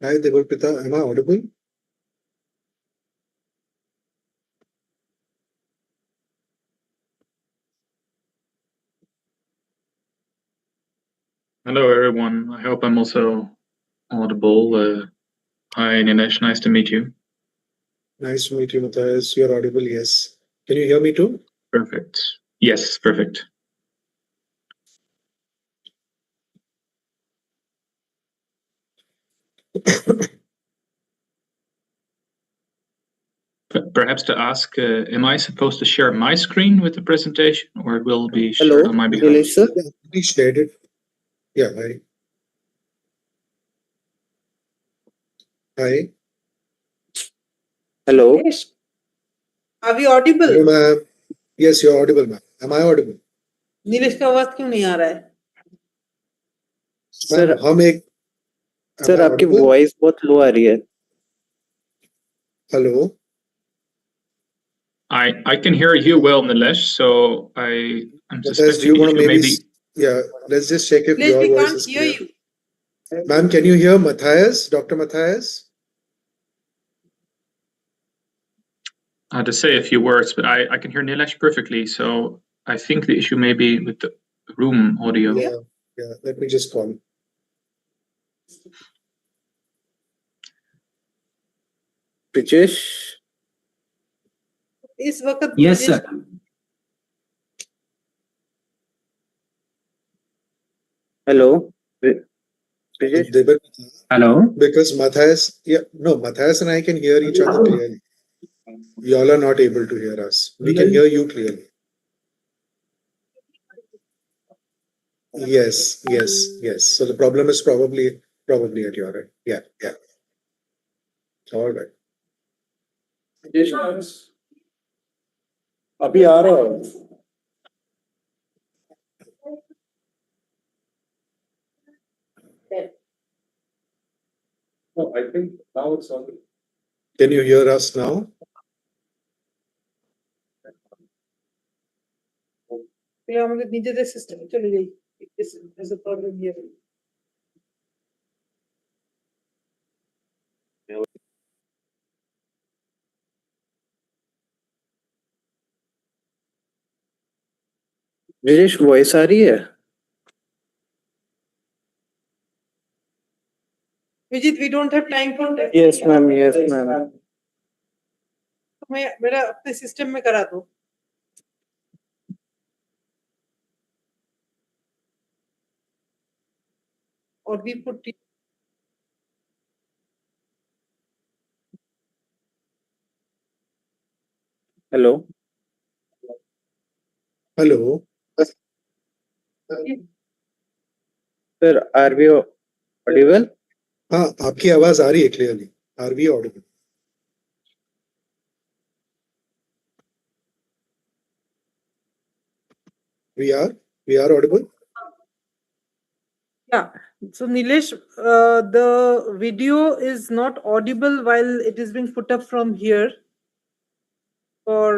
Hi, Devarpita. Am I audible? Hello, everyone. I hope I'm also audible. Hi, Nilesh. Nice to meet you. Nice to meet you, Matthias. You're audible, yes. Can you hear me too? Perfect. Yes, perfect. Perhaps to ask, am I supposed to share my screen with the presentation, or it will be shared on my behalf? Nilesh sir. Yeah, we shared it. Yeah, hi. Hi. Hello. Are we audible? Hello, ma'am. Yes, you're audible, ma'am. Am I audible? Nilesh का आवाज क्यों नहीं आ रहा है? Sir Ma'am, हम एक sir आपकी voice बहुत लो आ रही है. Hello. I can hear you well, Nilesh. So I'm Matthias, do suspecting you want to maybe? maybe. Yeah, let's just check if Nilesh, your we voice can't is hear clear. you. Ma'am, can you hear Matthias, Dr. Matthias? I had to say a few words, but I can hear Nilesh perfectly. So I think the issue may be with the room audio. Yeah. Let me just call. Brijesh. इस वक्त Yes sir. Hello. Brijesh. Hello. Because Matthias and I can hear each other clearly. Y'all are not able to hear us. We can hear you clearly. Yes. So the problem is probably at your end. Yeah. All right. अभी आ रहा है. No, I think now it's on. Can you hear us now? আমাদের নিজেদের সিস্টেমে চলে যাই. There's a problem here. Brijesh voice आ रही है. Vijit, we don't have time for that. Yes ma'am. Yes ma'am. मैं मेरा अपने सिस्टम में करा दो. और we put Hello. Hello. Sir, are we audible? हाँ, आपकी आवाज आ रही है clearly. Are we audible? We are audible. Yeah. So Nilesh, the video is not audible while it is being put up from here for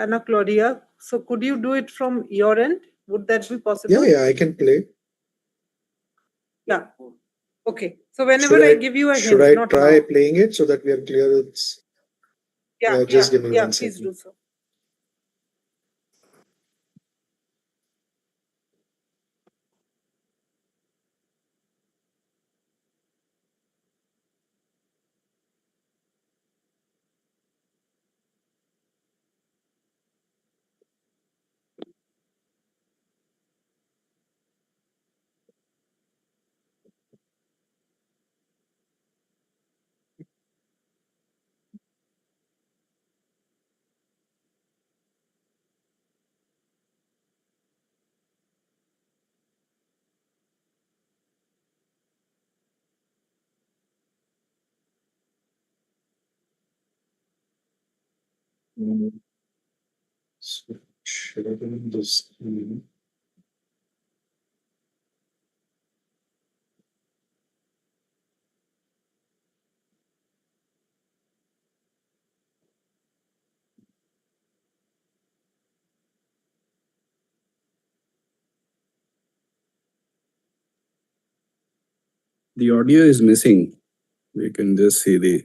Anna Claudia. So could you do it from your end? Would that be possible? Yeah, I can play. Yeah. Okay. So whenever I give you a hint, should I not try now. playing it so that we are clear? It's just give me 1 please second. do so. So, should I do this? The audio is missing. We can just see the.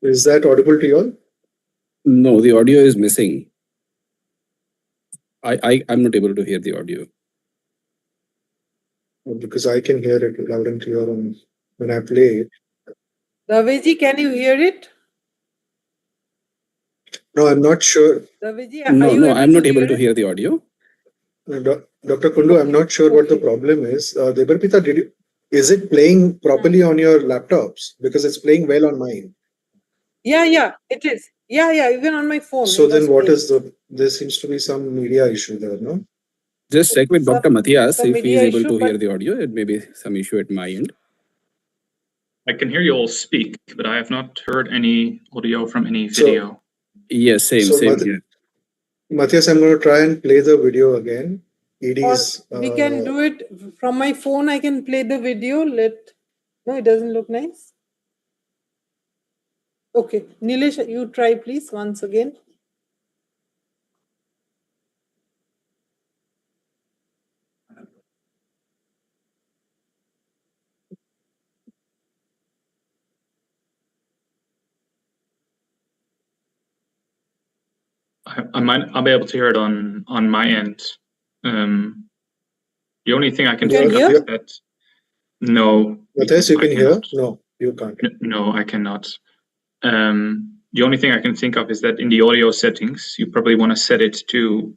Is that audible to you all? No, the audio is missing. I'm not able to hear the audio. Because I can hear it loud and clear when I play it. Daveji, can you hear it? No, I'm not sure. Daveji, are No, you no, able I'm not to able hear to it? hear the audio. Dr. Kundu, I'm not sure what the Okay. problem is. Debarpita, is it playing properly on your laptops? Because it's playing well on mine. Yeah, it is. Yeah, even on my phone. So it then was what playing. is there seems to be some media issue there, no? Just check with Dr. Matthias Some if he is media able issue, to hear but the audio. It may be some issue at my end. I can hear you all speak, but I have not heard any audio from any So- video. Yes, same So here. Matthias, I'm going to try and play the video again. or ED's. we can do it from my phone. I can play the video. No, it doesn't look nice. Okay, Nilesh, you try please once again. I'll be able to hear it on my end. The only thing I can You can think of hear? is that no, Matthias, you I can hear? cannot. No, you can't. No, I cannot. The only thing I can think of is that in the audio settings, you probably want to set it to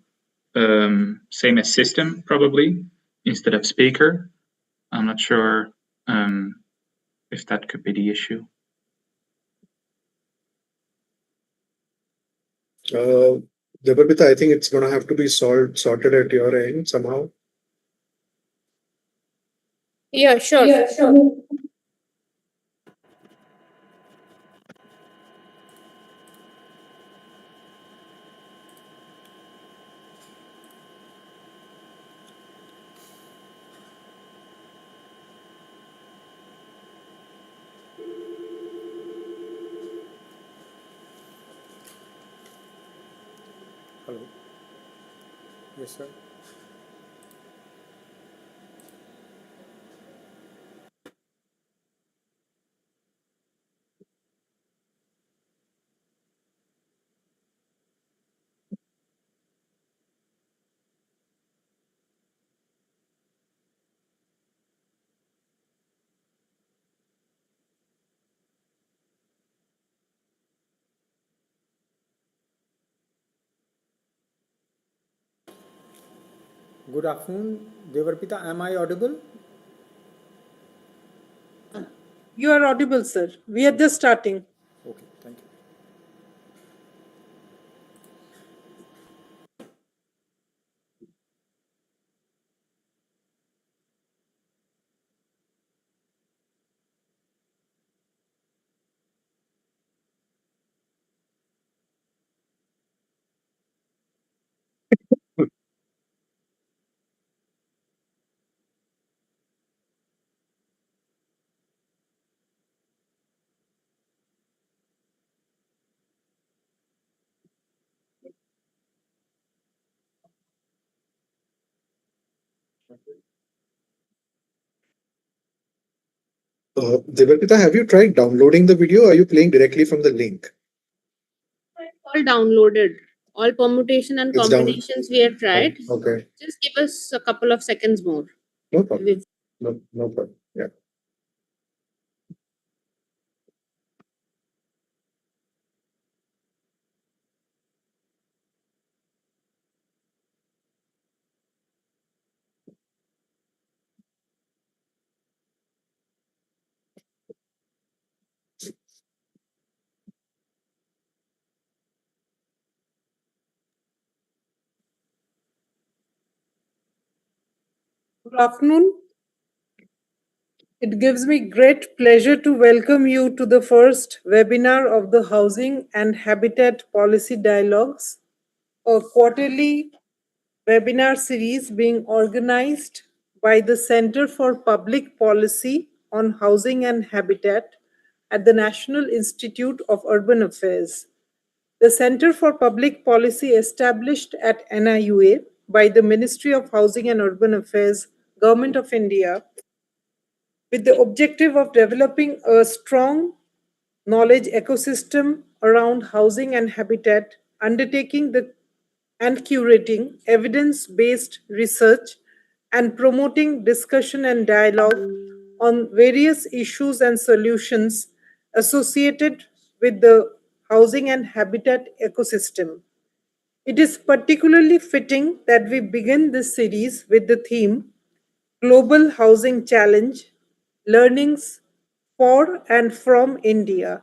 same as system, probably, instead of speaker. I'm not sure if that could be the issue. Debarpita, I think it's going to have to be sorted at your end somehow. Yeah, sure. Hello. Yes, sir. Good afternoon, Devarpita. Am I audible? You are audible, sir. We are just starting. Okay, thank you. Debarpita, have you tried downloading the video? Or are you playing directly from the link? All downloaded. All permutation and It's down. combinations we have tried. Okay, Just give us a couple of seconds more. no problem. We've- No problem. Yeah. Good afternoon. It gives me great pleasure to welcome you to the first webinar of the Housing and Habitat Policy Dialogues, a quarterly webinar series being organized by the Center for Public Policy on Housing and Habitat at the National Institute of Urban Affairs. The Center for Public Policy, established at NIUA by the Ministry of Housing and Urban Affairs, Government of India, with the objective of developing a strong knowledge ecosystem around housing and habitat, undertaking and curating evidence-based research, and promoting discussion and dialogue on various issues and solutions associated with the housing and habitat ecosystem. It is particularly fitting that we begin this series with the theme Global Housing Challenge Learnings for and from India.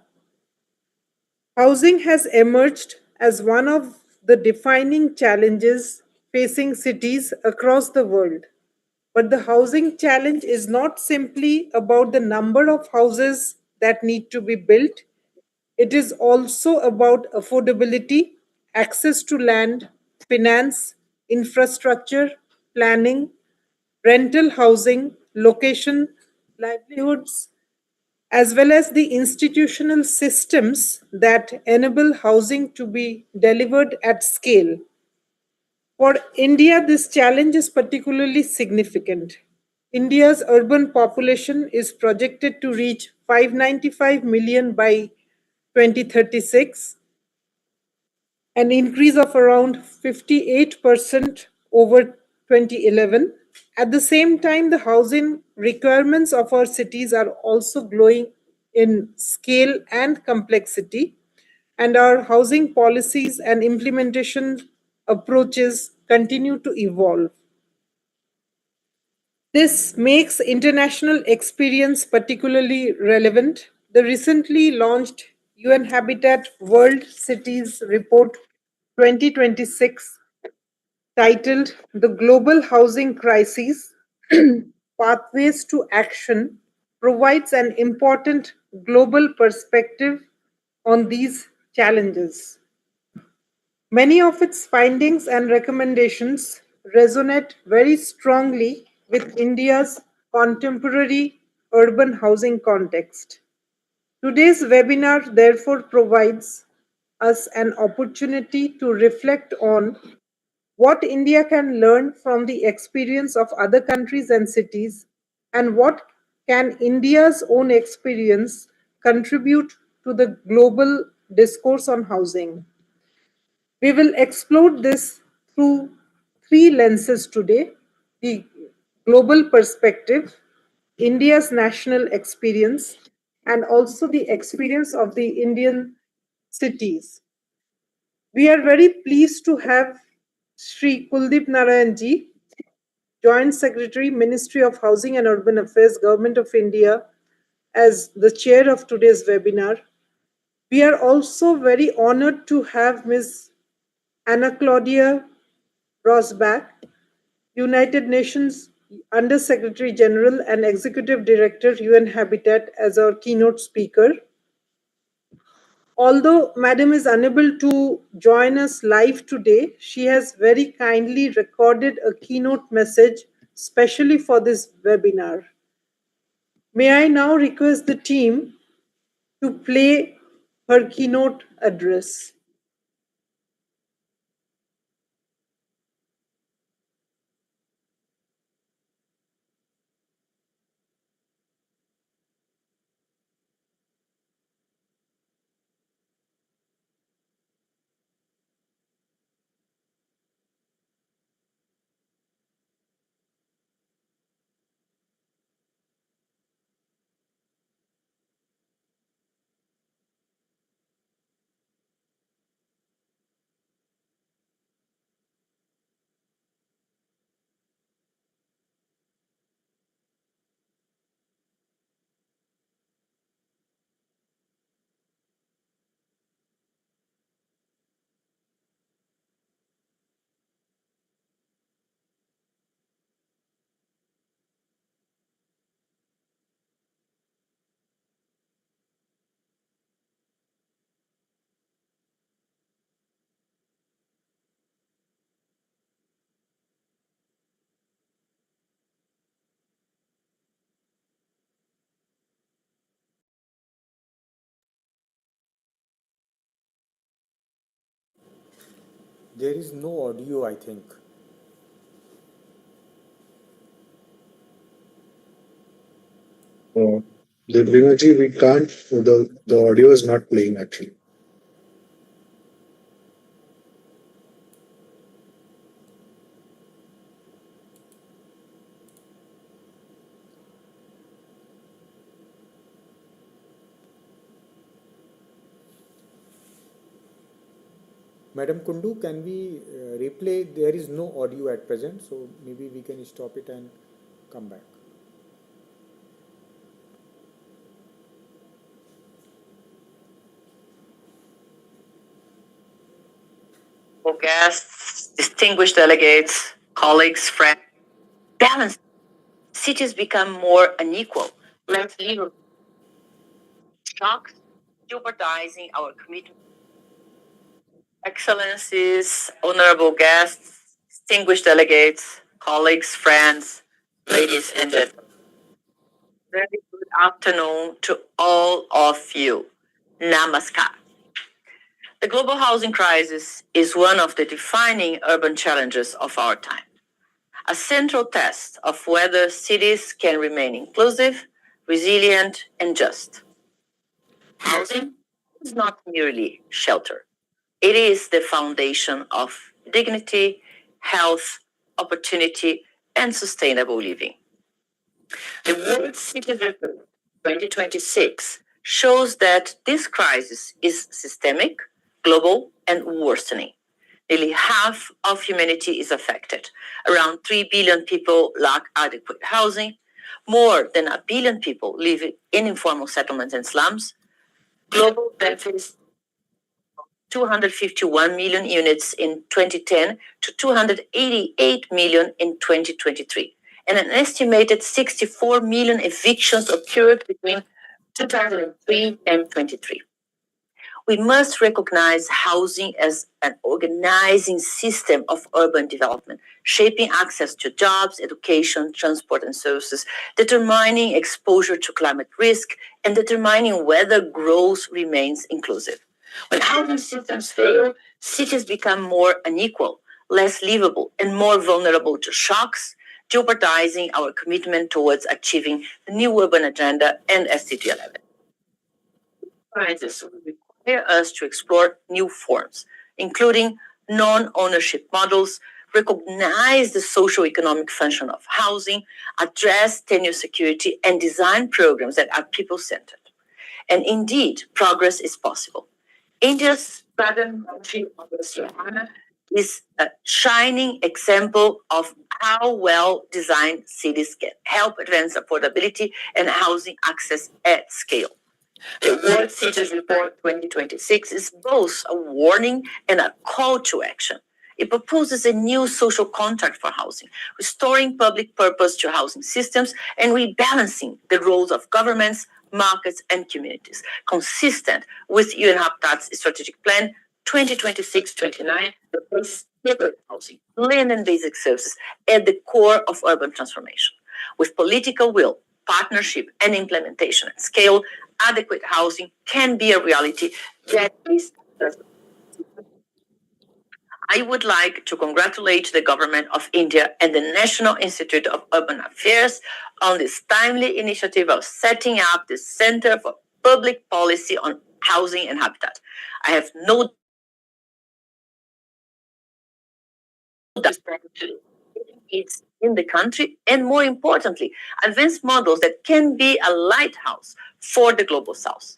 Housing has emerged as one of the defining challenges facing cities across the world. But the housing challenge is not simply about the number of houses that need to be built, it is also about affordability, access to land, finance, infrastructure, planning, rental housing, location, livelihoods, as well as the institutional systems that enable housing to be delivered at scale. For India, this challenge is particularly significant. India's urban population is projected to reach 595 million by 2036, an increase of around 58% over 2011. At the same time, the housing requirements of our cities are also growing in scale and complexity, and our housing policies and implementation approaches continue to evolve. This makes international experience particularly relevant. The recently launched UN Habitat World Cities Report 2026, titled The Global Housing Crisis Pathways to Action, provides an important global perspective on these challenges. Many of its findings and recommendations resonate very strongly with India's contemporary urban housing context. Today's webinar therefore provides us an opportunity to reflect on what India can learn from the experience of other countries and cities, and what can India's own experience contribute to the global discourse on housing. We will explore this through three lenses today: the global perspective, India's national experience, and also the experience of the Indian cities. We are very pleased to have Sri Kuldeep Narayanji, Joint Secretary, Ministry of Housing and Urban Affairs, Government of India, as the chair of today's webinar. We are also very honored to have Ms. Anna Claudia Rosbach, United Nations Under Secretary General and Executive Director, UN Habitat, as our keynote speaker. Although Madam is unable to join us live today, she has very kindly recorded a keynote message specially for this webinar. May I now request the team to play her keynote address. There is no audio, I think. Debrinaji, we can't, the audio is not playing actually. Madam Kundu, can we replay? There is no audio at present, so maybe we can stop it and come back. Guests, distinguished delegates, colleagues, friends, balance. Cities become more unequal, less livable, shocks, jeopardizing our commitment. Excellencies, honorable guests, distinguished delegates, colleagues, friends, ladies and gentlemen. Very good afternoon to all of you. Namaskar. The global housing crisis is one of the defining urban challenges of our time, a central test of whether cities can remain inclusive, resilient, and just. Housing is not merely shelter. It is the foundation of dignity, health, opportunity, and sustainable living. The World Cities Report 2026 shows that this crisis is systemic, global, and worsening. Nearly half of humanity is affected. Around 3 billion people lack adequate housing. More than 1 billion people live in informal settlements and slums. Global deficits 251 million units in 2010 to 288 million in 2023, and an estimated 64 million evictions occurred between 2003 and 23. We must recognize housing as an organizing system of urban development, shaping access to jobs, education, transport, and services, determining exposure to climate risk, and determining whether growth remains inclusive. When housing systems fail, cities become more unequal, less livable, and more vulnerable to shocks, jeopardizing our commitment towards achieving the new urban agenda and SDG 11. Crisis will require us to explore new forms, including non-ownership models, recognize the socio-economic function of housing, address tenure security, and design programs that are people-centered. And indeed, progress is possible. India's Pradhan Mantri is a shining example of how well-designed cities can help advance affordability and housing access at scale. The World Cities Report 2026 is both a warning and a call to action. It proposes a new social contract for housing, restoring public purpose to housing systems and rebalancing the roles of governments, markets, and communities, consistent with UN Habitat's strategic plan 2026-29, that places housing, land and basic services at the core of urban transformation. With political will, partnership, and implementation at scale, adequate housing can be a reality that is. I would like to congratulate the government of India and the National Institute of Urban Affairs on this timely initiative of setting up the Center for Public Policy on Housing and Habitat. I have no doubt it's in the country, and more importantly, advanced models that can be a lighthouse for the global south.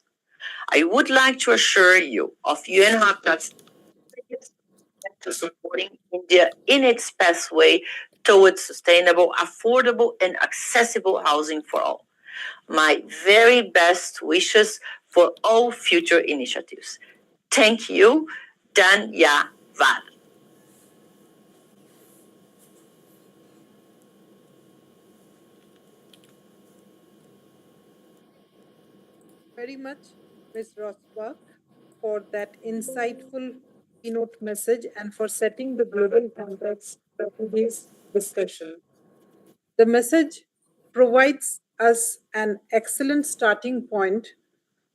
I would like to assure you of UN Habitat's to supporting India in its pathway towards sustainable, affordable, and accessible housing for all. My very best wishes for all future initiatives. Thank you. Dhanyavad. Very much, Ms. Rosbach, for that insightful keynote message and for setting the global context for today's discussion. The message provides us an excellent starting point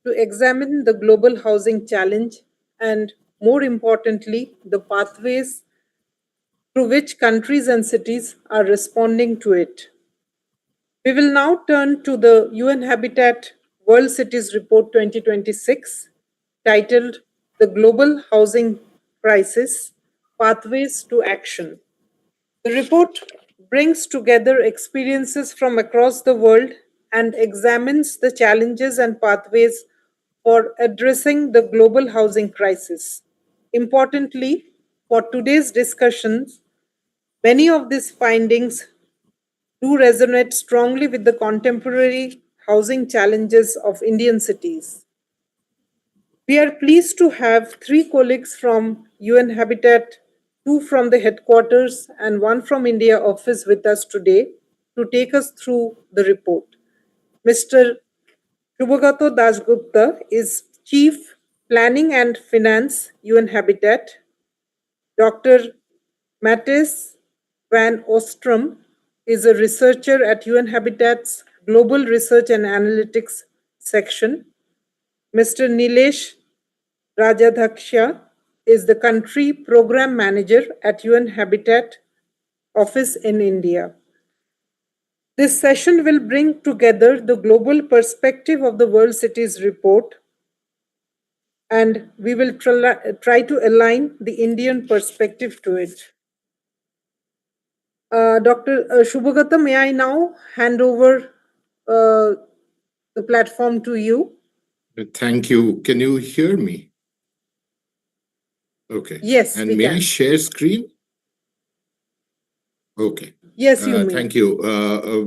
to examine the global housing challenge and, more importantly, the pathways through which countries and cities are responding to it. We will now turn to the UN Habitat World Cities Report 2026, titled The Global Housing Crisis Pathways to Action. The report brings together experiences from across the world and examines the challenges and pathways for addressing the global housing crisis. Importantly, for today's discussions, many of these findings do resonate strongly with the contemporary housing challenges of Indian cities. We are pleased to have three colleagues from UN Habitat, two from the headquarters and one from India office with us today to take us through the report. Mr. Shubhagato Dasgupta is Chief Planning and Finance, UN Habitat. Dr. Mattis van Ostrom is a researcher at UN Habitat's Global Research and Analytics section. Mr. Nilesh Rajadhaksha is the country program manager at UN Habitat office in India. This session will bring together the global perspective of the World Cities Report, and we will try to align the Indian perspective to it. Dr. Shubhagata, may I now hand over the platform to you? Thank you. Can you hear me? Okay. Yes, And we may I can. share screen? Okay. Yes, you may. Thank you.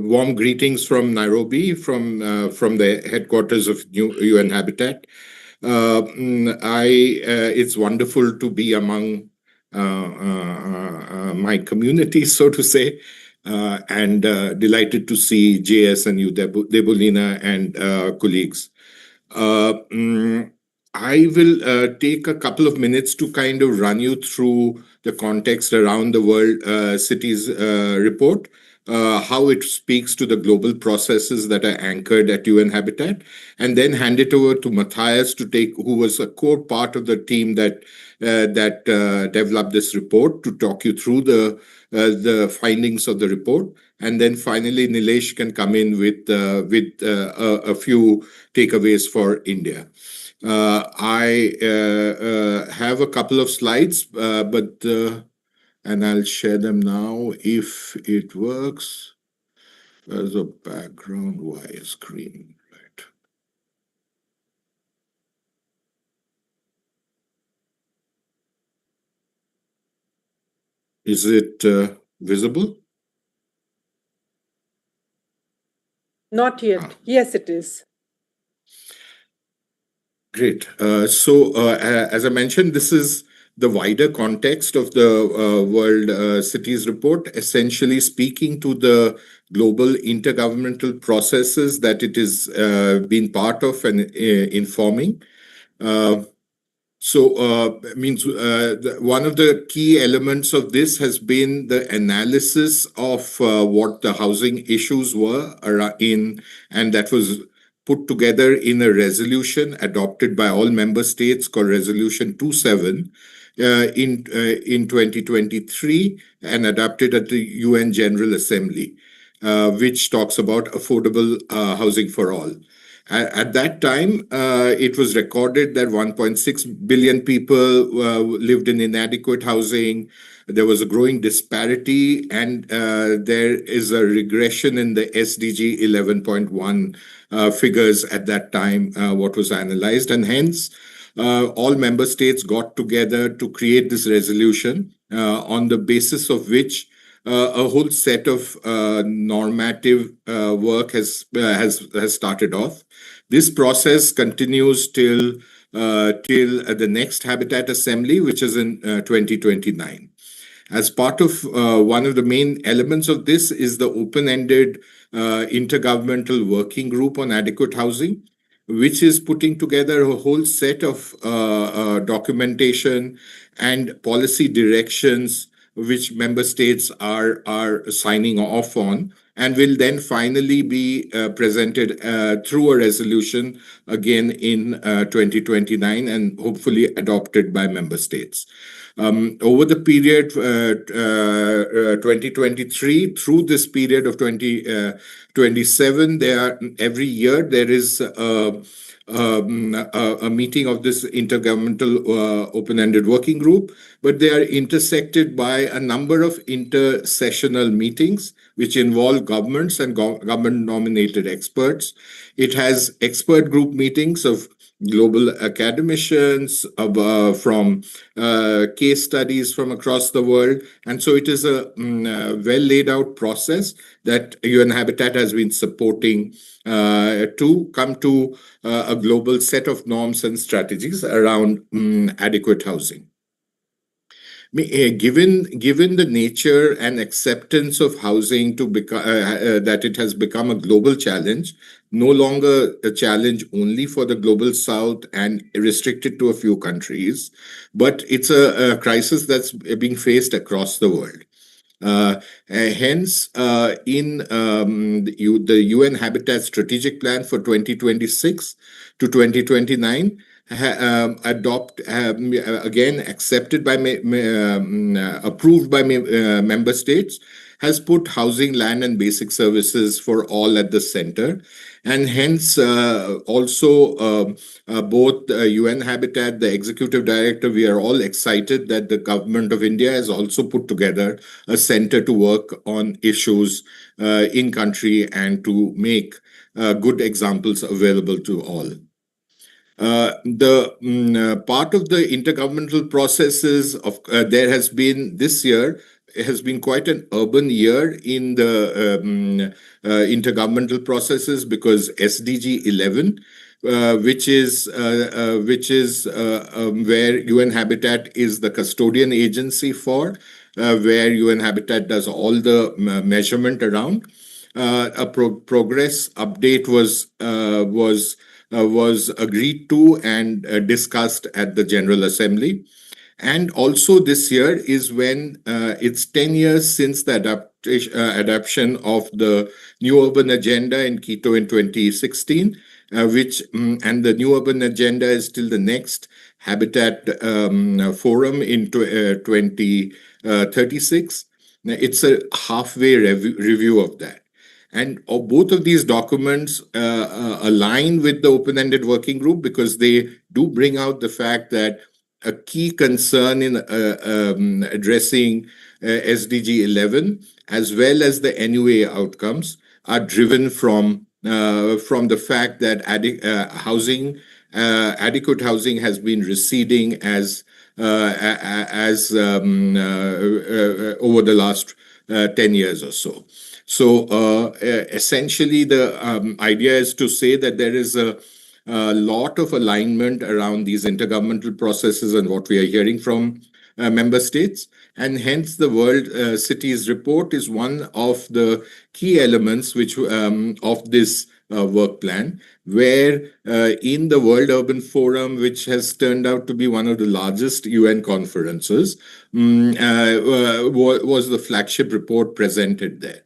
Warm greetings from Nairobi, from the headquarters of UN Habitat. It's wonderful to be among my community, so to say, and delighted to see JS and you, Debolina, and colleagues. I will take a couple of minutes to kind of run you through the context around the World Cities report, how it speaks to the global processes that are anchored at UN Habitat, and then hand it over to Matthias who was a core part of the team that developed this report, to talk you through the findings of the report. And then finally, Nilesh can come in with a few takeaways for India. I have a couple of slides, and I'll share them now if it works. There's a background wire screen, right? Is it visible? Not yet. Yes, it is. Great. As I mentioned, this is the wider context of the World Cities Report, essentially speaking to the global intergovernmental processes that it is been part of and informing. One of the key elements of this has been the analysis of what the housing issues were and that was put together in a resolution adopted by all member states called Resolution 27 in 2023 and adopted at the UN General Assembly, which talks about affordable housing for all. At that time, it was recorded that 1.6 billion people lived in inadequate housing. There was a growing disparity, and there is a regression in the SDG 11.1 figures at that time, what was analyzed. And hence, all member states got together to create this resolution on the basis of which a whole set of normative work has started off. This process continues till the next Habitat Assembly, which is in 2029. As part of one of the main elements of this is the open-ended intergovernmental working group on adequate housing, which is putting together a whole set of documentation and policy directions which member states are signing off on, and will then finally be presented through a resolution again in 2029 and hopefully adopted by member states. Over the period 2023 through this period of 2027, every year there is a meeting of this intergovernmental open-ended working group, but they are intersected by a number of intersessional meetings which involve governments and government-nominated experts. It has expert group meetings of global academicians from case studies from across the world. And so it is a well laid out process that UN Habitat has been supporting to come to a global set of norms and strategies around adequate housing. Given the nature and acceptance of housing to become that it has become a global challenge, no longer a challenge only for the global south and restricted to a few countries, but it's a crisis that's being faced across the world. Hence, in the UN Habitat Strategic Plan for 2026 to 2029, again accepted by approved by member states, has put housing, land, and basic services for all at the center. And hence, also both UN Habitat, the executive director, we are all excited that the government of India has also put together a center to work on issues in country and to make good examples available to all. The part of the intergovernmental processes of there has been this year has been quite an urban year in the intergovernmental processes, because SDG 11, which is where UN Habitat is the custodian agency for, where UN Habitat does all the measurement around. A progress update was agreed to and discussed at the General Assembly. And also this year is when it's 10 years since the adoption of the New Urban Agenda in Quito in 2016, and the New Urban Agenda is still the next Habitat Forum in 2036. It's a halfway review of that. And both of these documents align with the open-ended working group, because they do bring out the fact that a key concern in addressing SDG 11, as well as the NUA outcomes, are driven from the fact that adequate housing has been receding as over the last 10 years or so. So essentially, the idea is to say that there is a lot of alignment around these intergovernmental processes and what we are hearing from member states. And hence, the World Cities Report is one of the key elements of this work plan, where in the World Urban Forum, which has turned out to be one of the largest UN conferences, was the flagship report presented there.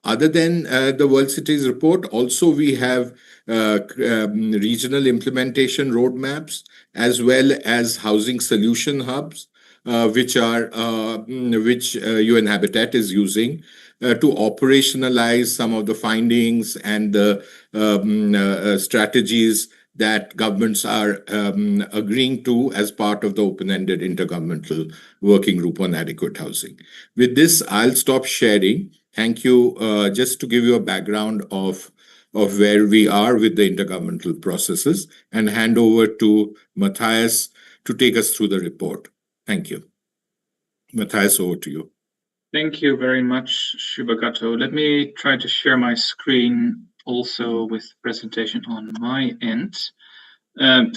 Other than the World Cities Report, also we have regional implementation roadmaps, as well as housing solution hubs, which UN Habitat is using to operationalize some of the findings and the strategies that governments are agreeing to as part of the open-ended intergovernmental working group on adequate housing. With this, I'll stop sharing. Thank you. Just to give you a background of where we are with the intergovernmental processes, and hand over to Matthias to take us through the report. Thank you. Matthias, over to you. Thank you very much, Shubhagato. Let me try to share my screen also with presentation on my end.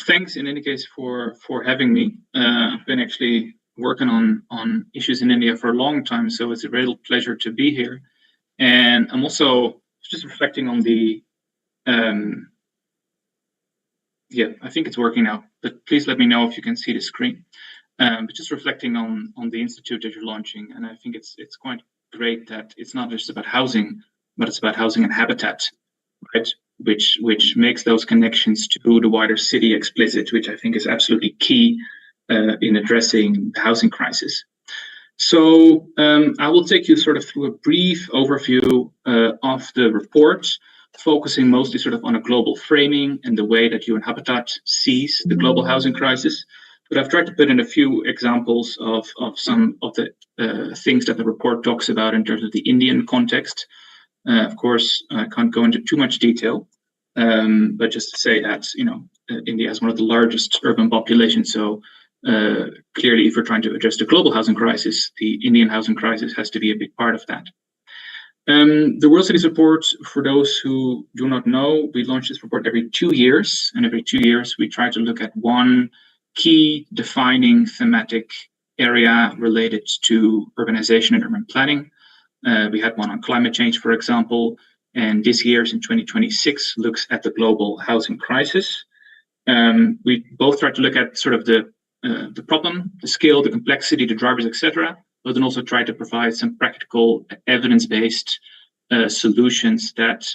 Thanks in any case for having me. I've been actually working on issues in India for a long time, so it's a real pleasure to be here. And I'm also just reflecting on the yeah, I think it's working now, but please let me know if you can see the screen. But just reflecting on the institute that you're launching, and I think it's quite great that it's not just about housing, but it's about housing and habitat, right? Which makes those connections to the wider city explicit, which I think is absolutely key in addressing the housing crisis. So I will take you sort of through a brief overview of the report, focusing mostly sort of on a global framing and the way that UN Habitat sees the global housing crisis. But I've tried to put in a few examples of some of the things that the report talks about in terms of the Indian context. Of course, I can't go into too much detail, but just to say that, India has one of the largest urban populations. So clearly, if we're trying to address the global housing crisis, the Indian housing crisis has to be a big part of that. The World Cities Report, for those who do not know, we launch this report every 2 years, and every 2 years we try to look at one key defining thematic area related to urbanization and urban planning. We had one on climate change, for example, and this year's in 2026 looks at the global housing crisis. We both try to look at sort of the problem, the scale, the complexity, the drivers, etc., but then also try to provide some practical, evidence-based solutions that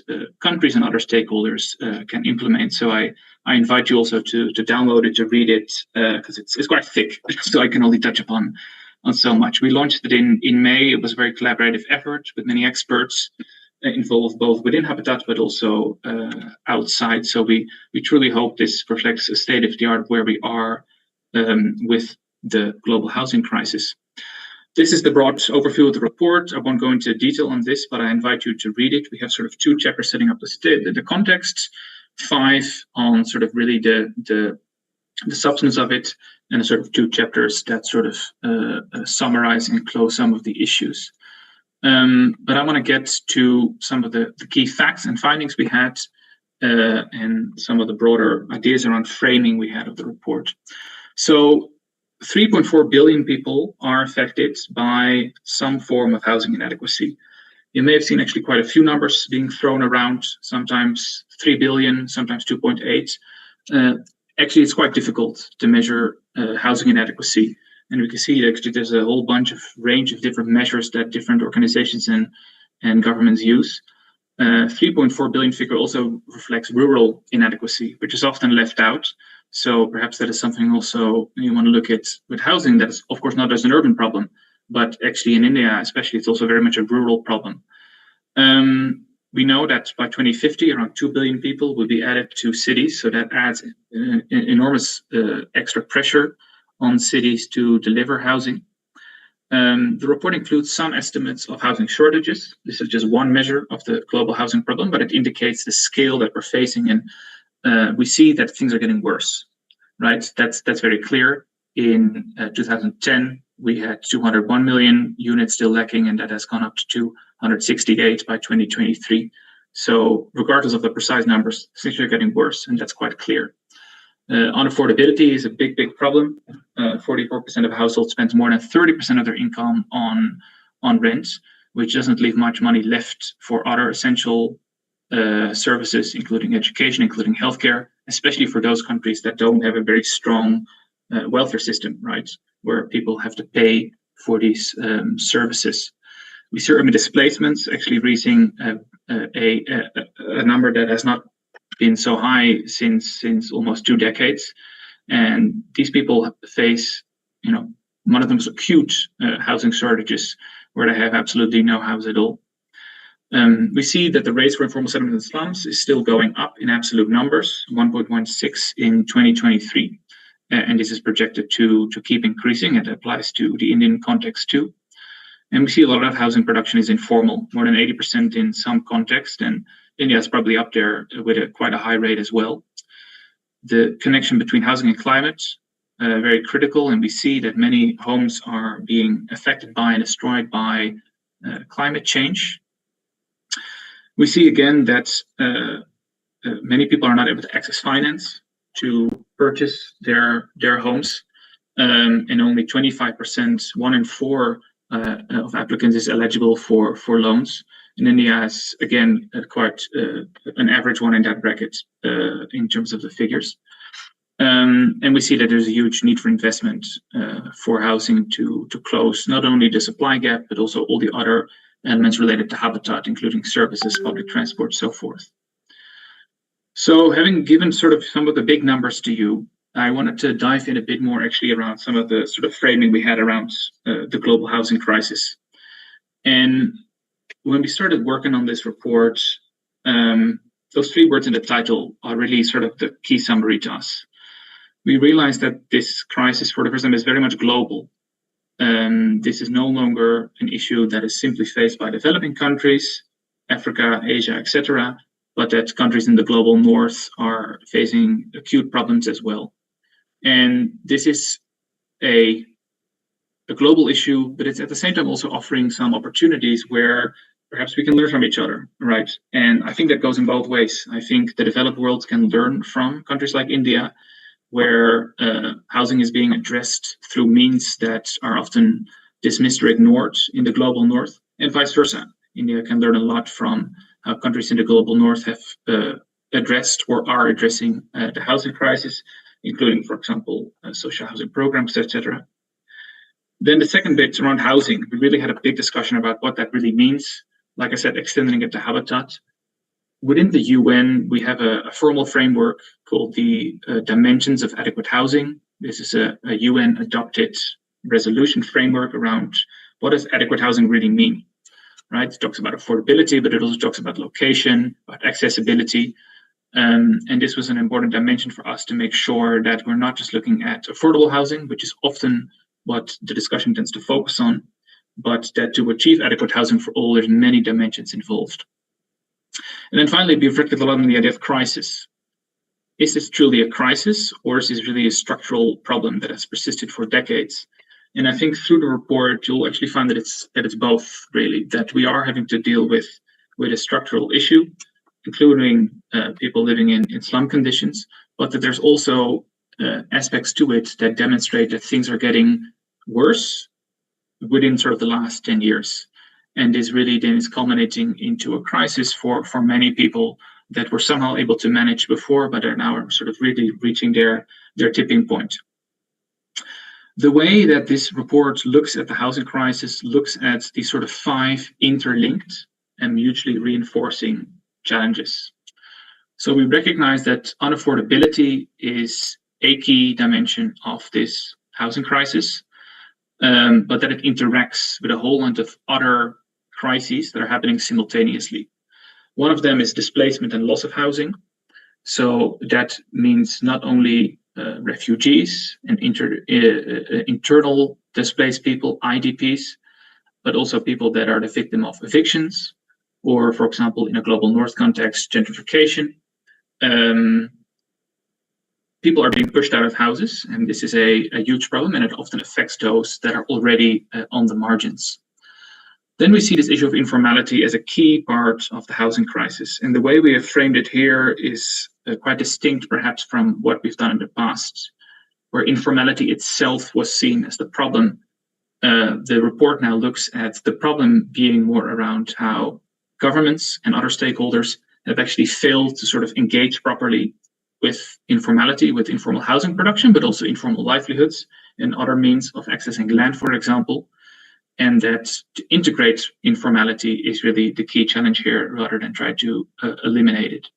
countries and other stakeholders can implement. So I invite you also to download it, to read it, because it's quite thick, so I can only touch upon so much. We launched it in May. It was a very collaborative effort with many experts involved, both within Habitat but also outside. So we truly hope this reflects a state of the art of where we are with the global housing crisis. This is the broad overview of the report. I won't go into detail on this, but I invite you to read it. We have sort of 2 chapters setting up the context, 5 on sort of really the substance of it, and a sort of 2 chapters that sort of summarize and close some of the issues. But I want to get to some of the key facts and findings we had, and some of the broader ideas around framing we had of the report. So 3.4 billion people are affected by some form of housing inadequacy. You may have seen actually quite a few numbers being thrown around, sometimes 3 billion, sometimes 2.8. Actually, it's quite difficult to measure housing inadequacy. And we can see that actually there's a whole range of different measures that different organizations and governments use. 3.4 billion figure also reflects rural inadequacy, which is often left out. So perhaps that is something also you want to look at with housing. That's of course not as an urban problem, but actually in India especially, it's also very much a rural problem. We know that by 2050, around 2 billion people will be added to cities. So that adds enormous extra pressure on cities to deliver housing. The report includes some estimates of housing shortages. This is just one measure of the global housing problem, but it indicates the scale that we're facing. And we see that things are getting worse, right? That's very clear. In 2010, we had 201 million units still lacking, and that has gone up to 268 by 2023. So regardless of the precise numbers, things are getting worse, and that's quite clear. Unaffordability is a big problem. 44% of households spend more than 30% of their income on rent, which doesn't leave much money left for other essential services, including education, including healthcare, especially for those countries that don't have a very strong welfare system, right, where people have to pay for these services. We see urban displacements actually reaching a number that has not been so high since almost 2 decades, and these people face, one of them is acute housing shortages where they have absolutely no house at all. We see that the rates for informal settlement in slums is still going up in absolute numbers, 1.16 in 2023, and this is projected to keep increasing. It applies to the Indian context too. And we see a lot of housing production is informal, more than 80% in some context, and India is probably up there with quite a high rate as well. The connection between housing and climate, very critical, and we see that many homes are being affected by and destroyed by climate change. We see again that many people are not able to access finance to purchase their homes, and only 25%, 1 in 4 of applicants is eligible for loans. And India has again quite an average one in that bracket in terms of the figures. And we see that there's a huge need for investment for housing to close not only the supply gap, but also all the other elements related to habitat, including services, public transport, so forth. So having given sort of some of the big numbers to you, I wanted to dive in a bit more actually around some of the sort of framing we had around the global housing crisis. And when we started working on this report, those 3 words in the title are really sort of the key summary to us. We realized that this crisis for the first time is very much global. This is no longer an issue that is simply faced by developing countries, Africa, Asia, etc., but that countries in the global north are facing acute problems as well. And this is a global issue, but it's at the same time also offering some opportunities where perhaps we can learn from each other, right? And I think that goes in both ways. I think the developed world can learn from countries like India, where housing is being addressed through means that are often dismissed or ignored in the global north, and vice versa. India can learn a lot from how countries in the global north have addressed or are addressing the housing crisis, including, for example, social housing programs, etc. Then the second bit around housing, we really had a big discussion about what that really means. Like I said, extending it to habitat. Within the UN, we have a formal framework called the Dimensions of Adequate Housing. This is a UN adopted resolution framework around what does adequate housing really mean, right? It talks about affordability, but it also talks about location, about accessibility. And this was an important dimension for us to make sure that we're not just looking at affordable housing, which is often what the discussion tends to focus on, but that to achieve adequate housing for all, there's many dimensions involved. And then finally, we reflected a lot on the idea of crisis. Is this truly a crisis, or is this really a structural problem that has persisted for decades? And I think through the report, you'll actually find that it's both, really, that we are having to deal with a structural issue, including people living in slum conditions, but that there's also aspects to it that demonstrate that things are getting worse within sort of the last 10 years. And this really then is culminating into a crisis for many people that were somehow able to manage before, but are now sort of really reaching their tipping point. The way that this report looks at the housing crisis looks at these sort of 5 interlinked and mutually reinforcing challenges. So we recognize that unaffordability is a key dimension of this housing crisis, but that it interacts with a whole lot of other crises that are happening simultaneously. One of them is displacement and loss of housing. So that means not only refugees and internal displaced people, IDPs, but also people that are the victim of evictions, or, for example, in a global north context, gentrification. People are being pushed out of houses, and this is a huge problem, and it often affects those that are already on the margins. Then we see this issue of informality as a key part of the housing crisis. And the way we have framed it here is quite distinct, perhaps, from what we've done in the past, where informality itself was seen as the problem. The report now looks at the problem being more around how governments and other stakeholders have actually failed to sort of engage properly with informality, with informal housing production, but also informal livelihoods and other means of accessing land, for example. And that to integrate informality is really the key challenge here, rather than try to eliminate it.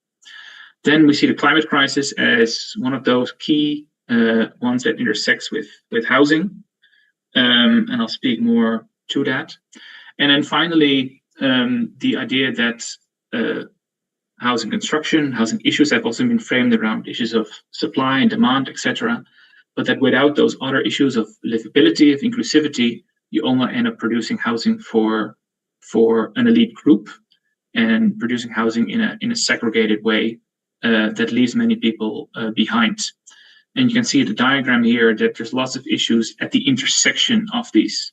Then we see the climate crisis as one of those key ones that intersects with housing. And I'll speak more to that. And then finally, the idea that housing construction, housing issues have also been framed around issues of supply and demand, etc. But that without those other issues of livability, of inclusivity, you only end up producing housing for an elite group and producing housing in a segregated way that leaves many people behind. And you can see the diagram here that there's lots of issues at the intersection of these,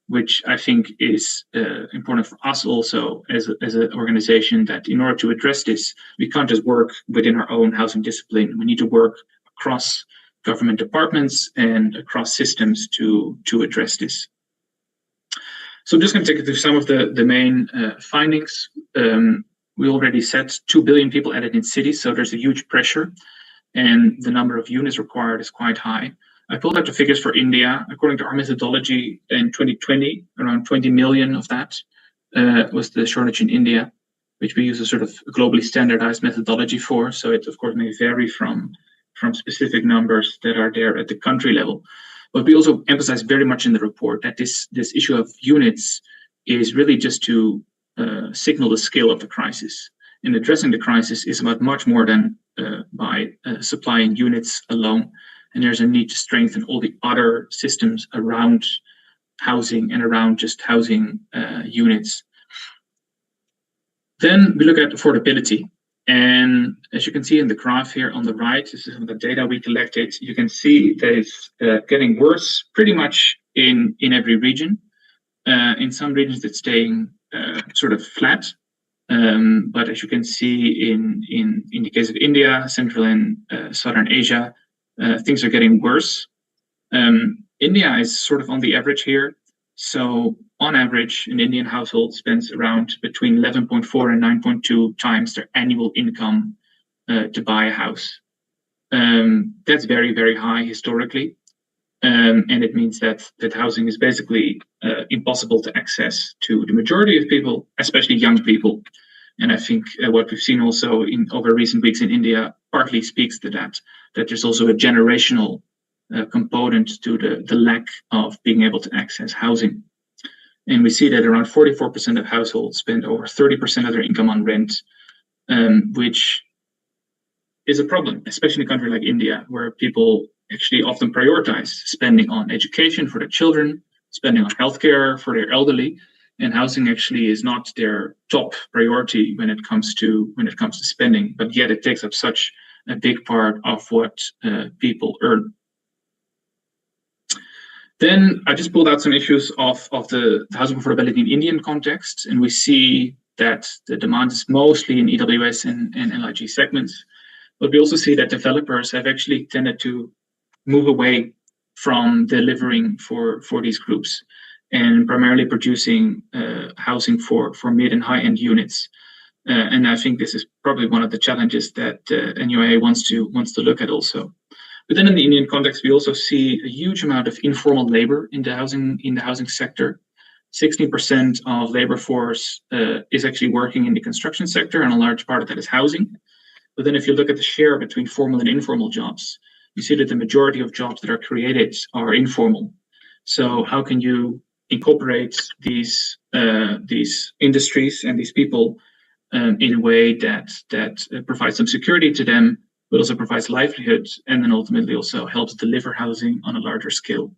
which I think is important for us also as an organization, that in order to address this, we can't just work within our own housing discipline. We need to work across government departments and across systems to address this. So I'm just going to take you through some of the main findings. We already said 2 billion people added in cities, so there's a huge pressure, and the number of units required is quite high. I pulled out the figures for India. According to our methodology in 2020, around 20 million of that was the shortage in India, which we use a sort of globally standardized methodology for. So it, of course, may vary from from specific numbers that are there at the country level. But we also emphasize very much in the report that this issue of units is really just to signal the scale of the crisis. And addressing the crisis is about much more than by supplying units alone. And there's a need to strengthen all the other systems around housing and around just housing units. Then we look at affordability. And as you can see in the graph here on the right, this is some of the data we collected. You can see that it's getting worse pretty much in every region. In some regions, it's staying sort of flat. But as you can see in the case of India, Central and Southern Asia, things are getting worse. India is sort of on the average here. So on average, an Indian household spends around between 11.4 and 9.2 times their annual income to buy a house. That's very, very high historically. And it means that housing is basically impossible to access to the majority of people, especially young people. And I think what we've seen also over recent weeks in India partly speaks to that there's also a generational component to the lack of being able to access housing. And we see that around 44% of households spend over 30% of their income on rent, which is a problem, especially in a country like India, where people actually often prioritize spending on education for their children, spending on healthcare for their elderly, and housing actually is not their top priority when it comes to spending. But yet it takes up such a big part of what people earn. Then I just pulled out some issues of the housing affordability in Indian context, and we see that the demand is mostly in EWS and LIG segments. But we also see that developers have actually tended to move away from delivering for these groups and primarily producing housing for mid and high-end units. And I think this is probably one of the challenges that NUIA wants to look at also. But then in the Indian context, we also see a huge amount of informal labor in the housing sector. 60% of labor force is actually working in the construction sector, and a large part of that is housing. But then if you look at the share between formal and informal jobs, you see that the majority of jobs that are created are informal. So how can you incorporate these industries and these people in a way that provides some security to them, but also provides livelihood, and then ultimately also helps deliver housing on a larger scale?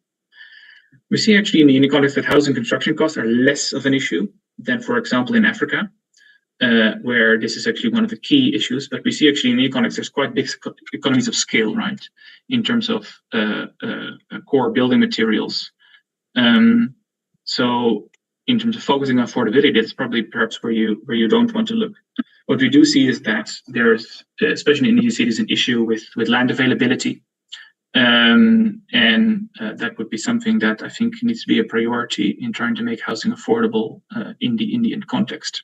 We see actually in the Indian context that housing construction costs are less of an issue than, for example, in Africa, where this is actually one of the key issues. But we see actually in the context there's quite big economies of scale, right, in terms of core building materials. So in terms of focusing on affordability, that's probably perhaps where you don't want to look. What we do see is that there's, especially in India, you see there's an issue with land availability. And that would be something that I think needs to be a priority in trying to make housing affordable in the Indian context.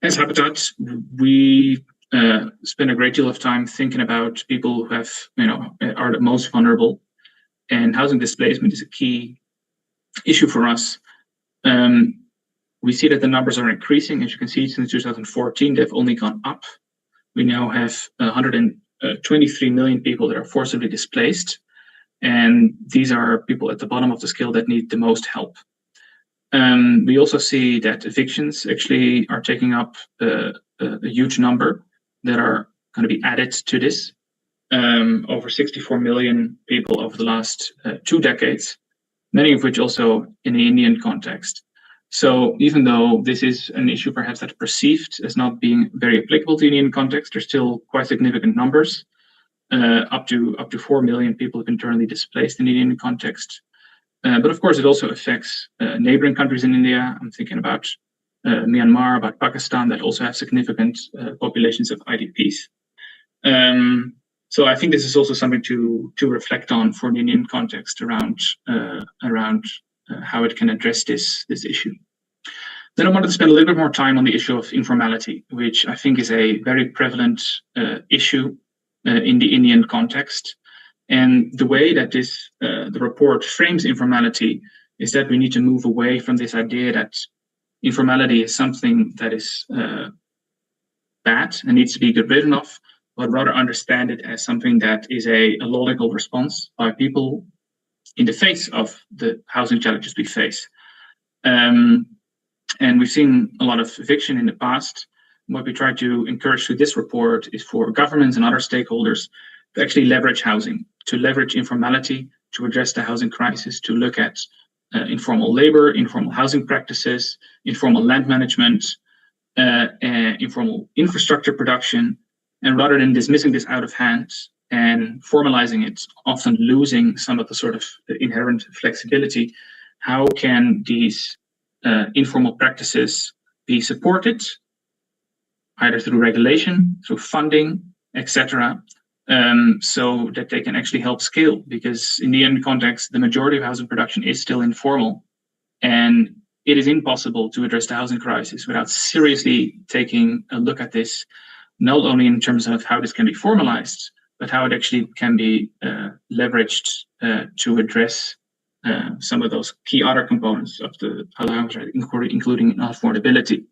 As Habitat, we spend a great deal of time thinking about people who are the most vulnerable, and housing displacement is a key issue for us. We see that the numbers are increasing. As you can see, since 2014, they've only gone up. We now have 123 million people that are forcibly displaced. And these are people at the bottom of the scale that need the most help. We also see that evictions actually are taking up a huge number that are going to be added to this. Over 64 million people over the last 2 decades, many of which also in the Indian context. So even though this is an issue perhaps that's perceived as not being very applicable to the Indian context, there's still quite significant numbers. Up to 4 million people have been internally displaced in the Indian context. But of course, it also affects neighboring countries in India. I'm thinking about Myanmar, about Pakistan, that also have significant populations of IDPs. So I think this is also something to reflect on for the Indian context around how it can address this issue. Then I wanted to spend a little bit more time on the issue of informality, which I think is a very prevalent issue in the Indian context. And the way that the report frames informality is that we need to move away from this idea that informality is something that is bad and needs to be gotten rid of, but rather understand it as something that is a logical response by people in the face of the housing challenges we face. And we've seen a lot of eviction in the past. What we try to encourage through this report is for governments and other stakeholders to actually leverage housing, to leverage informality, to address the housing crisis, to look at informal labor, informal housing practices, informal land management, informal infrastructure production. And rather than dismissing this out of hand and formalizing it, often losing some of the sort of inherent flexibility, how can these informal practices be supported, either through regulation, through funding, etc., so that they can actually help scale? Because in the end context, the majority of housing production is still informal, and it is impossible to address the housing crisis without seriously taking a look at this, not only in terms of how this can be formalized, but how it actually can be leveraged to address some of those key other components of the housing rate, including affordability.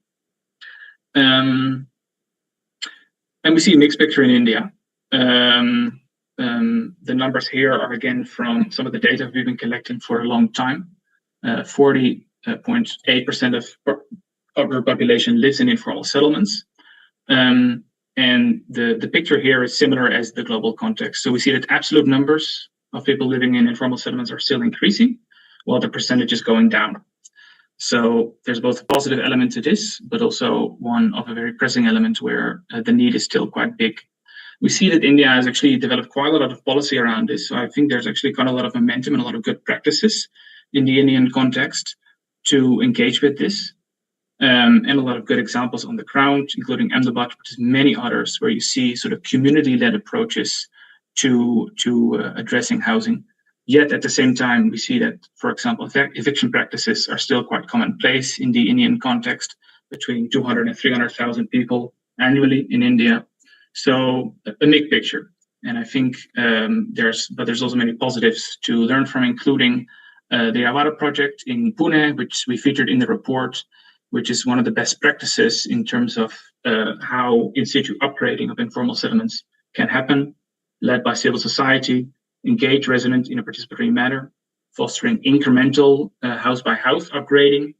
And we see a mixed picture in India. The numbers here are again from some of the data we've been collecting for a long time. 40.8% of our population lives in informal settlements. And the picture here is similar as the global context. So we see that absolute numbers of people living in informal settlements are still increasing, while the percentage is going down. So there's both a positive element to this, but also one of a very pressing element where the need is still quite big. We see that India has actually developed quite a lot of policy around this. So I think there's actually quite a lot of momentum and a lot of good practices in the Indian context to engage with this. And a lot of good examples on the ground, including Ahmedabad, but there's many others where you see sort of community-led approaches to addressing housing. Yet at the same time, we see that, for example, eviction practices are still quite commonplace in the Indian context, between 200 and 300,000 people annually in India. So a mixed picture. And I think there's also many positives to learn from, including the Avara project in Pune, which we featured in the report, which is one of the best practices in terms of how in situ upgrading of informal settlements can happen, led by civil society, engage residents in a participatory manner, fostering incremental house-by-house upgrading,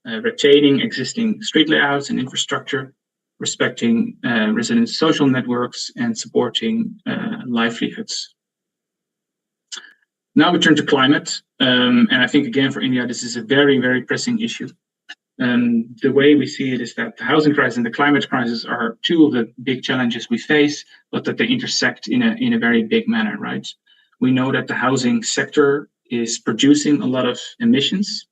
retaining existing street layouts and infrastructure, respecting residents' social networks, and supporting livelihoods. Now we turn to climate, and I think again for India this is a very, very pressing issue. The way we see it is that the housing crisis and the climate crisis are two of the big challenges we face, but that they intersect in a very big manner, right? We know that the housing sector is producing a lot of emissions,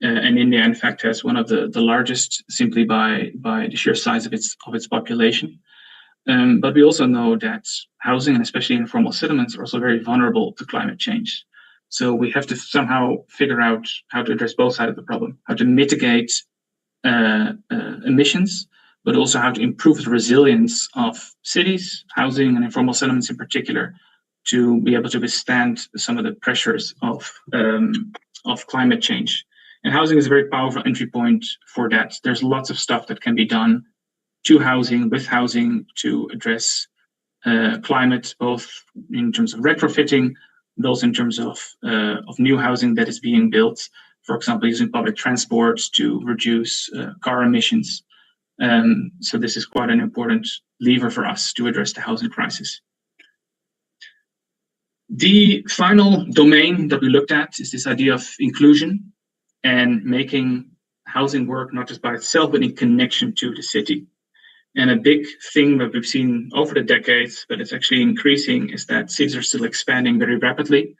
and India, in fact, has one of the largest, simply by the sheer size of its population. But we also know that housing, and especially informal settlements, are also very vulnerable to climate change. So we have to somehow figure out how to address both sides of the problem, how to mitigate emissions, but also how to improve the resilience of cities, housing, and informal settlements in particular, to be able to withstand some of the pressures of climate change. And housing is a very powerful entry point for that. There's lots of stuff that can be done to housing, with housing, to address climate, both in terms of retrofitting, but also in terms of new housing that is being built, for example, using public transport to reduce car emissions. So this is quite an important lever for us to address the housing crisis. The final domain that we looked at is this idea of inclusion and making housing work not just by itself, but in connection to the city. And a big thing that we've seen over the decades, but it's actually increasing, is that cities are still expanding very rapidly,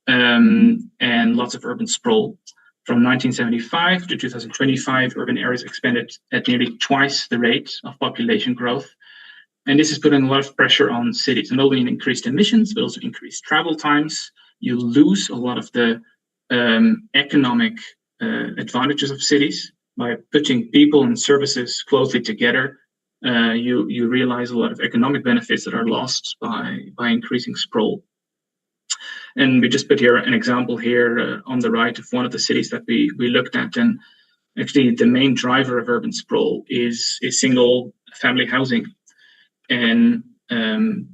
and lots of urban sprawl. From 1975 to 2025, urban areas expanded at nearly twice the rate of population growth. And this is putting a lot of pressure on cities, not only in increased emissions, but also increased travel times. You lose a lot of the economic advantages of cities by putting people and services closely together. You realize a lot of economic benefits that are lost by increasing sprawl. And we just put here an example here on the right of one of the cities that we looked at. And actually the main driver of urban sprawl is single family housing. And that's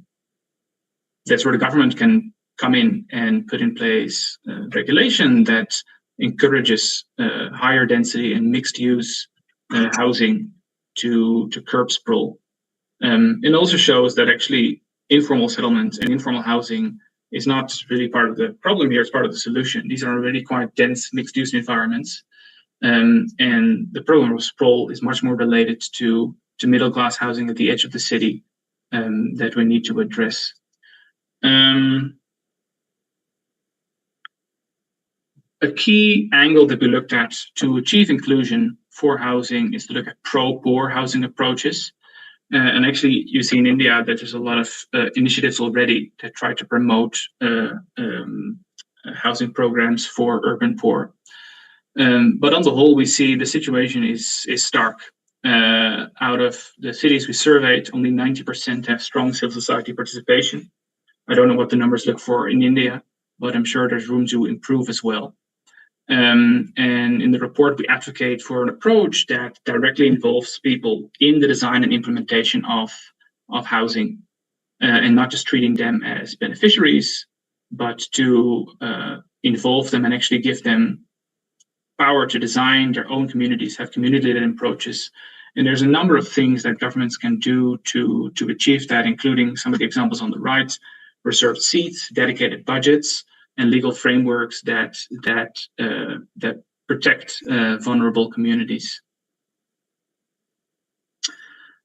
where the government can come in and put in place regulation that encourages higher density and mixed use housing to curb sprawl. It also shows that actually informal settlement and informal housing is not really part of the problem here, it's part of the solution. These are already quite dense mixed use environments. And the problem of sprawl is much more related to middle class housing at the edge of the city that we need to address. A key angle that we looked at to achieve inclusion for housing is to look at pro-poor housing approaches. And actually, you see in India that there's a lot of initiatives already that try to promote housing programs for urban poor. But on the whole, we see the situation is stark. Out of the cities we surveyed, only 90% have strong civil society participation. I don't know what the numbers look for in India, but I'm sure there's room to improve as well. And in the report, we advocate for an approach that directly involves people in the design and implementation of housing, and not just treating them as beneficiaries, but to involve them and actually give them power to design their own communities, have community-led approaches. And there's a number of things that governments can do to achieve that, including some of the examples on the right: reserved seats, dedicated budgets, and legal frameworks that protect vulnerable communities.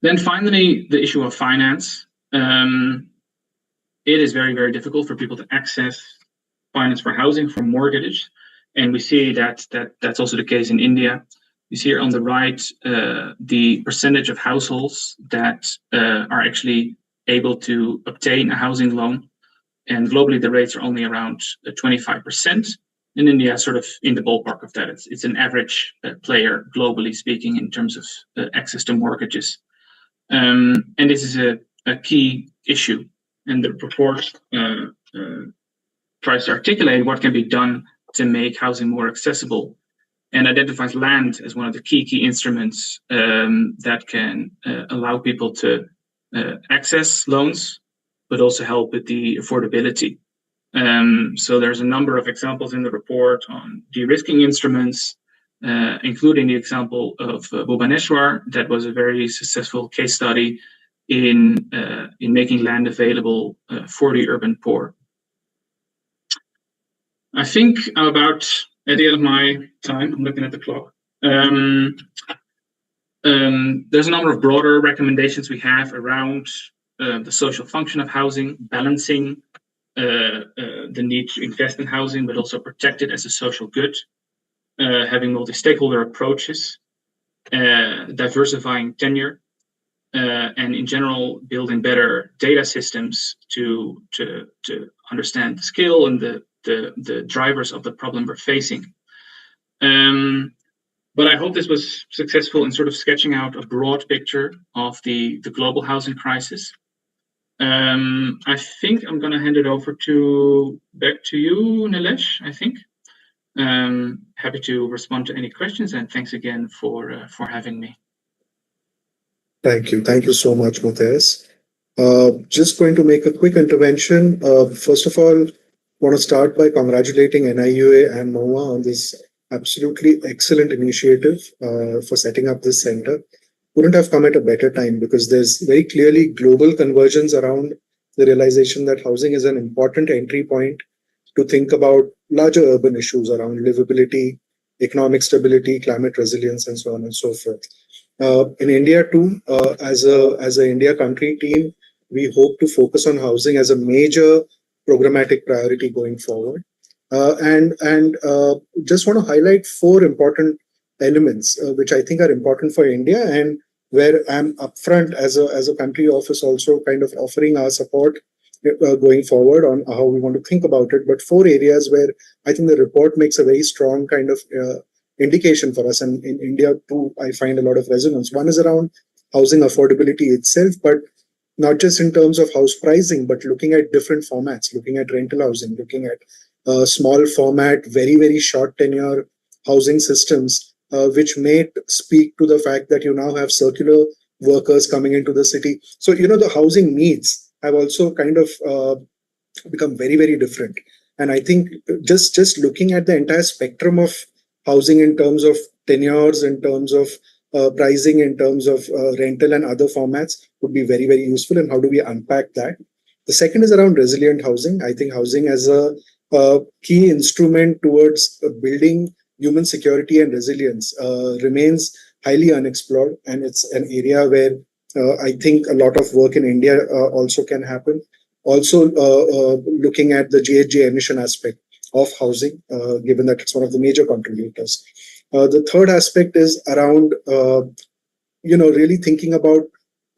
Then finally, the issue of finance. It is very, very difficult for people to access finance for housing, for mortgages, and we see that that's also the case in India. You see here on the right the percentage of households that are actually able to obtain a housing loan. And globally, the rates are only around 25%. In India, sort of in the ballpark of that. It's an average player, globally speaking, in terms of access to mortgages. And this is a key issue. And the report tries to articulate what can be done to make housing more accessible, and identifies land as one of the key instruments that can allow people to access loans, but also help with the affordability. So there's a number of examples in the report on de-risking instruments, including the example of Bhubaneswar. That was a very successful case study in making land available for the urban poor. I think I'm about at the end of my time. I'm looking at the clock. There's a number of broader recommendations we have around the social function of housing, balancing the need to invest in housing, but also protect it as a social good, having multi-stakeholder approaches, diversifying tenure, and in general, building better data systems to understand the skill and the drivers of the problem we're facing. But I hope this was successful in sort of sketching out a broad picture of the global housing crisis. I think I'm going to hand it over back to you, Nilesh, I think. Happy to respond to any questions, and thanks again for having me. Thank you. Thank you so much, Matthias. Just going to make a quick intervention. First of all, want to start by congratulating NIUA and MOA on this absolutely excellent initiative for setting up this center. Couldn't have come at a better time, because there's very clearly global convergence around the realization that housing is an important entry point to think about larger urban issues around livability, economic stability, climate resilience, and so on and so forth. In India too, as a India country team, we hope to focus on housing as a major programmatic priority going forward. And just want to highlight 4 important elements which I think are important for India, and where I'm upfront as a country office also kind of offering our support going forward on how we want to think about it. But 4 areas where I think the report makes a very strong kind of indication for us, and in India too, I find a lot of resonance. One is around housing affordability itself, but not just in terms of house pricing, but looking at different formats, looking at rental housing, looking at small format, very, very short tenure housing systems, which may speak to the fact that you now have circular workers coming into the city. So, the housing needs have also kind of become very, very different. And I think just looking at the entire spectrum of housing in terms of tenures, in terms of pricing, in terms of rental and other formats would be very, very useful. And how do we unpack that? The second is around resilient housing. I think housing as a key instrument towards building human security and resilience remains highly unexplored. And it's an area where I think a lot of work in India also can happen. Also, looking at the GHG emission aspect of housing, given that it's one of the major contributors. The third aspect is around, really thinking about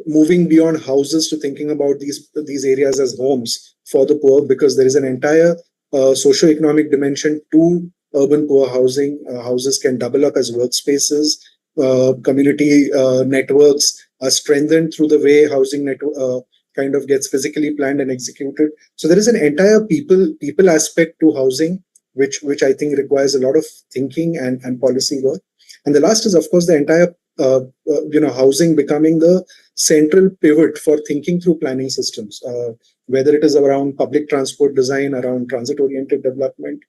moving beyond houses to thinking about these areas as homes for the poor, because there is an entire socio-economic dimension to urban poor housing. Houses can double up as workspaces. Community networks are strengthened through the way housing network kind of gets physically planned and executed. So there is an entire people aspect to housing, which I think requires a lot of thinking and policy work. And the last is, of course, the entire housing becoming the central pivot for thinking through planning systems, whether it is around public transport design, around transit-oriented development,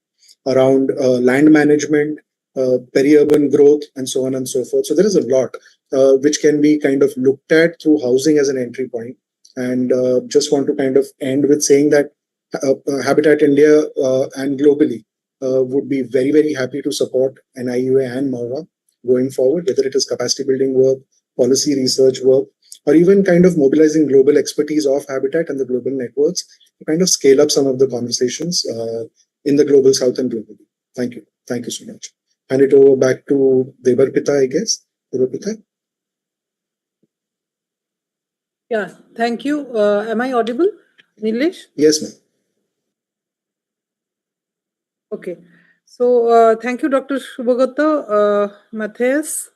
around land management, peri-urban growth, and so on and so forth. So there is a lot which can be kind of looked at through housing as an entry point. And just want to kind of end with saying that Habitat India and globally would be very, very happy to support NIUA and MOVA going forward, whether it is capacity building work, policy research work, or even kind of mobilizing global expertise of Habitat and the global networks to kind of scale up some of the conversations in the global south and globally. Thank you. Thank you so much. Hand it over back to Debarpita, I guess. Debarpita? Yeah, thank you. Am I audible, Nilesh? Yes, ma'am. Okay. So thank you, Dr. Shubhagata, Matthias,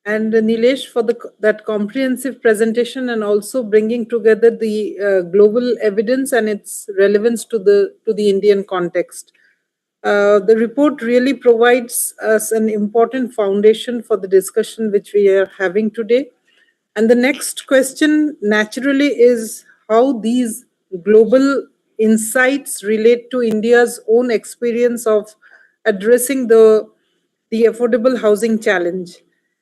and Nilesh for that comprehensive presentation, and also bringing together the global evidence and its relevance to the Indian context. The report really provides us an important foundation for the discussion which we are having today. And the next question naturally is how these global insights relate to India's own experience of addressing the affordable housing challenge.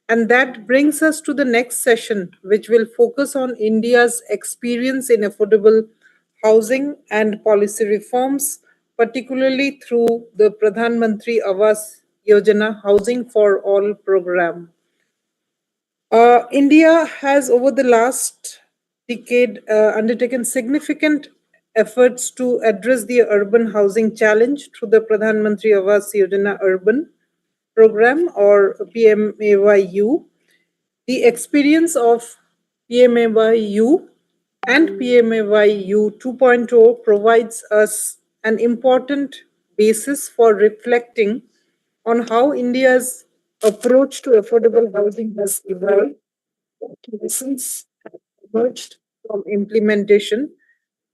And that brings us to the next session, which will focus on India's experience in affordable housing and policy reforms, particularly through the Pradhan Mantri Awas Yojana Housing for All program. India has, over the last decade, undertaken significant efforts to address the urban housing challenge through the Pradhan Mantri Awas Yojana Urban program, or PMAYU. The experience of PMAYU and PMAYU 2.0 provides us an important basis for reflecting on how India's approach to affordable housing has evolved, what lessons have emerged from implementation,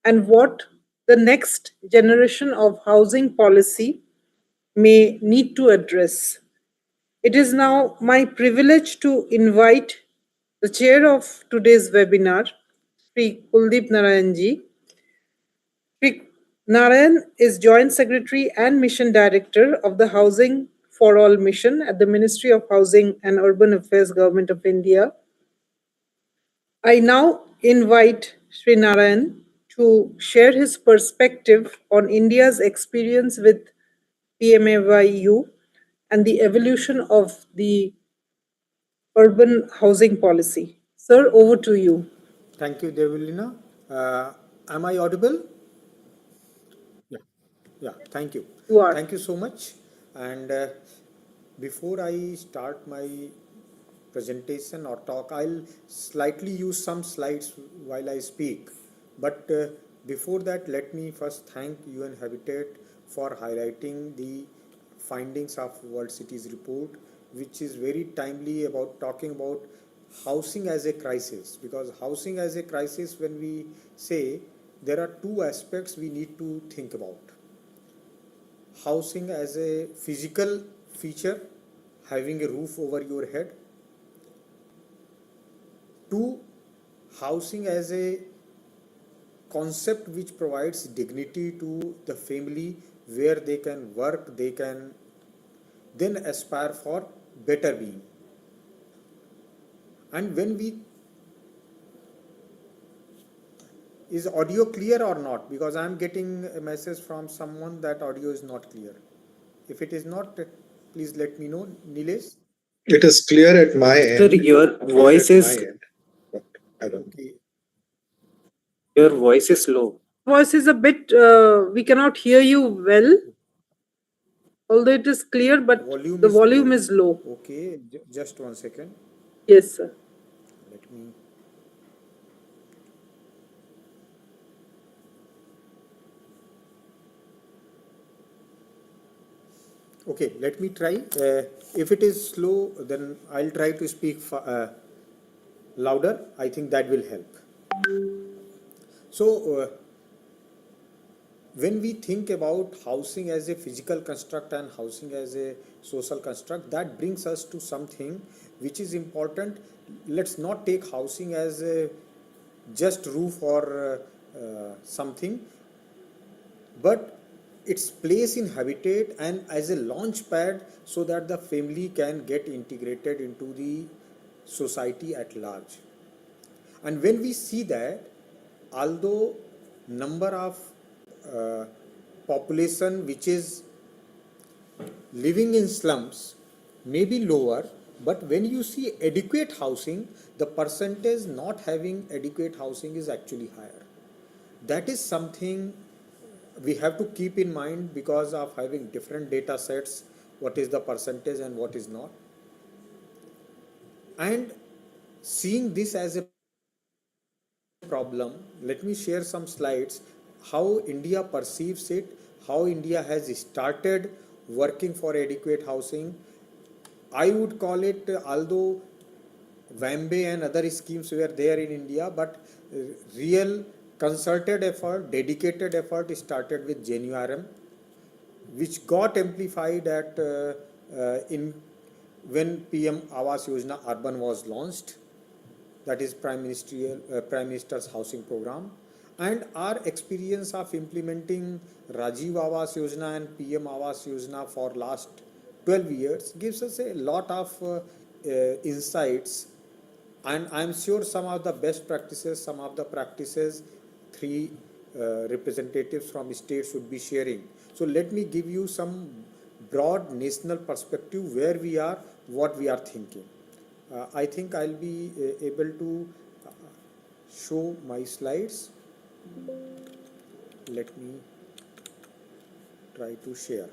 and what the next generation of housing policy may need to address. It is now my privilege to invite the chair of today's webinar, Sri Kuldeep Narayanji. Sri Narayan is Joint Secretary and Mission Director of the Housing for All Mission at the Ministry of Housing and Urban Affairs, Government of India. I now invite Sri Narayan to share his perspective on India's experience with PMAYU and the evolution of the urban housing policy. Sir, over to you. Thank you, Devilina. Am I audible? Yeah, yeah, thank you. You are. Thank you so much. And before I start my presentation or talk, I'll slightly use some slides while I speak. But before that, let me first thank UN Habitat for highlighting the findings of World Cities report, which is very timely about talking about housing as a crisis. Because housing as a crisis, when we say, there are two aspects we need to think about. Housing as a physical feature, having a roof over your head. Two, housing as a concept which provides dignity to the family, where they can work, they can then aspire for better being. And when we, is audio clear or not? Because I am getting a message from someone that audio is not clear. If it is not, please let me know. Nilesh? It is clear at my Sir, end. your voice is But I don't know. Okay. your voice is low. Voice is a bit, we cannot hear you well, although it is clear, but Volume the is volume low. is low. Okay, just 1 second. Yes, sir. Let me. Okay, let me try. If it is slow, then I'll try to speak louder. I think that will help. So, when we think about housing as a physical construct and housing as a social construct, that brings us to something which is important. Let's not take housing as a just roof or something, but its place in habitat and as a launch pad so that the family can get integrated into the society at large. And when we see that, although number of uh, population which is living in slums may be lower, but when you see adequate housing, the percentage not having adequate housing is actually higher. That is something we have to keep in mind because of having different data sets, what is the percentage and what is not. And seeing this as a problem, let me share some slides how India perceives it, how India has started working for adequate housing. I would call it, although Vambe and other schemes were there in India, but real concerted effort, dedicated effort started with JNURM, which got amplified at in when PM Awas Yojana Urban was launched, that is Prime Minister's housing program, and our experience of implementing Rajiv Awas Yojana and PM Awas Yojana for last 12 years gives us a lot of insights, and I'm sure some of the best practices, some of the practices, three representatives from states would be sharing. So let me give you some broad national perspective where we are, what we are thinking. I think I'll be able to show my slides. Let me try to share.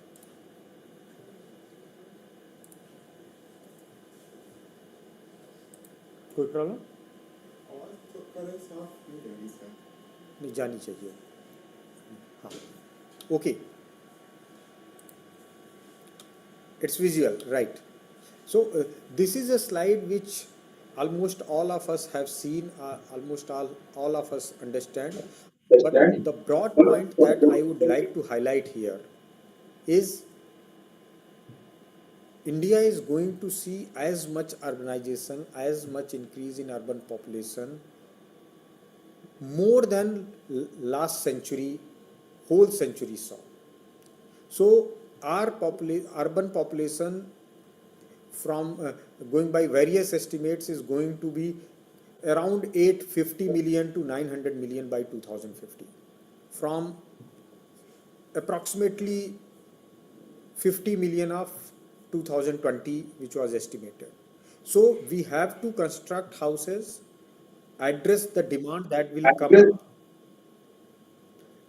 कोई problem नहीं जानी चाहिए हाँ okay it's visual, right? So this is a slide which almost all of us have seen, almost all of us understand, but the broad point that I would like to highlight here is India is going to see as much urbanization, as much increase in urban population more than last century, whole century saw. So our urban population from going by various estimates is going to be around 850 million to 900 million by 2050 from approximately 50 million of 2020 which was estimated. So we have to construct houses, address the demand that will come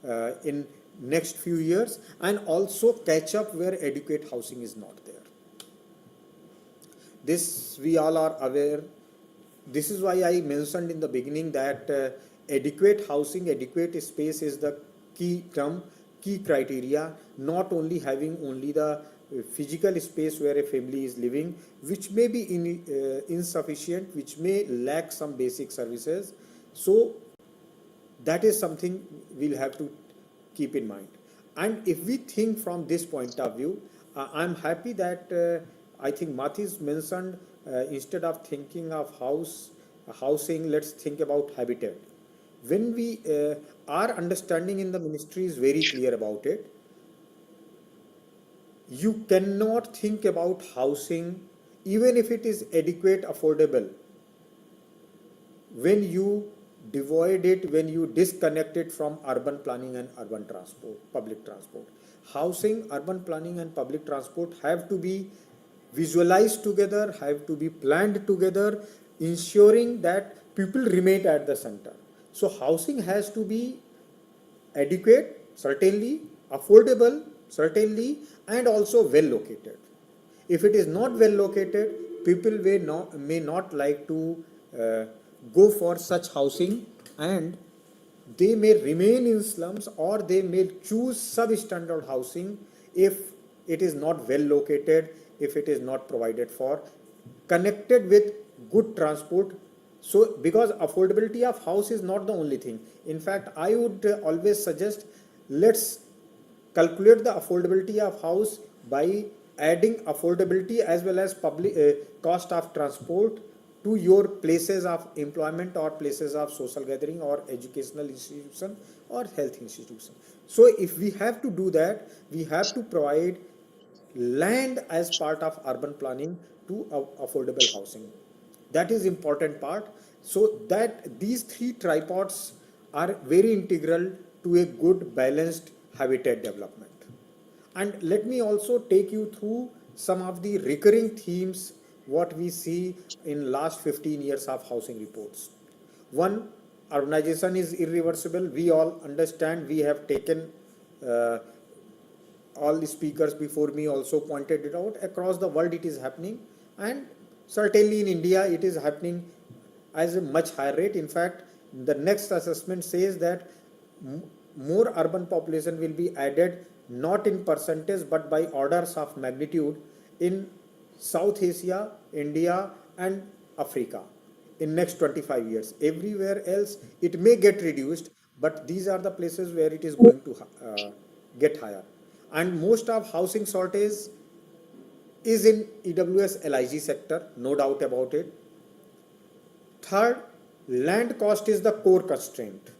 up in next few years, and also catch up where adequate housing is not there. This we all are aware. This is why I mentioned in the beginning that adequate housing, adequate space is the key term, key criteria, not only having only the physical space where a family is living, which may be insufficient, which may lack some basic services. So that is something we'll have to keep in mind. And if we think from this point of view, I'm happy that I think Mathis mentioned instead of thinking of house housing, let's think about habitat. When our understanding in the ministry is very clear about it. You cannot think about housing, even if it is adequate, affordable, when you divide it, when you disconnect it from urban planning and urban transport, public transport. Housing, urban planning and public transport have to be visualized together, have to be planned together, ensuring that people remain at the center. So housing has to be adequate, certainly, affordable, certainly, and also well located. If it is not well located, people may not like to go for such housing, and they may remain in slums, or they may choose substandard housing if it is not well located, if it is not provided for, connected with good transport. So because affordability of house is not the only thing. In fact, I would always suggest, let's calculate the affordability of house by adding affordability as well as public cost of transport to your places of employment or places of social gathering or educational institution or health institution. So if we have to do that, we have to provide land as part of urban planning to affordable housing. That is important part. So that these three tripods are very integral to a good balanced habitat development. And let me also take you through some of the recurring themes what we see in last 15 years of housing reports. One, urbanization is irreversible. We all understand, we have taken all the speakers before me also pointed it out. Across the world it is happening, and certainly in India it is happening as a much higher rate. In fact, the next assessment says that more urban population will be added, not in percentage but by orders of magnitude, in South Asia, India and Africa in next 25 years. Everywhere else it may get reduced, but these are the places where it is going to get higher. And most of housing shortage is in EWS LIG sector, no doubt about it. Third, land cost is the core constraint.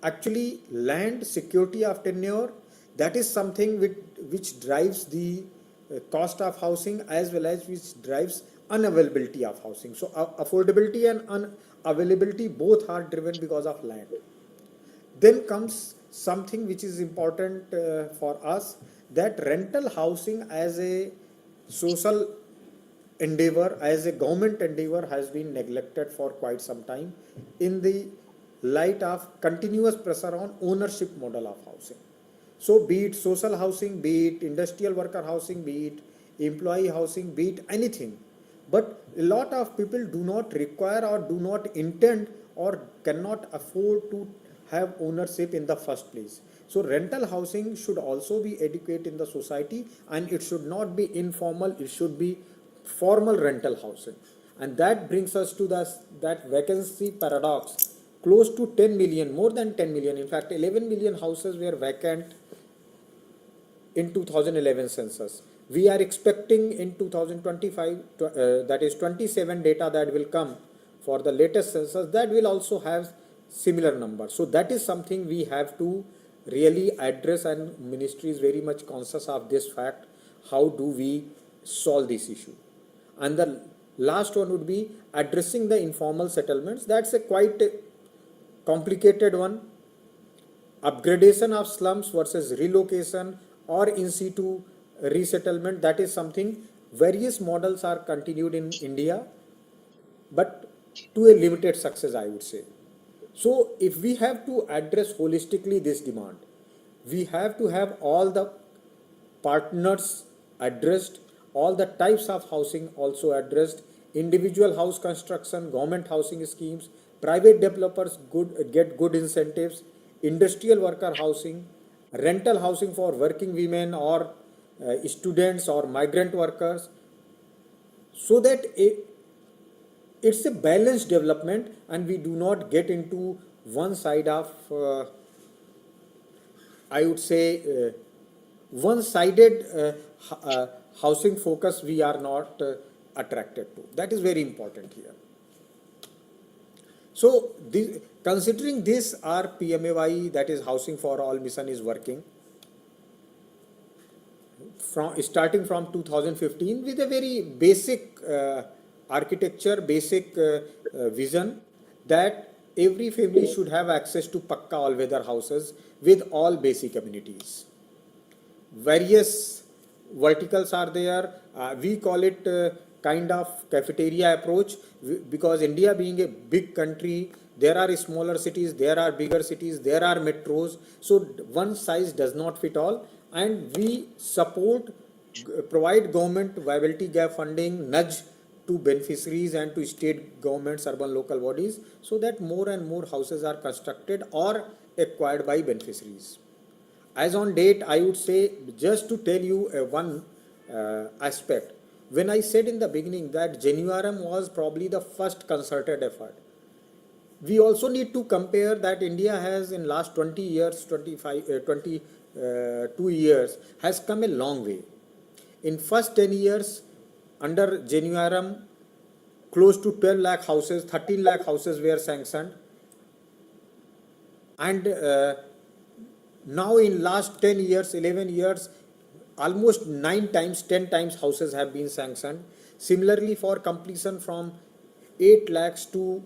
Actually, land security of tenure, that is something which drives the cost of housing as well as which drives unavailability of housing. So affordability and unavailability both are driven because of land. Then comes something which is important for us, that rental housing as a social endeavor, as a government endeavor, has been neglected for quite some time in the light of continuous pressure on ownership model of housing. So be it social housing, be it industrial worker housing, be it employee housing, be it anything. But a lot of people do not require or do not intend or cannot afford to have ownership in the first place. So rental housing should also be adequate in the society, and it should not be informal, it should be formal rental housing. And that brings us to that vacancy paradox. Close to 10 million, more than 10 million, in fact 11 million houses were vacant in 2011 census. We are expecting in 2025, that is 27 data that will come for the latest census, that will also have similar numbers. So that is something we have to really address, and ministry is very much conscious of this fact. How do we solve this issue? And the last one would be addressing the informal settlements. That's a quite complicated one. Upgradation of slums versus relocation or in situ resettlement, that is something various models are continued in India, but to a limited success, I would say. So if we have to address holistically this demand, we have to have all the partners addressed, all the types of housing also addressed, individual house construction, government housing schemes, private developers get good incentives, industrial worker housing, rental housing for working women or students or migrant workers, so that it's a balanced development and we do not get into one side of I would say one-sided housing focus we are not attracted to. That is very important here. So considering this, our PMAY, that is Housing for All mission, is working from starting from 2015 with a very basic architecture, basic vision that every family should have access to pakka all-weather houses with all basic amenities. Various verticals are there. We call it kind of cafeteria approach because India being a big country, there are smaller cities, there are bigger cities, there are metros. So one size does not fit all, and we support, provide government viability gap funding, nudge to beneficiaries and to state governments, urban local bodies, so that more and more houses are constructed or acquired by beneficiaries. As on date, I would say, just to tell you one aspect, when I said in the beginning that Genuarum was probably the first concerted effort, we also need to compare that India has in last 20 years, 22 years, has come a long way. In first 10 years, under Genuarum, close to 12 lakh houses, 13 lakh houses were sanctioned. And now in last 10 years, 11 years, almost 9 times, 10 times houses have been sanctioned. Similarly, for completion from 8 lakhs to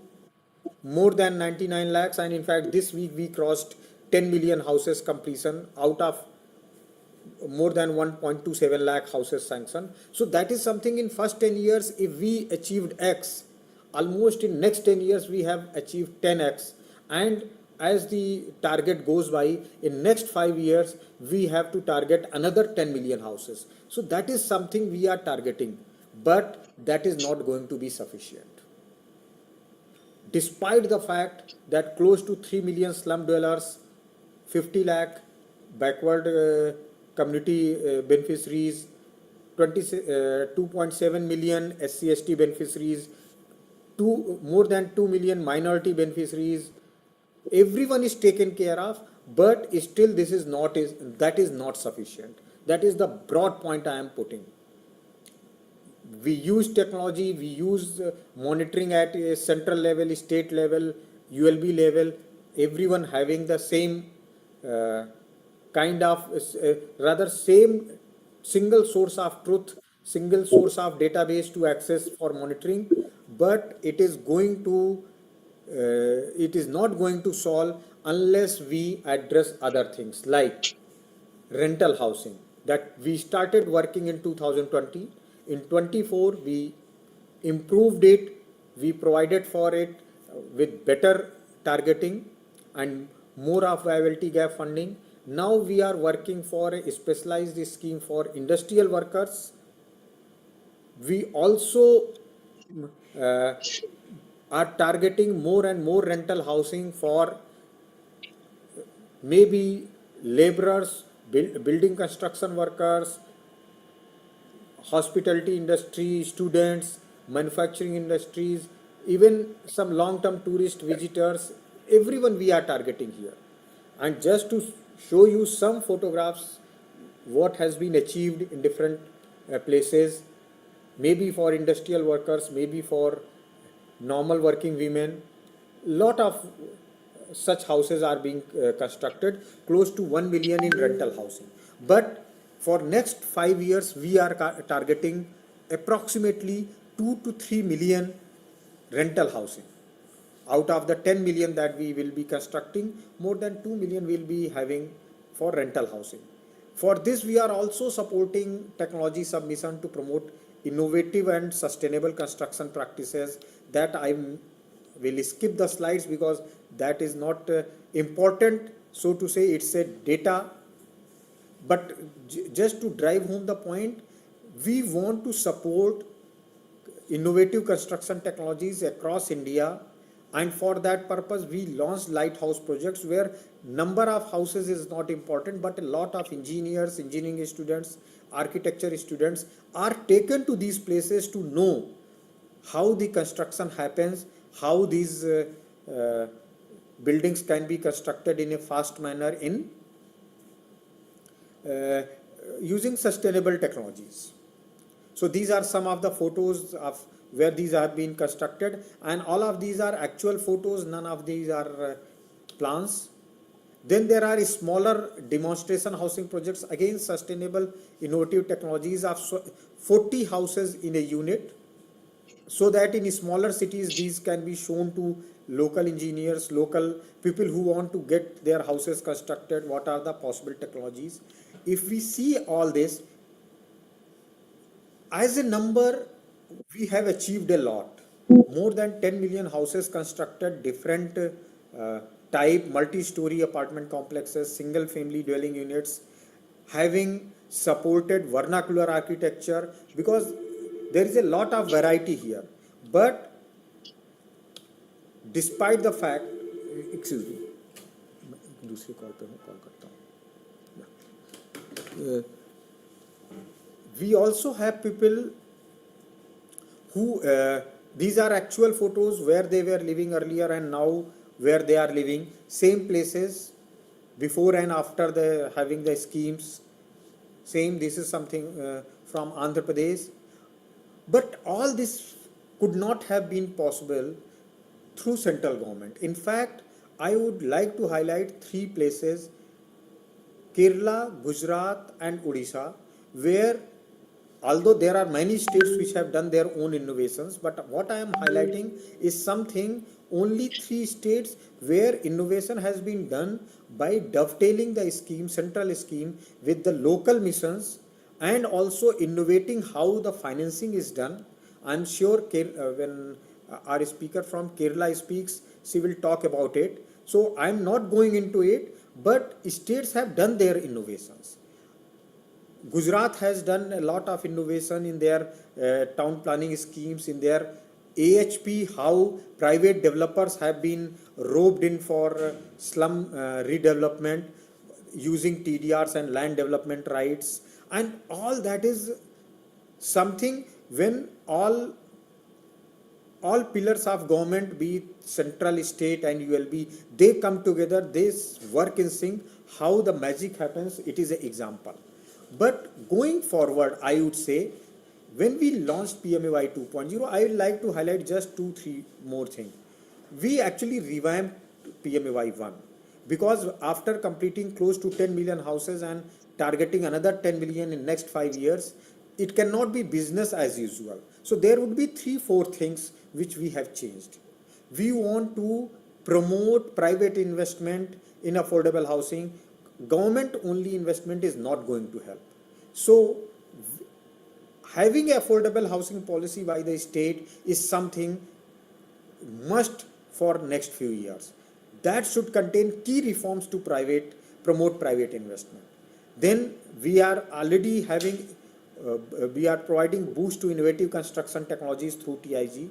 more than 99 lakhs, and in fact this week we crossed 10 million houses completion out of more than 1.27 lakh houses sanctioned. So that is something in first 10 years, if we achieved X, almost in next 10 years we have achieved 10X. And as the target goes by, in next 5 years, we have to target another 10 million houses. So that is something we are targeting, but that is not going to be sufficient. Despite the fact that close to 3 million slum dwellers, 50 lakh backward community beneficiaries, 2.7 million SC/ST beneficiaries, more than 2 million minority beneficiaries, everyone is taken care of, but still that is not sufficient. That is the broad point I am putting. We use technology, we use monitoring at a central level, state level, ULB level, everyone having the same kind of rather same single source of truth, single source of database to access for monitoring, but it is not going to solve unless we address other things like rental housing that we started working in 2020. In 24, we improved it, we provided for it with better targeting and more of viability gap funding. Now we are working for a specialized scheme for industrial workers. We also are targeting more and more rental housing for maybe laborers, building construction workers, hospitality industry, students, manufacturing industries, even some long-term tourist visitors, everyone we are targeting here. And just to show you some photographs, what has been achieved in different places, maybe for industrial workers, maybe for normal working women, lot of such houses are being constructed, close to 1 million in rental housing. But for next 5 years, we are targeting approximately 2 to 3 million rental housing. Out of the 10 million that we will be constructing, more than 2 million will be having for rental housing. For this, we are also supporting technology submission to promote innovative and sustainable construction practices. That I will skip the slides because that is not important, so to say. It's a data, but just to drive home the point, we want to support innovative construction technologies across India, and for that purpose we launched lighthouse projects where number of houses is not important, but a lot of engineers, engineering students, architecture students are taken to these places to know how the construction happens, how these buildings can be constructed in a fast manner in using sustainable technologies. So these are some of the photos of where these have been constructed, and all of these are actual photos, none of these are plans. Then there are smaller demonstration housing projects, again sustainable innovative technologies of 40 houses in a unit, so that in smaller cities these can be shown to local engineers, local people who want to get their houses constructed, what are the possible technologies. If we see all this as a number, we have achieved a lot. More than 10 million houses constructed, different type, multi-story apartment complexes, single family dwelling units, having supported vernacular architecture, because there is a lot of variety here. But despite the fact, excuse me, दूसरे call पे मैं call करता हूँ. We also have people who these are actual photos where they were living earlier and now where they are living, same places before and after the having the schemes, same. This is something from Andhra Pradesh, but all this could not have been possible through central government. In fact, I would like to highlight 3 places: Kerala, Gujarat and Odisha, where although there are many states which have done their own innovations, but what I am highlighting is something, only 3 states where innovation has been done by dovetailing the scheme, central scheme, with the local missions, and also innovating how the financing is done. I'm sure when our speaker from Kerala speaks, she will talk about it. So I'm not going into it, but states have done their innovations. Gujarat has done a lot of innovation in their town planning schemes, in their AHP, how private developers have been roped in for slum redevelopment using TDRs and land development rights, and all that is something when all pillars of government, be it central, state and ULB, they come together, they work in sync, how the magic happens, it is an example. But going forward, I would say, when we launched PMAY 2.0, I would like to highlight just 2-3 more things. We actually revamped PMAY 1, because after completing close to 10 million houses and targeting another 10 million in next 5 years, it cannot be business as usual. So there would be 3-4 things which we have changed. We want to promote private investment in affordable housing. Government only investment is not going to help. So having affordable housing policy by the state is something must for next few years. That should contain key reforms to promote private investment. Then we are already having we are providing boost to innovative construction technologies through TIG,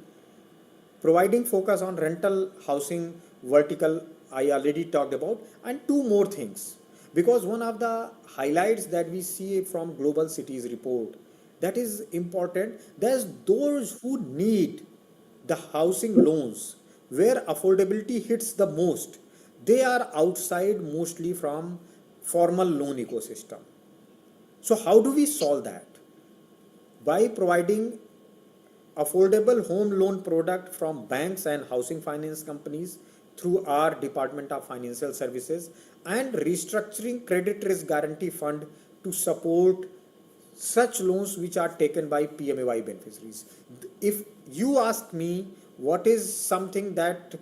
providing focus on rental housing vertical, I already talked about, and 2 more things. Because one of the highlights that we see from Global Cities report that is important, there's those who need the housing loans where affordability hits the most. They are outside mostly from formal loan ecosystem. So how do we solve that? By providing affordable home loan product from banks and housing finance companies through our Department of Financial Services, and restructuring credit risk guarantee fund to support such loans which are taken by PMAY beneficiaries. If you ask me what is something that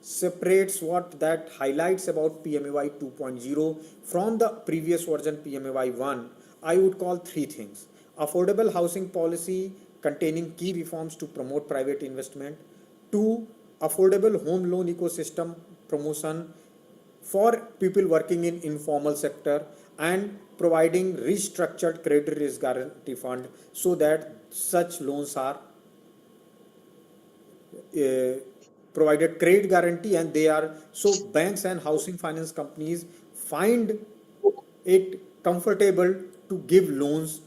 separates, what that highlights about PMAY 2.0 from the previous version PMAY 1, I would call 3 things. Affordable housing policy containing key reforms to promote private investment. 2, affordable home loan ecosystem promotion for people working in informal sector, and providing restructured credit risk guarantee fund so that such loans are provided credit guarantee, and they are, so banks and housing finance companies find it comfortable to give loans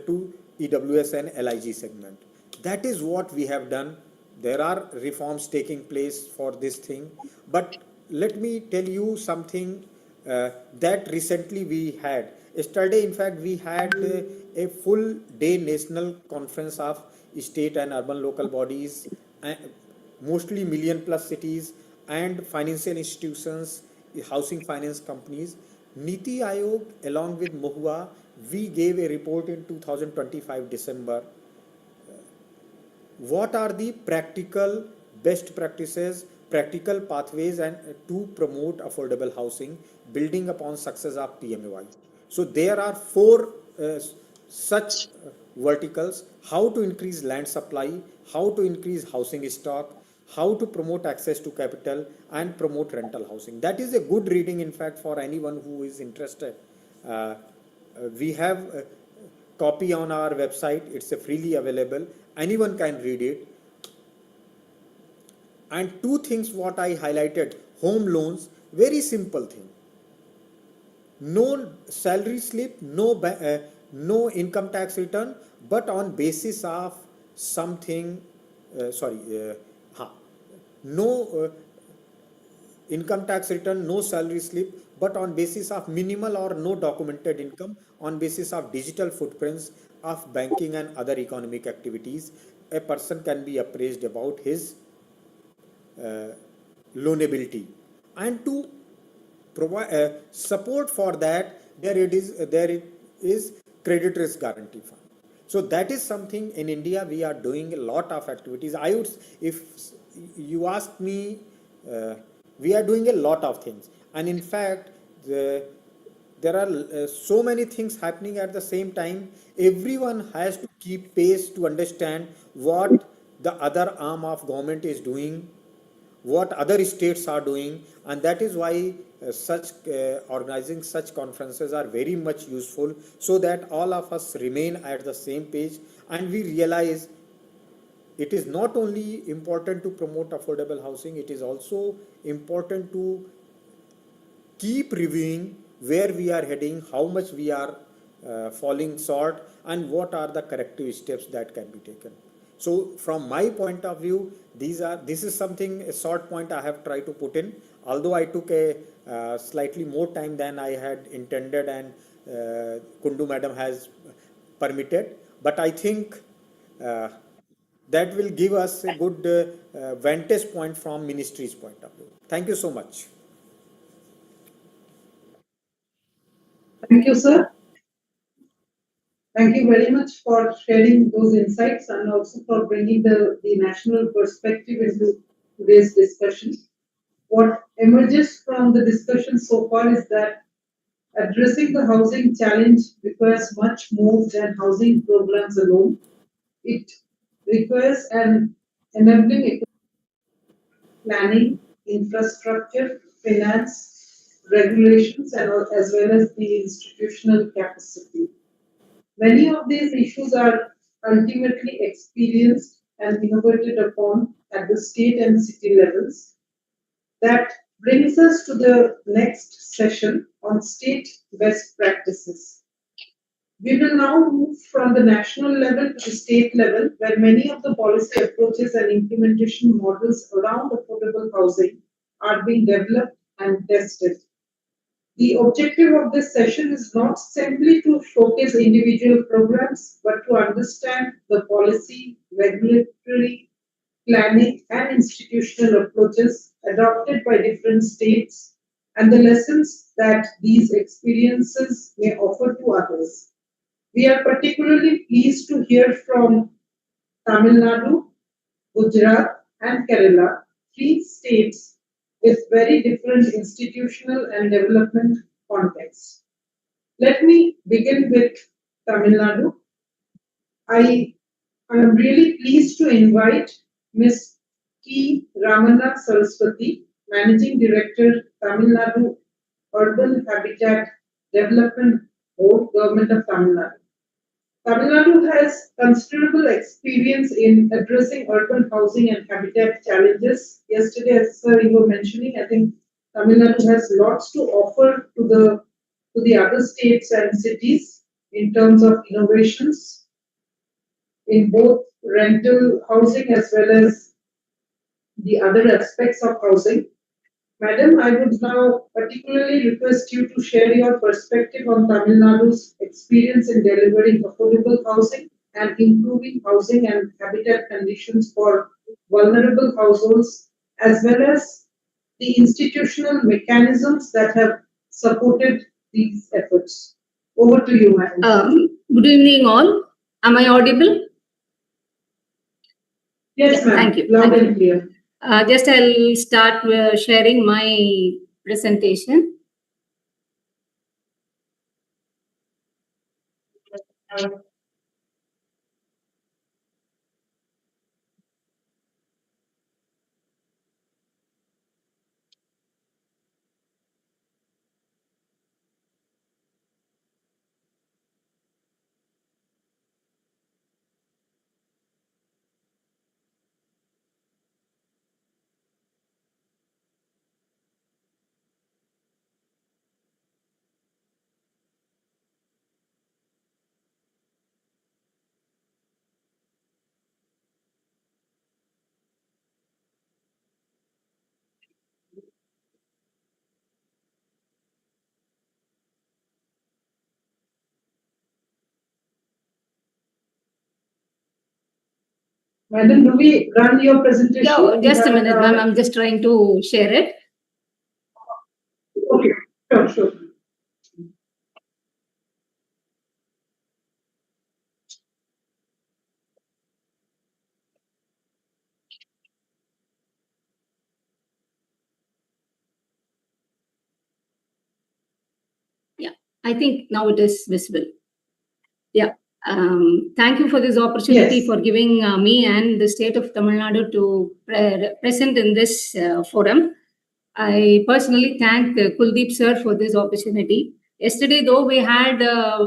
to EWS and LIG segment. That is what we have done. There are reforms taking place for this thing, but let me tell you something that recently we had. Yesterday, in fact, we had a full day national conference of state and urban local bodies, mostly million plus cities, and financial institutions, housing finance companies. Niti Aayog, along with Mohua, we gave a report in 2025 December. What are the practical best practices, practical pathways, and to promote affordable housing, building upon success of PMAY? So there are four such verticals: how to increase land supply, how to increase housing stock, how to promote access to capital, and promote rental housing. That is a good reading, in fact, for anyone who is interested. We have a copy on our website. It's a freely available. Anyone can read it. And two things what I highlighted: home loans, very simple thing. No salary slip, no income tax return, but on basis of something, no income tax return, no salary slip, but on basis of minimal or no documented income, on basis of digital footprints of banking and other economic activities, a person can be appraised about his loanability. And to provide support for that, there is credit risk guarantee fund. So that is something in India we are doing a lot of activities. I would, if you ask me, we are doing a lot of things, and in fact, there are so many things happening at the same time. Everyone has to keep pace to understand what the other arm of government is doing, what other states are doing, and that is why organizing such conferences are very much useful, so that all of us remain at the same page and we realize it is not only important to promote affordable housing, it is also important to keep reviewing where we are heading, how much we are falling short, and what are the corrective steps that can be taken. So from my point of view, this is something, a short point I have tried to put in, although I took a slightly more time than I had intended and Kundu madam has permitted, but I think that will give us a good vantage point from ministry's point of view. Thank you so much. Thank you, sir. Thank you very much for sharing those insights and also for bringing the national perspective into today's discussion. What emerges from the discussion so far is that addressing the housing challenge requires much more than housing programs alone. It requires an enabling planning, infrastructure, finance, regulations, and as well as the institutional capacity. Many of these issues are ultimately experienced and innovated upon at the state and city levels. That brings us to the next session on state best practices. We will now move from the national level to the state level, where many of the policy approaches and implementation models around affordable housing are being developed and tested. The objective of this session is not simply to showcase individual programs, but to understand the policy, regulatory, planning, and institutional approaches adopted by different states and the lessons that these experiences may offer to others. We are particularly pleased to hear from Tamil Nadu, Gujarat, and Kerala, three states with very different institutional and development contexts. Let me begin with Tamil Nadu. I am really pleased to invite Ms. K. Ramana Saraswati, Managing Director, Tamil Nadu Urban Habitat Development Board, Government of Tamil Nadu. Tamil Nadu has considerable experience in addressing urban housing and habitat challenges. Yesterday, as sir, you were mentioning, I think Tamil Nadu has lots to offer to the other states and cities in terms of innovations in both rental housing as well as the other aspects of housing. Madam, I would now particularly request you to share your perspective on Tamil Nadu's experience in delivering affordable housing and improving housing and habitat conditions for vulnerable households, as well as the institutional mechanisms that have supported these efforts. Over to you, Madam. Good evening, all. Am I audible? Yes, Yeah, ma'am. thank you. Loud Thank and clear. Just I'll start sharing my presentation. Madam, do we run your presentation? Yeah, just a You have minute, an ma'am. hour? I'm just trying to share it. Okay, sure. Yeah, I think now it is visible. Yeah. Thank you for this opportunity Yes. for giving me and the state of Tamil Nadu to present in this forum. I personally thank Kuldeep sir for this opportunity. Yesterday, though, we had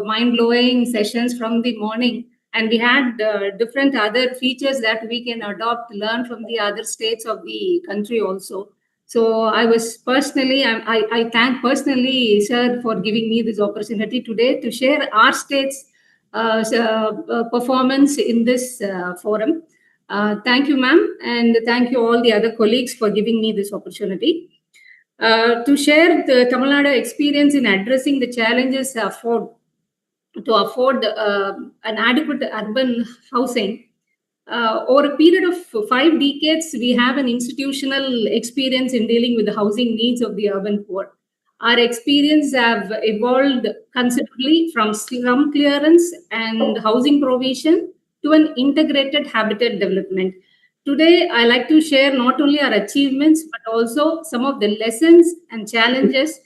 mind-blowing sessions from the morning, and we had different other features that we can adopt, learn from the other states of the country also. So I was personally, I thank personally, sir, for giving me this opportunity today to share our state's performance in this forum. Thank you, ma'am, and thank you all the other colleagues for giving me this opportunity. To share the Tamil Nadu experience in addressing the challenges to afford an adequate urban housing. Over a period of 5 decades, we have an institutional experience in dealing with the housing needs of the urban poor. Our experience have evolved considerably from slum clearance and housing provision to an integrated habitat development. Today, I like to share not only our achievements, but also some of the lessons and challenges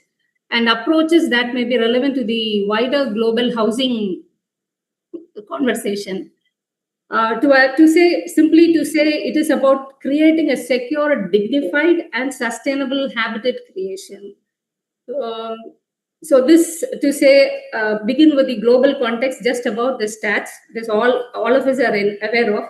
and approaches that may be relevant to the wider global housing conversation. To say, it is about creating a secure, dignified, and sustainable habitat creation. Um, so this to say, begin with the global context, just about the stats. This all of us are aware of.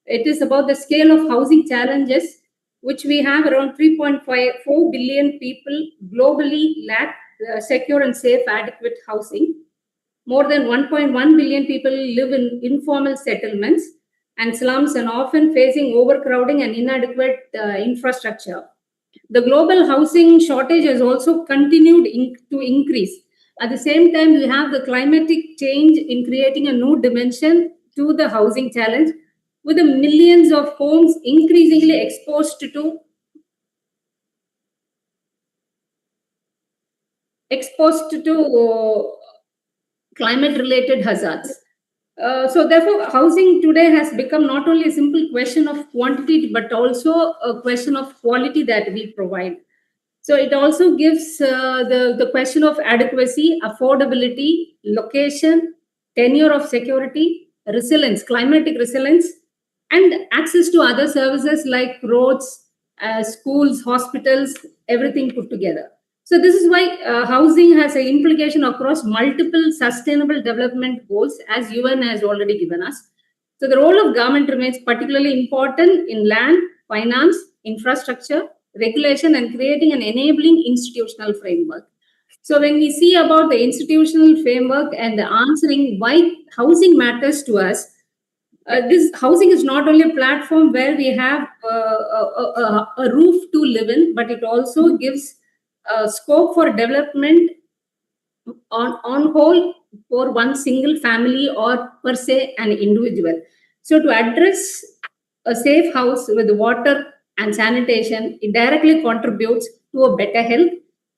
It is about the scale of housing challenges, which we have around 3.54 billion people globally lack secure and safe adequate housing. More than 1.1 billion people live in informal settlements and slums and often facing overcrowding and inadequate infrastructure. The global housing shortage has also continued to increase. At the same time, we have the climatic change in creating a new dimension to the housing challenge, with the millions of homes increasingly exposed to climate-related hazards. So therefore, housing today has become not only a simple question of quantity, but also a question of quality that we provide. So it also gives the question of adequacy, affordability, location, tenure of security, resilience, climatic resilience, and access to other services like roads, schools, hospitals, everything put together. So this is why housing has an implication across multiple sustainable development goals, as UN has already given us. So the role of government remains particularly important in land, finance, infrastructure, regulation, and creating an enabling institutional framework. So when we see about the institutional framework and the answering why housing matters to us, this housing is not only a platform where we have a roof to live in, but it also gives scope for development on whole for one single family or per se an individual. So to address a safe house with water and sanitation, it directly contributes to a better health.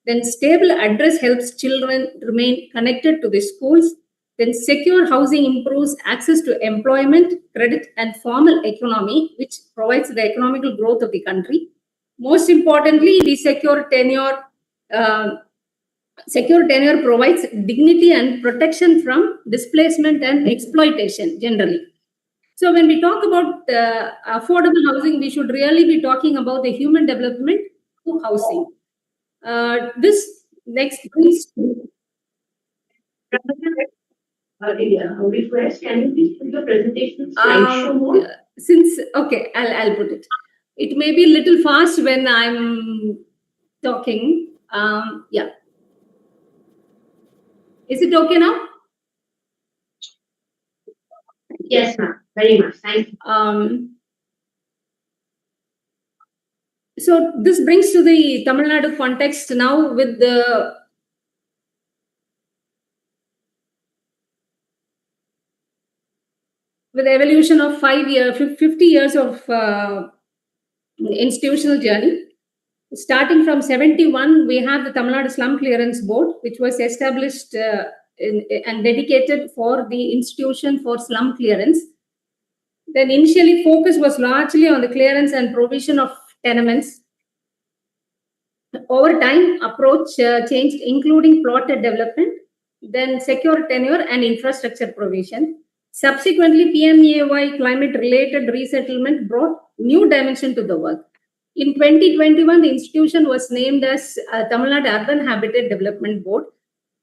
Then stable address helps children remain connected to the schools. Then secure housing improves access to employment, credit, and formal economy, which provides the economical growth of the country. Most importantly, the secure tenure provides dignity and protection from displacement and exploitation generally. So when we talk about affordable housing, we should really be talking about the human development through housing. This next brings request, can you please put the presentation slideshow mode? I'll put it. It may be a little fast when I'm talking. Yeah. Is it okay now? Yes, ma'am. Very much. Thank you. So this brings to the Tamil Nadu context now with the evolution of 50 years of institutional journey. Starting from 71, we have the Tamil Nadu Slum Clearance Board, which was established and dedicated for the institution for slum clearance. Then initially focus was largely on the clearance and provision of tenements. Over time, approach changed, including plotted development, then secure tenure and infrastructure provision. Subsequently, PMAY climate-related resettlement brought new dimension to the work. In 2021, the institution was named as Tamil Nadu Urban Habitat Development Board.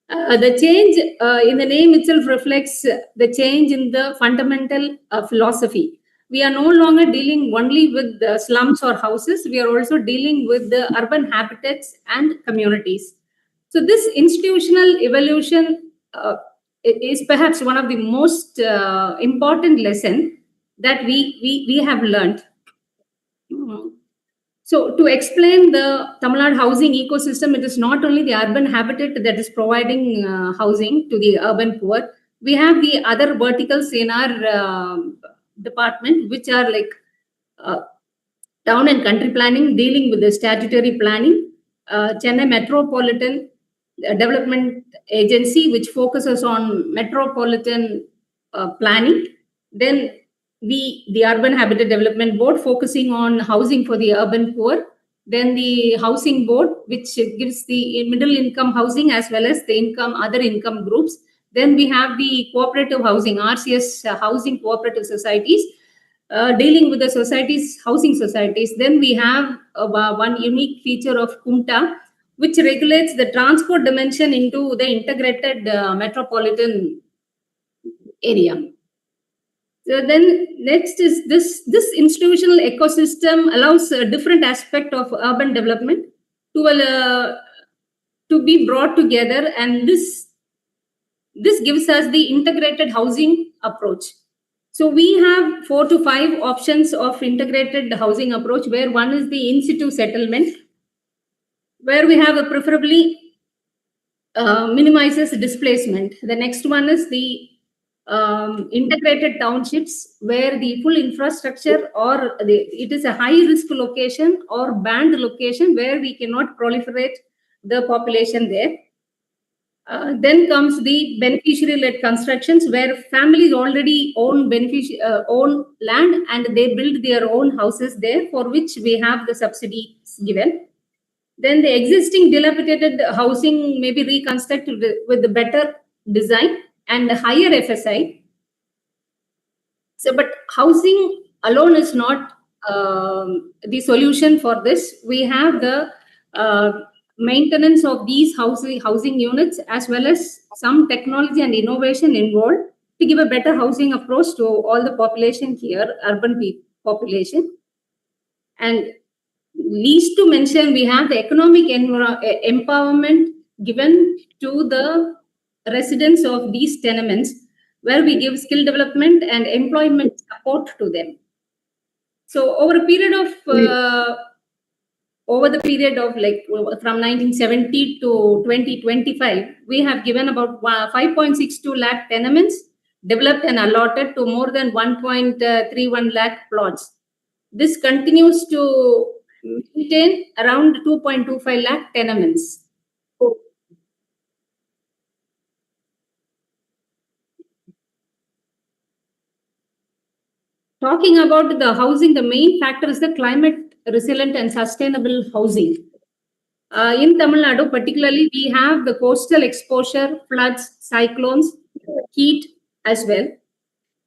The change in the name itself reflects the change in the fundamental philosophy. We are no longer dealing only with the slums or houses. We are also dealing with the urban habitats and communities. So this institutional evolution is perhaps one of the most important lessons that we have learned. So to explain the Tamil Nadu housing ecosystem, it is not only the urban habitat that is providing housing to the urban poor. We have the other verticals in our department, which are like town and country planning, dealing with the statutory planning, Chennai Metropolitan Development Agency, which focuses on metropolitan planning. Then the Urban Habitat Development Board, focusing on housing for the urban poor. Then the Housing Board, which gives the middle income housing as well as the other income groups. Then we have the cooperative housing, RCS housing cooperative societies, dealing with the housing societies. Then we have one unique feature of KUMTA, which regulates the transport dimension into the integrated metropolitan area. So then next is this institutional ecosystem allows a different aspect of urban development to be brought together, and this gives us the integrated housing approach. So we have 4 to 5 options of integrated housing approach, where one is the in situ settlement, where we have a preferably minimizes displacement. The next one is the integrated townships, where the full infrastructure it is a high risk location or banned location where we cannot proliferate the population there. Then comes the beneficiary-led constructions, where families already own land and they build their own houses there, for which we have the subsidies given. Then the existing dilapidated housing may be reconstructed with the better design and higher FSI. So, but housing alone is not the solution for this. We have the maintenance of these housing units, as well as some technology and innovation involved to give a better housing approach to all the population here, urban population. And least to mention, we have the economic empowerment given to the residents of these tenements, where we give skill development and employment support to them. So over a period of over the period of like from 1970 to 2025, we have given about 5.62 lakh tenements, developed and allotted to more than 1.31 lakh plots. This continues to maintain around 2.25 lakh tenements. Talking about the housing, the main factor is the climate resilient and sustainable housing. In Tamil Nadu, particularly, we have the coastal exposure, floods, cyclones, heat as well.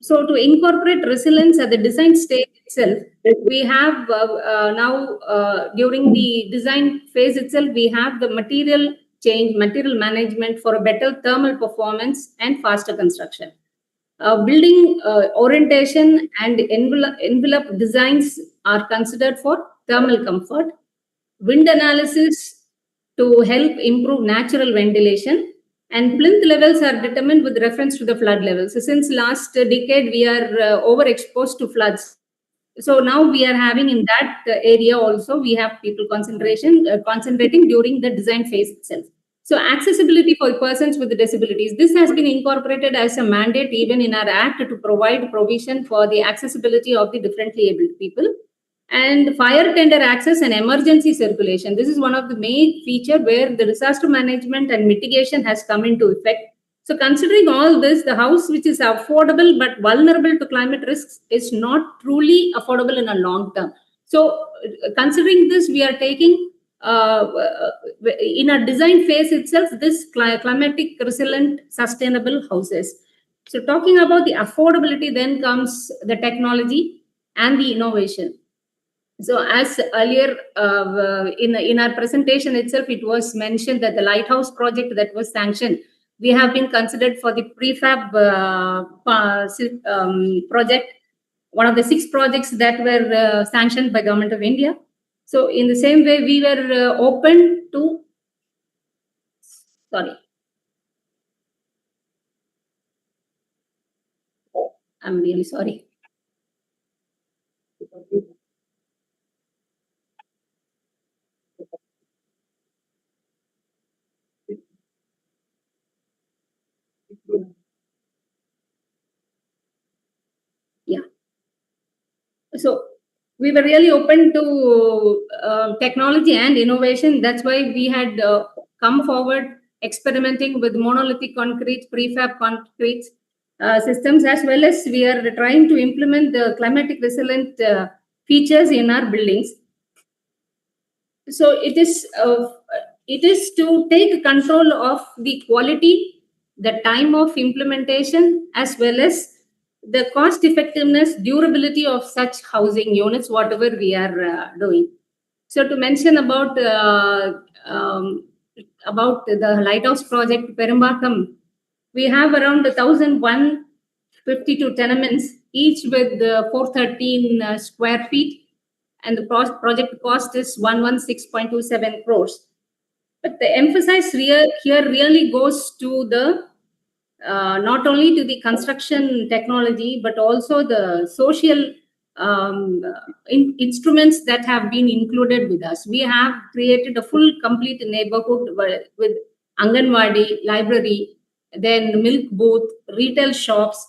So, to incorporate resilience at the design stage itself, we have now during the design phase itself, we have the material change, material management for a better thermal performance and faster construction. Building orientation and envelope designs are considered for thermal comfort. Wind analysis to help improve natural ventilation, and plinth levels are determined with reference to the flood levels. So since last decade, we are overexposed to floods. So now we are having in that area also, we have people concentrating during the design phase itself. So accessibility for persons with disabilities, this has been incorporated as a mandate even in our act to provide provision for the accessibility of the differently abled people. And fire tender access and emergency circulation. This is one of the main feature where the disaster management and mitigation has come into effect. So considering all this, the house which is affordable but vulnerable to climate risks is not truly affordable in a long term. So considering this, we are taking in a design phase itself, this climatic resilient sustainable houses. So talking about the affordability, then comes the technology and the innovation. So as earlier in our presentation itself, it was mentioned that the lighthouse project that was sanctioned, we have been considered for the prefab project, one of the 6 projects that were sanctioned by Government of India. So in the same way, we were open to, sorry, I'm really sorry. Yeah. So we were really open to technology and innovation. That's why we had come forward experimenting with monolithic concrete, prefab concrete systems, as well as we are trying to implement the climatic resilient features in our buildings. So it is to take control of the quality, the time of implementation, as well as the cost effectiveness, durability of such housing units, whatever we are doing. So to mention about the lighthouse project Perumbakam, we have around 1,152 tenements, each with 413 square feet, and the project cost is 116.27 crores. But the emphasis here really goes to the not only to the construction technology, but also the social instruments that have been included with us. We have created a full complete neighborhood with Anganwadi, library, then milk booth, retail shops,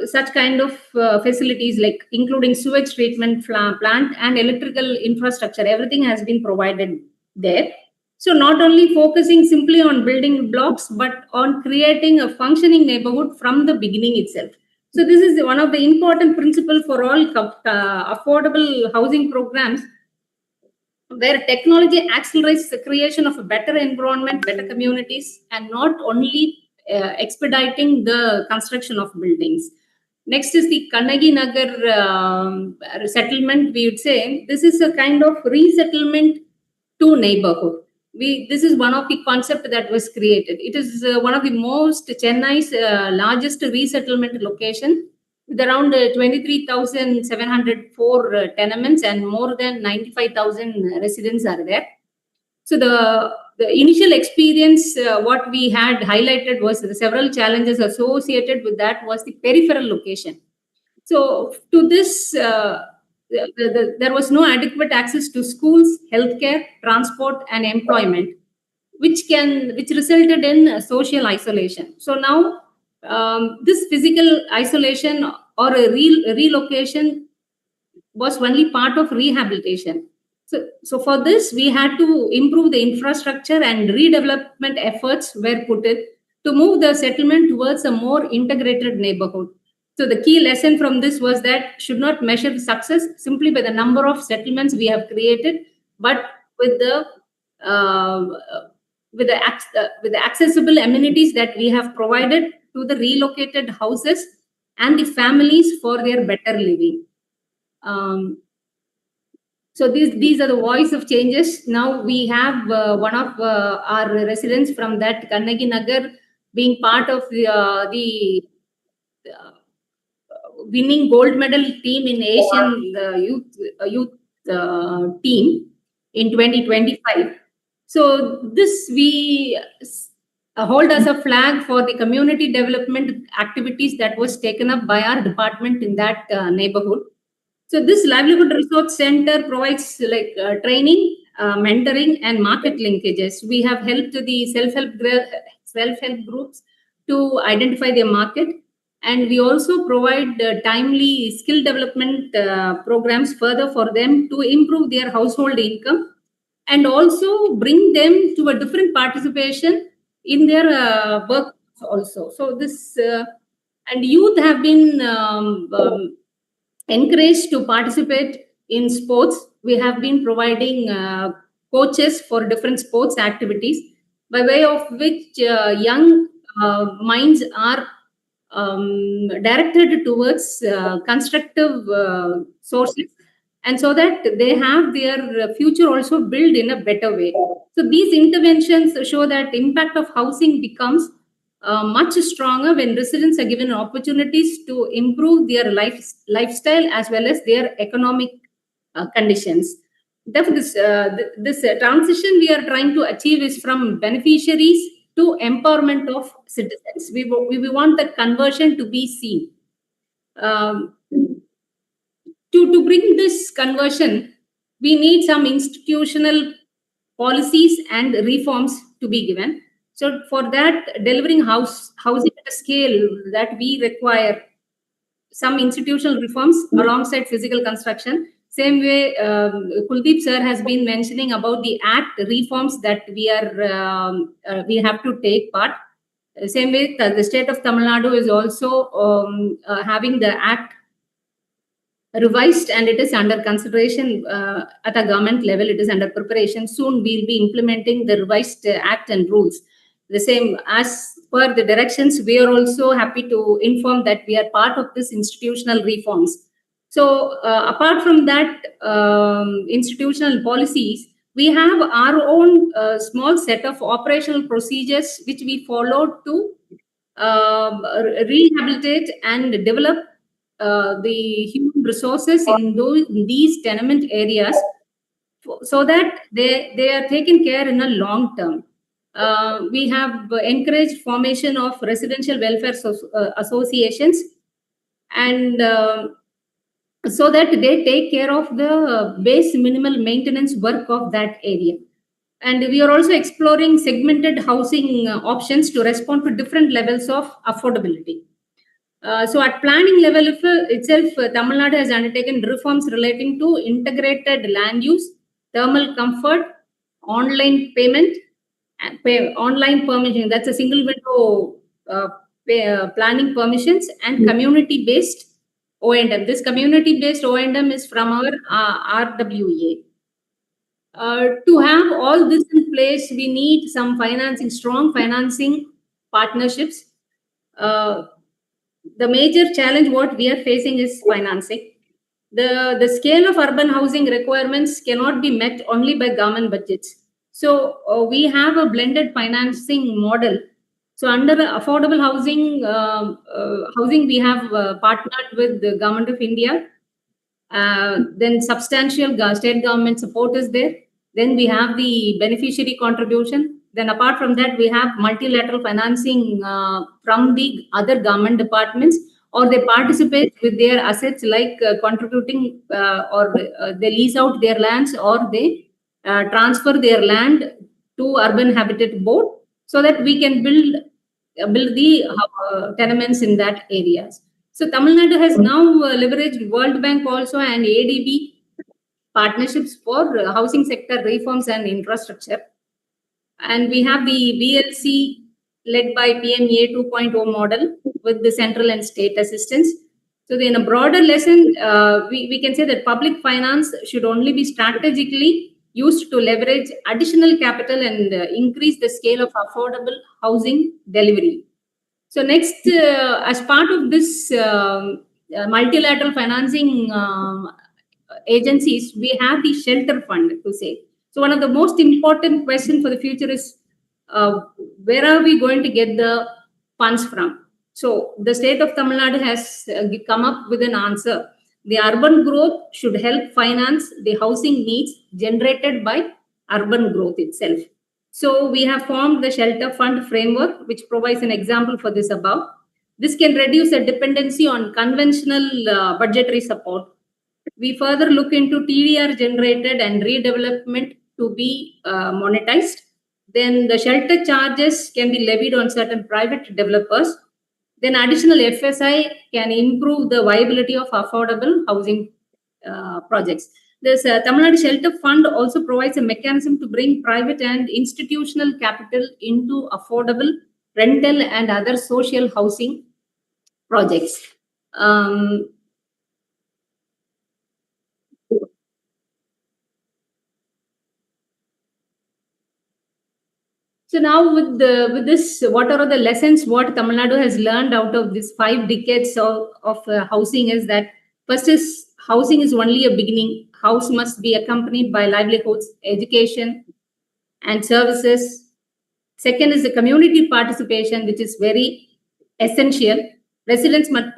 such kind of facilities like including sewage treatment plant and electrical infrastructure. Everything has been provided there. So not only focusing simply on building blocks, but on creating a functioning neighborhood from the beginning itself. So this is one of the important principles for all affordable housing programs, where technology accelerates the creation of a better environment, better communities, and not only expediting the construction of buildings. Next is the Kannagi Nagar settlement. We would say this is a kind of resettlement to neighborhood. This is one of the concept that was created. It is one of the most Chennai's largest resettlement location, with around 23,704 tenements and more than 95,000 residents are there. So the initial experience, what we had highlighted was the several challenges associated with that was the peripheral location. So to this, there was no adequate access to schools, healthcare, transport, and employment, which resulted in social isolation. So now this physical isolation or a relocation was only part of rehabilitation. So for this, we had to improve the infrastructure, and redevelopment efforts were put in to move the settlement towards a more integrated neighborhood. So the key lesson from this was that should not measure success simply by the number of settlements we have created, but with the uh, with the accessible amenities that we have provided to the relocated houses and the families for their better living. So these are the voice of changes. Now we have one of our residents from that Kannagi Nagar being part of the winning gold medal team in Asian youth team in 2025. So this we hold as a flag for the community development activities that was taken up by our department in that neighborhood. So this livelihood resource center provides training, mentoring, and market linkages. We have helped the self-help groups to identify their market, and we also provide timely skill development programs further for them to improve their household income, and also bring them to a different participation in their work also. So this and youth have been encouraged to participate in sports. We have been providing coaches for different sports activities, by way of which young minds are directed towards constructive sources, and so that they have their future also built in a better way. So these interventions show that impact of housing becomes much stronger when residents are given opportunities to improve their lifestyle as well as their economic conditions. Therefore, this transition we are trying to achieve is from beneficiaries to empowerment of citizens. We want that conversion to be seen. To bring this conversion, we need some institutional policies and reforms to be given. So for that, delivering housing at a scale that we require some institutional reforms alongside physical construction. Same way, Kuldeep sir has been mentioning about the Act reforms that we have to take part. Same way, the state of Tamil Nadu is also having the Act revised, and it is under consideration at a government level. It is under preparation. Soon we'll be implementing the revised Act and rules. The same as per the directions, we are also happy to inform that we are part of this institutional reforms. So apart from that institutional policies, we have our own small set of operational procedures which we follow to rehabilitate and develop the human resources in these tenement areas, so that they are taken care in a long term. We have encouraged formation of residential welfare associations, and so that they take care of the base minimal maintenance work of that area. And we are also exploring segmented housing options to respond to different levels of affordability. So at planning level itself, Tamil Nadu has undertaken reforms relating to integrated land use, thermal comfort, online payment, and online permission. That's a single window planning permissions, and community-based O&M. This community-based O&M is from our RWA. To have all this in place, we need some strong financing partnerships. The major challenge what we are facing is financing. The scale of urban housing requirements cannot be met only by government budgets. So we have a blended financing model. So under affordable housing, we have partnered with the Government of India. Then substantial state government support is there. Then we have the beneficiary contribution. Then apart from that, we have multilateral financing from the other government departments, or they participate with their assets like contributing or they lease out their lands, or they transfer their land to Urban Habitat Board, so that we can build the tenements in that areas. So Tamil Nadu has now leveraged World Bank also and ADB partnerships for housing sector reforms and infrastructure. And we have the VLC led by PMA 2.0 model with the central and state assistance. So in a broader lesson, we can say that public finance should only be strategically used to leverage additional capital and increase the scale of affordable housing delivery. So next, as part of this multilateral financing agencies, we have the shelter fund to say. So one of the most important questions for the future is where are we going to get the funds from? So the state of Tamil Nadu has come up with an answer. The urban growth should help finance the housing needs generated by urban growth itself. So we have formed the shelter fund framework, which provides an example for this above. This can reduce the dependency on conventional budgetary support. We further look into TDR generated and redevelopment to be monetized. Then the shelter charges can be levied on certain private developers. Then additional FSI can improve the viability of affordable housing projects. This Tamil Nadu Shelter Fund also provides a mechanism to bring private and institutional capital into affordable rental and other social housing projects. So now with this, what are the lessons what Tamil Nadu has learned out of this 5 decades of housing is that first is housing is only a beginning. House must be accompanied by livelihoods, education, and services. Second is the community participation, which is very essential. Residents must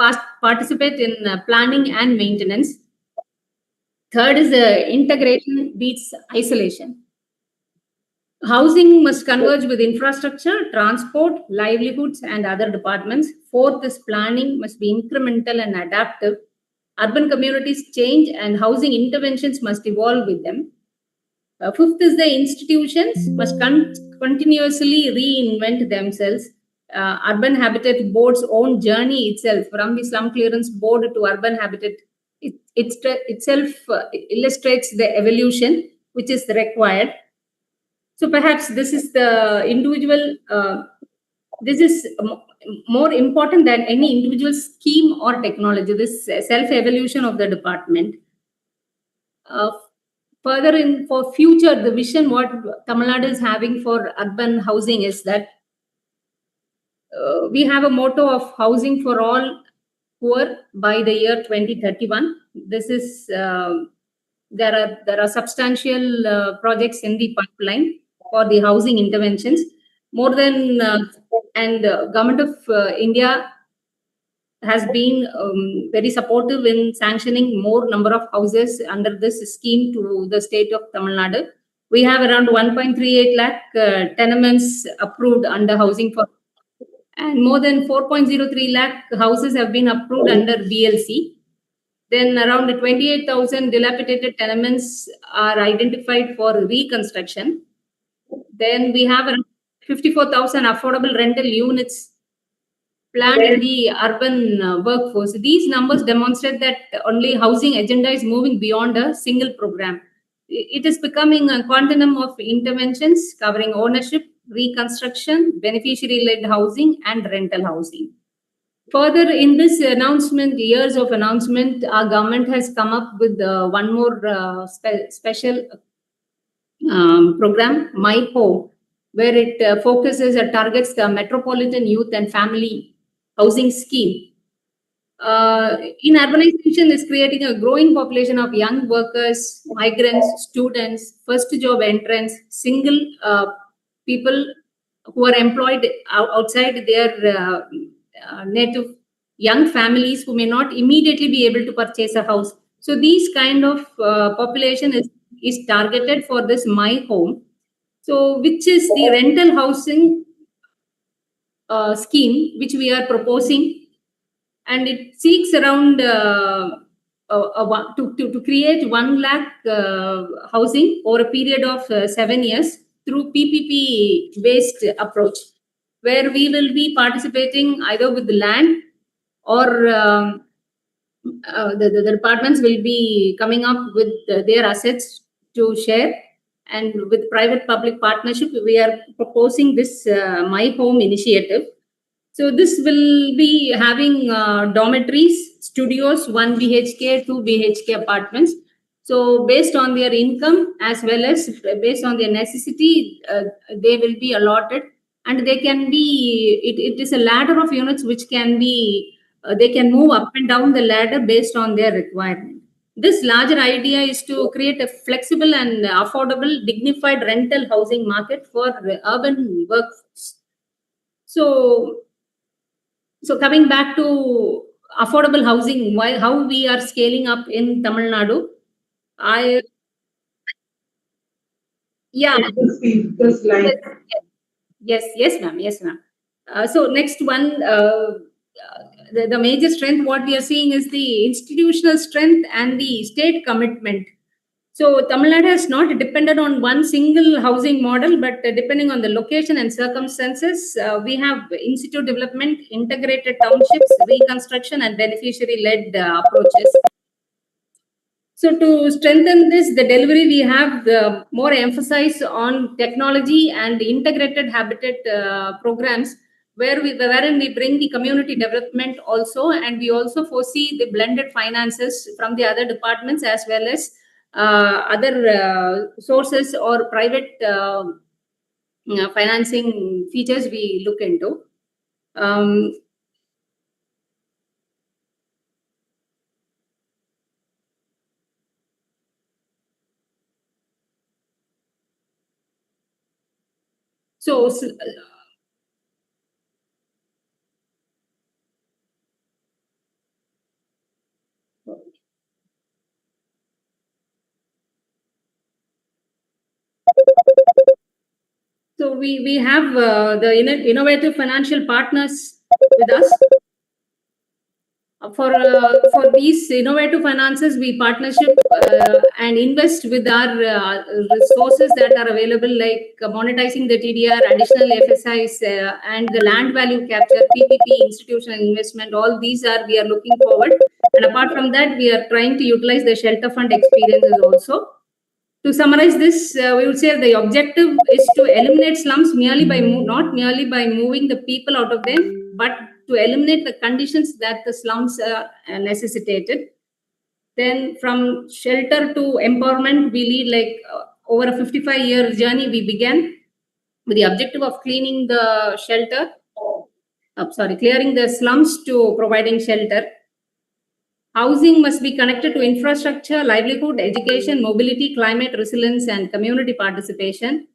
participate in planning and maintenance. Third is the integration beats isolation. Housing must converge with infrastructure, transport, livelihoods, and other departments. Fourth is planning must be incremental and adaptive. Urban communities change and housing interventions must evolve with them. Fifth is the institutions must continuously reinvent themselves. Urban Habitat Board's own journey itself, from the slum clearance board to urban habitat, itself illustrates the evolution which is required. So perhaps this is the individual, this is more important than any individual scheme or technology, this self-evolution of the department. Further for future, the vision what Tamil Nadu is having for urban housing is that we have a motto of housing for all poor by the year 2031. This is, there are substantial projects in the pipeline for the housing interventions. More than, and Government of India has been very supportive in sanctioning more number of houses under this scheme to the state of Tamil Nadu. We have around 1.38 lakh tenements approved under housing for, and more than 4.03 lakh houses have been approved under VLC. Then around 28,000 dilapidated tenements are identified for reconstruction. Then we have around 54,000 affordable rental units planned in the urban workforce. These numbers demonstrate that only housing agenda is moving beyond a single program. It is becoming a continuum of interventions covering ownership, reconstruction, beneficiary-led housing, and rental housing. Further, in this announcement, years of announcement, our government has come up with one more special program, My Home, where it focuses or targets the metropolitan youth and family housing scheme. In urbanization is creating a growing population of young workers, migrants, students, first job entrants, single people who are employed outside their native, young families who may not immediately be able to purchase a house. So these kind of population is targeted for this My Home. So which is the rental housing scheme which we are proposing. and it seeks around to create 1 lakh housing over a period of 7 years through PPP based approach, where we will be participating either with the land or the departments will be coming up with their assets to share. And with private public partnership, we are proposing this My Home initiative. So this will be having dormitories, studios, 1 BHK, 2 BHK apartments. So based on their income as well as based on their necessity, they will be allotted, and they can be, it is a ladder of units which can be, they can move up and down the ladder based on their requirement. This larger idea is to create a flexible and affordable, dignified rental housing market for urban workforce. So coming back to affordable housing, how we are scaling up in Tamil Nadu, yeah. Yes, ma'am. Yes, ma'am. So next one, the major strength what we are seeing is the institutional strength and the state commitment. So Tamil Nadu has not depended on one single housing model, but depending on the location and circumstances, we have institute development, integrated townships, reconstruction, and beneficiary-led approaches. So to strengthen this, the delivery, we have the more emphasis on technology and integrated habitat programs, wherein we bring the community development also, and we also foresee the blended finances from the other departments as well as other sources or private financing features we look into. So we have the innovative financial partners with us. For these innovative finances, we partnership and invest with our resources that are available, like monetizing the TDR, additional FSIs, and the land value capture, PPP, institutional investment. All these we are looking forward. And apart from that, we are trying to utilize the shelter fund experiences also. To summarize this, we would say the objective is to eliminate slums not merely by moving the people out of them, but to eliminate the conditions that the slums necessitated. Then from shelter to empowerment, we lead like over a 55-year journey we began with the objective of cleaning the shelter, clearing the slums to providing shelter. Housing must be connected to infrastructure, livelihood, education, mobility, climate resilience, and community participation.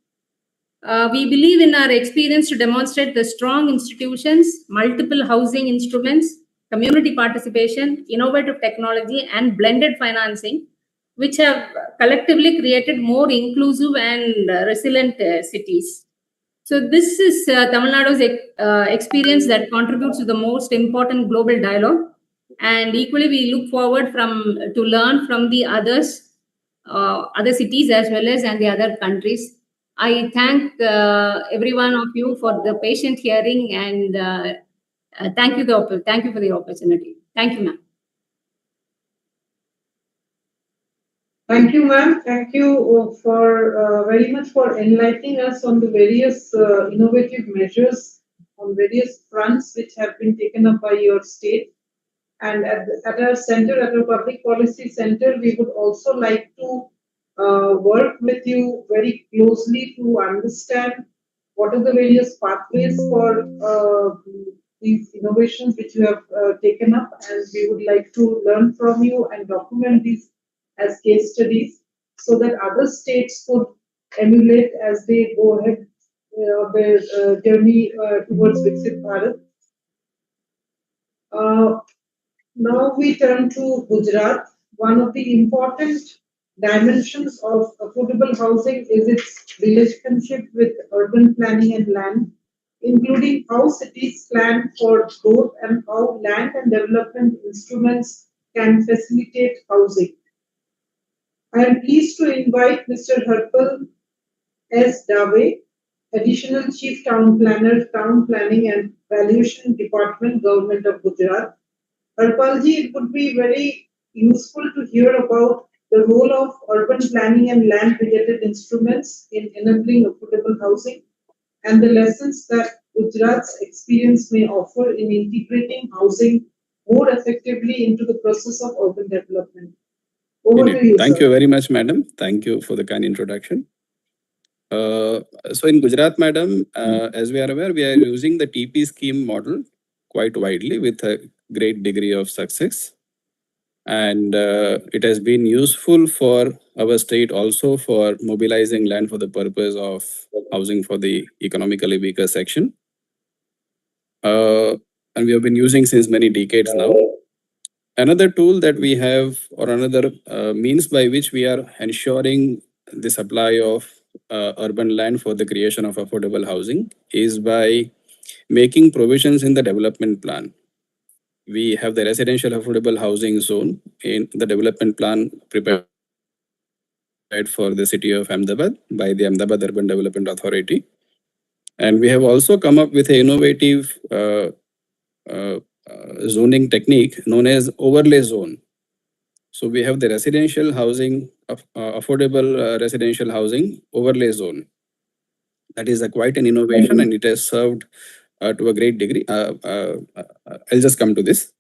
We believe in our experience to demonstrate the strong institutions, multiple housing instruments, community participation, innovative technology, and blended financing, which have collectively created more inclusive and resilient cities. So this is Tamil Nadu's experience that contributes to the most important global dialogue. And equally, we look forward to learn from the others, other cities as well as and the other countries. I thank every one of you for the patient hearing, and thank you for the opportunity. Thank you, ma'am. Thank you, ma'am. Thank you for very much for enlightening us on the various innovative measures on various fronts which have been taken up by your state. And at our center, at our Public Policy Center, we would also like to work with you very closely to understand what are the various pathways for these innovations which you have taken up, and we would like to learn from you and document these as case studies so that other states could emulate as they go ahead their journey towards Viksit Bharat. Now we turn to Gujarat. One of the important dimensions of affordable housing is its relationship with urban planning and land. including how cities plan for growth and how land and development instruments can facilitate housing. I am pleased to invite Mr. Harpal S. Dave, Additional Chief Town Planner, Town Planning and Valuation Department, Government of Gujarat. Harpalji, it would be very useful to hear about the role of urban planning and land-related instruments in enabling affordable housing and the lessons that Gujarat's experience may offer in integrating housing more effectively into the process of urban development. Over to you, Thank sir. you very much, madam. Thank you for the kind introduction. So in Gujarat, madam, as we are aware, we are using the TP scheme model quite widely with a great degree of success. And it has been useful for our state also for mobilizing land for the purpose of housing for the economically weaker section. And we have been using since many decades now. Another tool that we have, or another means by which we are ensuring the supply of urban land for the creation of affordable housing, is by making provisions in the development plan. We have the residential affordable housing zone in the development plan prepared for the city of Ahmedabad by the Ahmedabad Urban Development Authority. And we have also come up with an innovative zoning technique known as overlay zone. So we have the residential housing, affordable residential housing overlay zone. That is quite an innovation, and it has served to a great degree. I'll just come to this.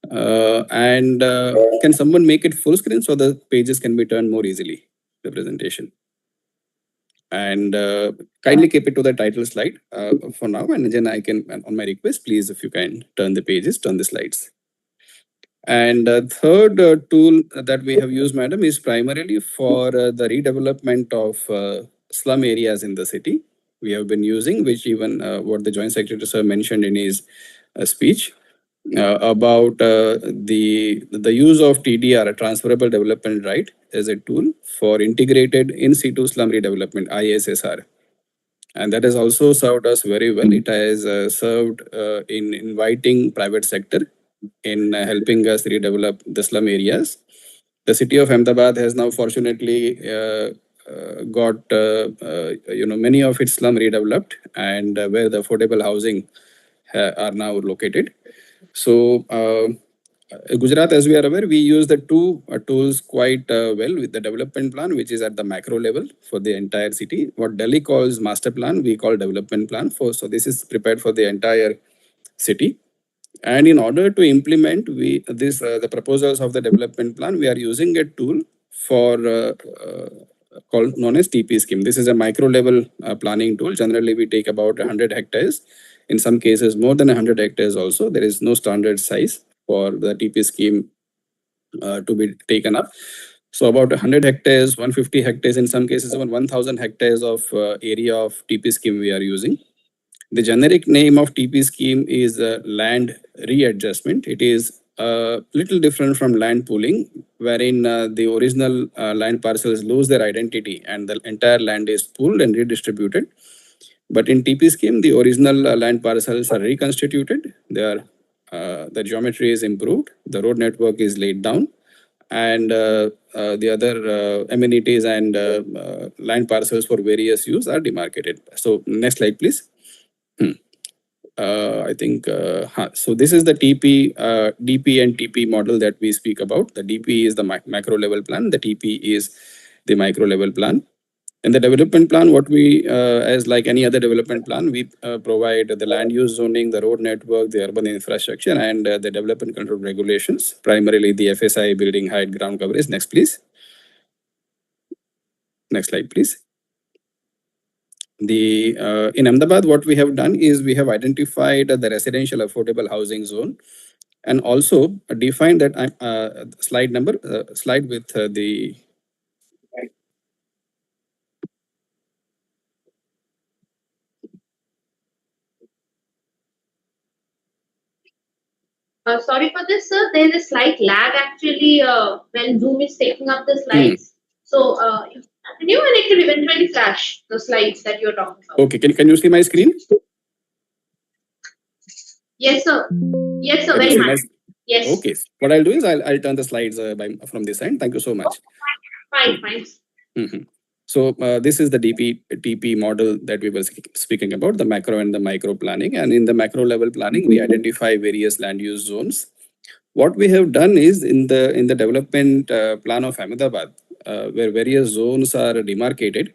Can someone make it full screen so the pages can be turned more easily, the presentation? And kindly keep it to the title slide for now, and then I can, on my request, please, if you can turn the pages, turn the slides. And third tool that we have used, madam, is primarily for the redevelopment of slum areas in the city. We have been using, which even what the Joint Secretary Sir mentioned in his speech about the use of TDR, a transferable development right, as a tool for integrated in situ slum redevelopment, ISSR. And that has also served us very well. It has served in inviting private sector in helping us redevelop the slum areas. The city of Ahmedabad has now fortunately got many of its slum redeveloped, and where the affordable housing are now located. So Gujarat, as we are aware, we use the two tools quite well with the development plan, which is at the macro level for the entire city. What Delhi calls master plan, we call development plan for. So this is prepared for the entire city. And in order to implement the proposals of the development plan, we are using a tool for called known as TP scheme. This is a micro level planning tool. Generally, we take about 100 hectares. In some cases, more than 100 hectares also. There is no standard size for the TP scheme to be taken up. So about 100 hectares, 150 hectares, in some cases, even 1,000 hectares of area of TP scheme we are using. The generic name of TP scheme is land readjustment. It is a little different from land pooling, wherein the original land parcels lose their identity and the entire land is pooled and redistributed. But in TP scheme, the original land parcels are reconstituted. The geometry is improved. The road network is laid down, and the other amenities and land parcels for various use are demarcated. So next slide, please. I think, so this is the DP and TP model that we speak about. The DP is the macro level plan. The TP is the micro level plan. In the development plan, what we, as like any other development plan, we provide the land use zoning, the road network, the urban infrastructure, and the development control regulations, primarily the FSI, building height, ground coverage. Next, please. Next slide, please. In Ahmedabad, what we have done is we have identified the residential affordable housing zone, and also defined that slide with the. Sorry for this, sir. There is a slight lag actually when Zoom is taking up the slides. So you continue and it will eventually flash the slides that you're talking about. Okay, can you see my screen? Yes, sir. Yes, sir. Can you Very see much. my? Yes. Okay. What I'll do is I'll turn the slides from this end. Thank you so much. Fine, fine. Mhm. So this is the TP model that we were speaking about, the macro and the micro planning. And in the macro level planning, we identify various land use zones. What we have done is in the development plan of Ahmedabad, where various zones are demarcated.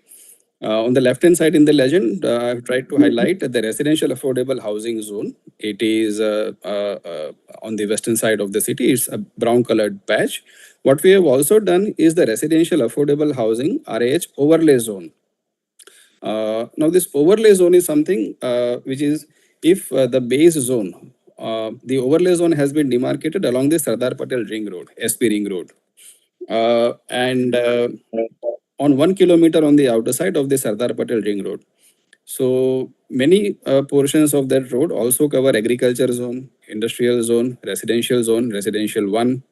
On the left-hand side in the legend, I've tried to highlight the residential affordable housing zone. It is on the western side of the city. It's a brown-colored patch. What we have also done is the residential affordable housing RAH overlay zone. Now, this overlay zone is something which is if the base zone, the overlay zone has been demarcated along the Sardar Patel Ring Road, SP Ring Road. And on 1 kilometer on the outer side of the Sardar Patel Ring Road. So many portions of that road also cover agriculture zone, industrial zone, residential 1,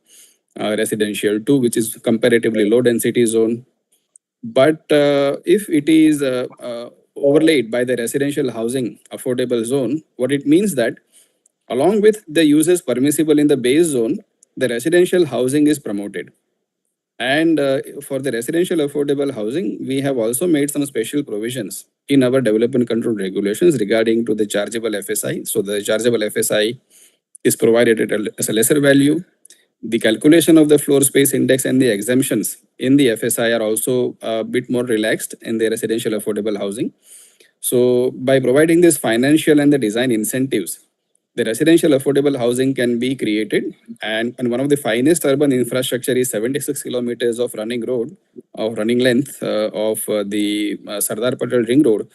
residential 2, which is comparatively low density zone. But if it is overlaid by the residential housing affordable zone, what it means that along with the uses permissible in the base zone, the residential housing is promoted. And for the residential affordable housing, we have also made some special provisions in our development control regulations regarding to the chargeable FSI. So the chargeable FSI is provided as a lesser value. The calculation of the floor space index and the exemptions in the FSI are also a bit more relaxed in the residential affordable housing. So by providing this financial and the design incentives, the residential affordable housing can be created, and one of the finest urban infrastructure is 76 kilometers of running length of the Sardar Patel Ring Road.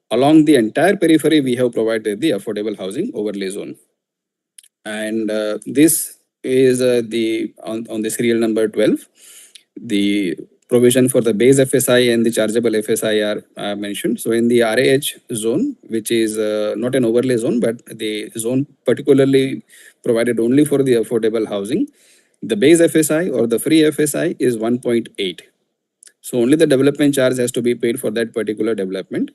Along the entire periphery, we have provided the affordable housing overlay zone. And this is on the serial number 12. The provision for the base FSI and the chargeable FSI are mentioned. So in the RAH zone, which is not an overlay zone, but the zone particularly provided only for the affordable housing, the base FSI or the free FSI is 1.8. So only the development charge has to be paid for that particular development.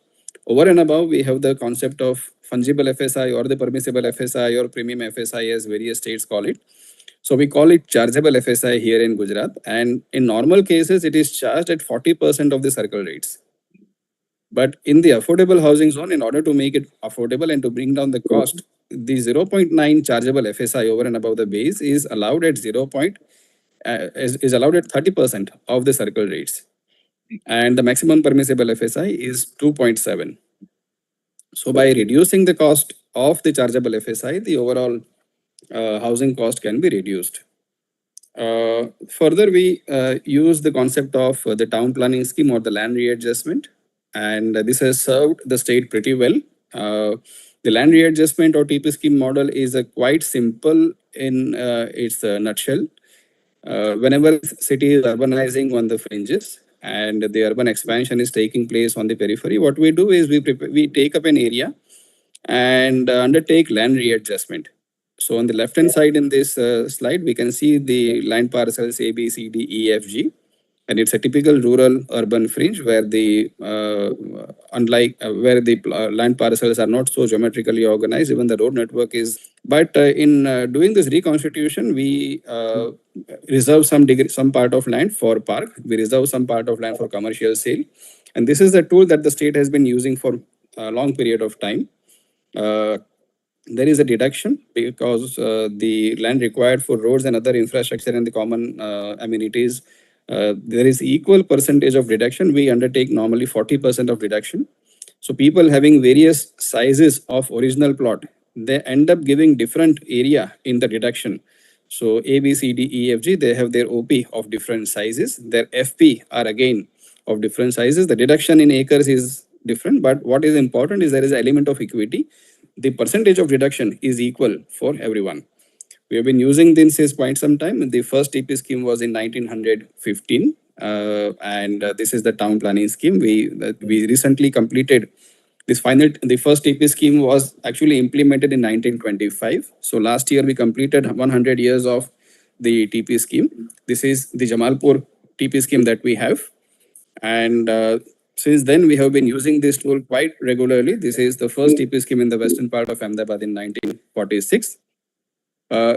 Over and above, we have the concept of fungible FSI or the permissible FSI or premium FSI as various states call it. So we call it chargeable FSI here in Gujarat, and in normal cases, it is charged at 40% of the circle rates. But in the affordable housing zone, in order to make it affordable and to bring down the cost, the 0.9 chargeable FSI over and above the base is allowed at is allowed at 30% of the circle rates, and the maximum permissible FSI is 2.7. So by reducing the cost of the chargeable FSI, the overall housing cost can be reduced. Further, we use the concept of the town planning scheme or the land readjustment, and this has served the state pretty well. The land readjustment or TP scheme model is quite simple in its nutshell. Whenever city is urbanizing on the fringes and the urban expansion is taking place on the periphery, what we do is we take up an area and undertake land readjustment. So on the left hand side in this slide, we can see the land parcels A, B, C, D, E, F, G. And it's a typical rural urban fringe where the land parcels are not so geometrically organized, even the road network is. But in doing this reconstitution, we reserve some part of land for park. We reserve some part of land for commercial sale, and this is the tool that the state has been using for a long period of time. There is a deduction because the land required for roads and other infrastructure and the common amenities, there is equal percentage of deduction. We undertake normally 40% of deduction. So people having various sizes of original plot, they end up giving different area in the deduction. So A, B, C, D, E, F, G, they have their OP of different sizes. Their FP are again of different sizes. The deduction in acres is different, but what is important is there is an element of equity. The percentage of deduction is equal for everyone. We have been using this since quite some time. The first TP scheme was in 1915, and this is the town planning scheme. We recently completed the first TP scheme was actually implemented in 1925. So last year we completed 100 years of the TP scheme. This is the Jamalpur TP scheme that we have. And Since then, we have been using this tool quite regularly. This is the first TP scheme in the western part of Ahmedabad in 1946.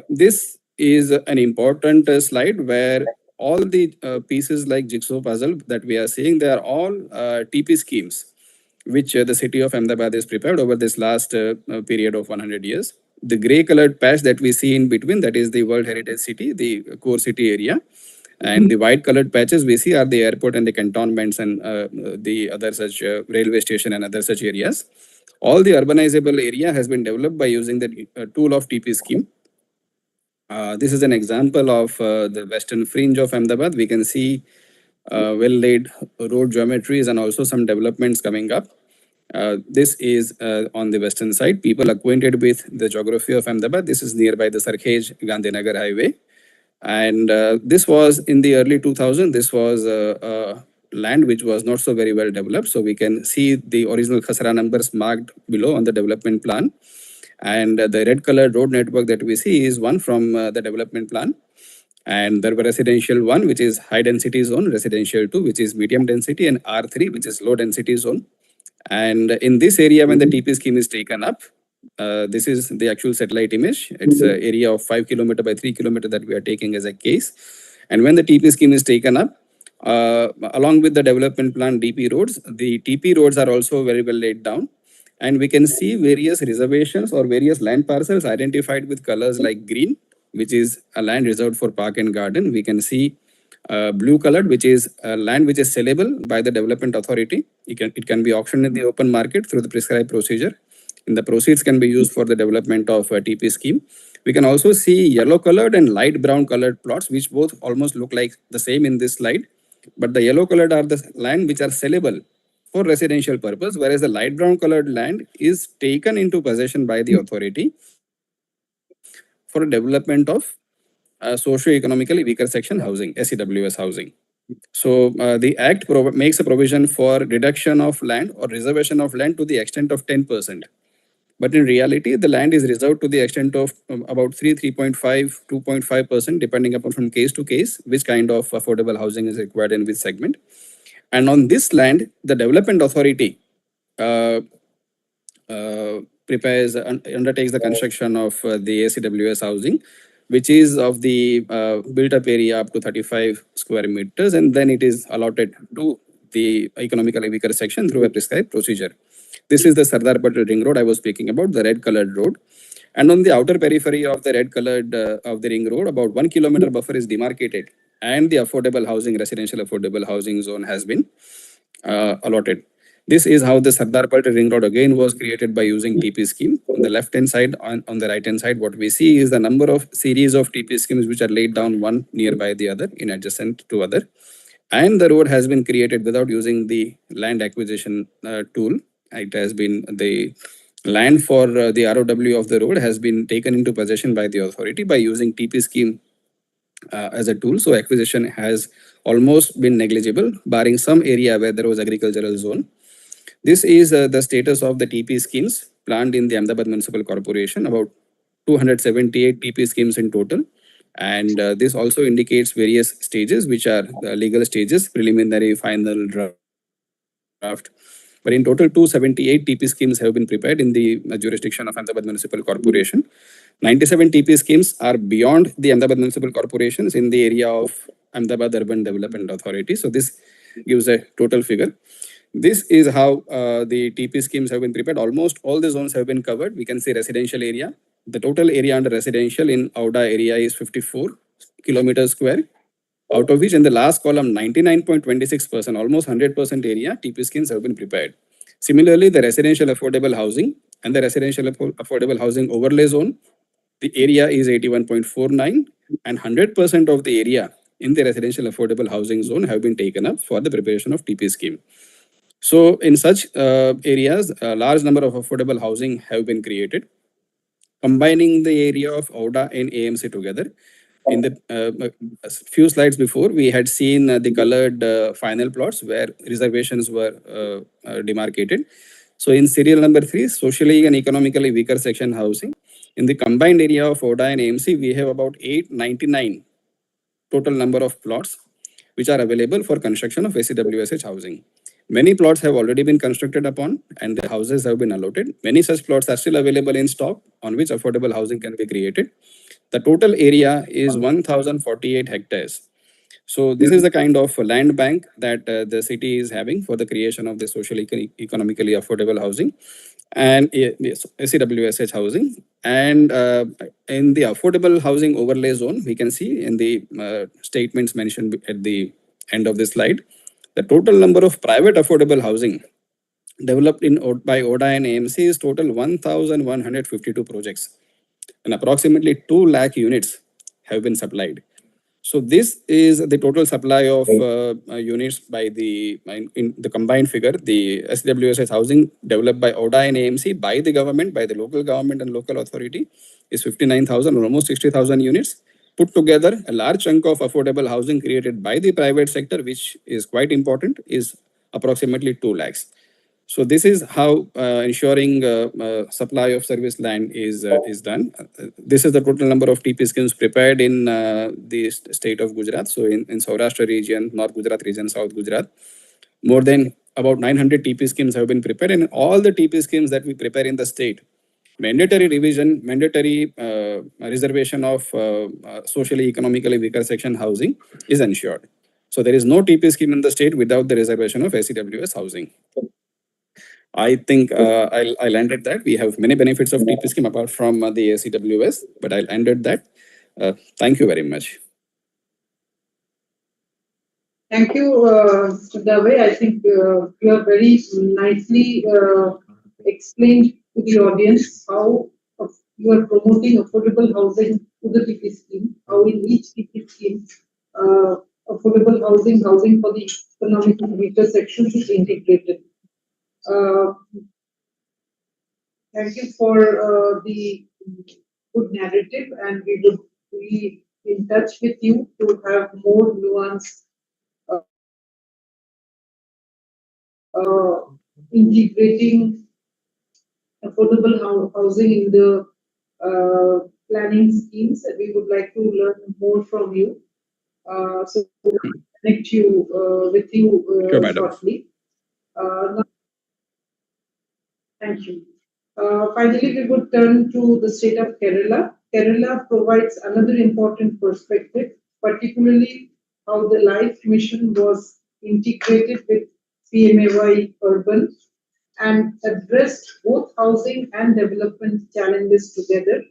This is an important slide where all the pieces like jigsaw puzzle that we are seeing, they are all TP schemes, which the city of Ahmedabad is prepared over this last period of 100 years. The gray colored patch that we see in between, that is the World Heritage City, the core city area. And the white colored patches we see are the airport and the cantonments and the other such railway station and other such areas. All the urbanizable area has been developed by using the tool of TP scheme. This is an example of the western fringe of Ahmedabad. We can see well-laid road geometries and also some developments coming up. This is on the western side. People acquainted with the geography of Ahmedabad. This is nearby the Sarkhej Gandhinagar highway. And this was in the early 2000s. This was land which was not so very well developed. So we can see the original Khasra numbers marked below on the development plan. And the red colored road network that we see is one from the development plan. And there were residential 1, which is high density zone, residential 2, which is medium density, and R3, which is low density zone. And in this area, when the TP scheme is taken up, this is the actual satellite image. It's an area of 5 kilometer by 3 kilometer that we are taking as a case. And when the TP scheme is taken up, along with the development plan DP roads, the TP roads are also very well laid down. And we can see various reservations or various land parcels identified with colors like green, which is a land reserved for park and garden. We can see blue colored, which is land which is sellable by the development authority. It can be auctioned in the open market through the prescribed procedure. And the proceeds can be used for the development of a TP scheme. We can also see yellow colored and light brown colored plots, which both almost look like the same in this slide. But the yellow colored are the land which are sellable for residential purpose, whereas the light brown colored land is taken into possession by the authority for development of socio-economically weaker section housing, SEWS housing. So the Act makes a provision for reduction of land or reservation of land to the extent of 10%. But in reality, the land is reserved to the extent of about 3.5, 2.5%, depending upon from case to case, which kind of affordable housing is required in which segment. And on this land, the development authority undertakes the construction of the ACWS housing, which is of the built-up area up to 35 square meters, and then it is allotted to the economically weaker section through a prescribed procedure. This is the Sardar Patel Ring Road I was speaking about, the red-colored road. And on the outer periphery of the red-colored of the ring road, about 1 kilometer buffer is demarcated, and the affordable housing, residential affordable housing zone has been allotted. This is how the Sardar Patel Ring Road again was created by using TP scheme. On the left-hand side, on the right-hand side, what we see is the number of series of TP schemes which are laid down one nearby the other in adjacent to other. And the road has been created without using the land acquisition tool. It has been the land for the ROW of the road has been taken into possession by the authority by using TP scheme as a tool. So acquisition has almost been negligible, barring some area where there was agricultural zone. This is the status of the TP schemes planned in the Ahmedabad Municipal Corporation, about 278 TP schemes in total. And this also indicates various stages, which are the legal stages, preliminary, final, draft. But in total, 278 TP schemes have been prepared in the jurisdiction of Ahmedabad Municipal Corporation. 97 TP schemes are beyond the Ahmedabad Municipal Corporations in the area of Ahmedabad Urban Development Authority. So this gives a total figure. This is how the TP schemes have been prepared. Almost all the zones have been covered. We can see residential area. The total area under residential in Auda area is 54 kilometers square, out of which in the last column, 99.26%, almost 100% area, TP schemes have been prepared. Similarly, the residential affordable housing and the residential affordable housing overlay zone, the area is 81.49 and 100% of the area in the residential affordable housing zone have been taken up for the preparation of TP scheme. So in such areas, a large number of affordable housing have been created. Combining the area of Auda and AMC together, in the few slides before, we had seen the colored final plots where reservations were demarcated. So in serial number 3, socially and economically weaker section housing, in the combined area of Auda and AMC, we have about 899 total number of plots which are available for construction of SEWSH housing. Many plots have already been constructed upon and the houses have been allotted. Many such plots are still available in stock on which affordable housing can be created. The total area is 1,048 hectares. So this is the kind of land bank that the city is having for the creation of the socially economically affordable housing and yes, SEWSH housing. And in the affordable housing overlay zone, we can see in the statements mentioned at the end of this slide, the total number of private affordable housing developed by ODA and AMC is total 1,152 projects, and approximately 2 lakh units have been supplied. So this is the total supply of units by in the combined figure, the SWSS housing developed by ODA and AMC by the government, by the local government and local authority is 59,000 or almost 60,000 units. Put together, a large chunk of affordable housing created by the private sector, which is quite important, is approximately 2 lakhs. So this is how ensuring supply of service land is done. This is the total number of TP schemes prepared in the state of Gujarat. So in Saurashtra region, North Gujarat region, South Gujarat, more than about 900 TP schemes have been prepared, and all the TP schemes that we prepare in the state, mandatory revision, mandatory reservation of socially economically weaker section housing is ensured. So there is no TP scheme in the state without the reservation of SEWS housing. I think I'll end at that. We have many benefits of TP scheme apart from the ACWS, but I'll end at that. Thank you very much. Thank you, Mr. Dave. I think you have very nicely explained to the audience how you are promoting affordable housing to the TP scheme, how in each TP scheme affordable housing for the economically weaker sections is integrated. Thank you for the good narrative, and we would be in touch with you to have more nuanced integrating affordable housing in the planning schemes. We would like to learn more from you. So connect you with you Sure, shortly. Thank you. Finally, we would turn to the state of Kerala. Kerala provides another important perspective, particularly how the LIFE mission was integrated with PMAY Urban and addressed both housing and development challenges together.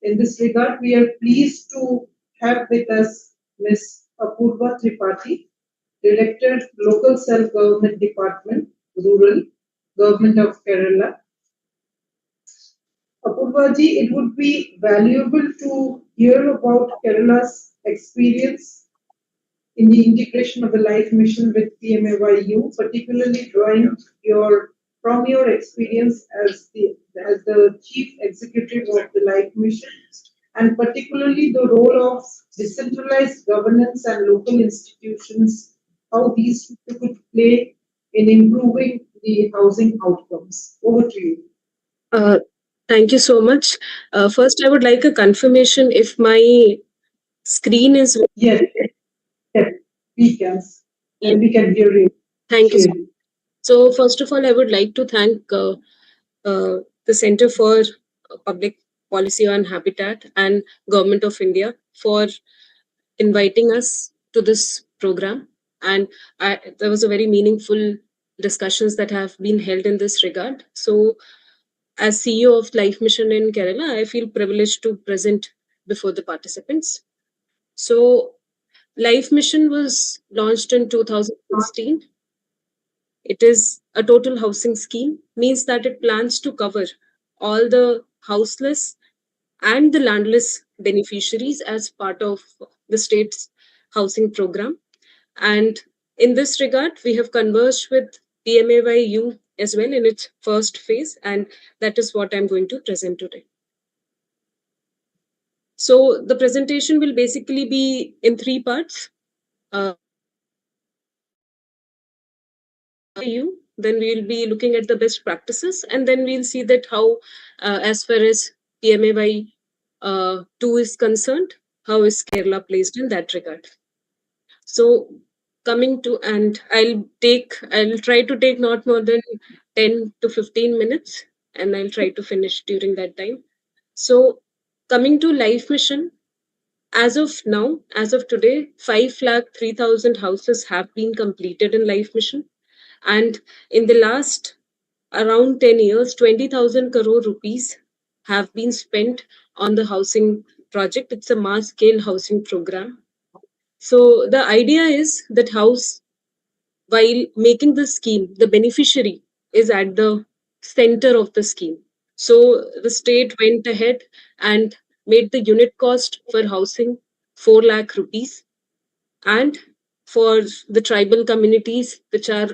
In this regard, we are pleased to have with us Ms. Apurva Tripathi, Director, Local Self-Government Department, Rural, Government of Kerala. Apurvaji, it would be valuable to hear about Kerala's experience in the integration of the LIFE mission with PMAYU, particularly from your experience as the chief executive of the LIFE mission, and particularly the role of decentralized governance and local institutions, how these could play in improving the housing outcomes. Over to you. Thank you so much. First, I would like a confirmation if my screen is. Yes, we can. And we can hear you. Thank you. So, first of all, I would like to thank the Center for Public Policy on Habitat and Government of India for inviting us to this program. And there was a very meaningful discussions that have been held in this regard. So, as CEO of Life Mission in Kerala, I feel privileged to present before the participants. So, Life Mission was launched in 2016. It is a total housing scheme, means that it plans to cover all the houseless and the landless beneficiaries as part of the state's housing program. And in this regard, we have conversed with PMAYU as well in its first phase, and that is what I'm going to present today. So the presentation will basically be in 3 parts. Then we'll be looking at the best practices, and then we'll see that how, as far as PMAY 2 is concerned, how is Kerala placed in that regard. So coming to, and I'll try to take not more than 10 to 15 minutes, and I'll try to finish during that time. So coming to Life Mission, as of now, as of today, 5,03,000 houses have been completed in Life Mission. And in the last around 10 years, 20,000 crore rupees have been spent on the housing project. It's a mass scale housing program. So the idea is that while making the scheme, the beneficiary is at the center of the scheme. So the state went ahead and made the unit cost for housing 4 lakh rupees. And for the tribal communities which are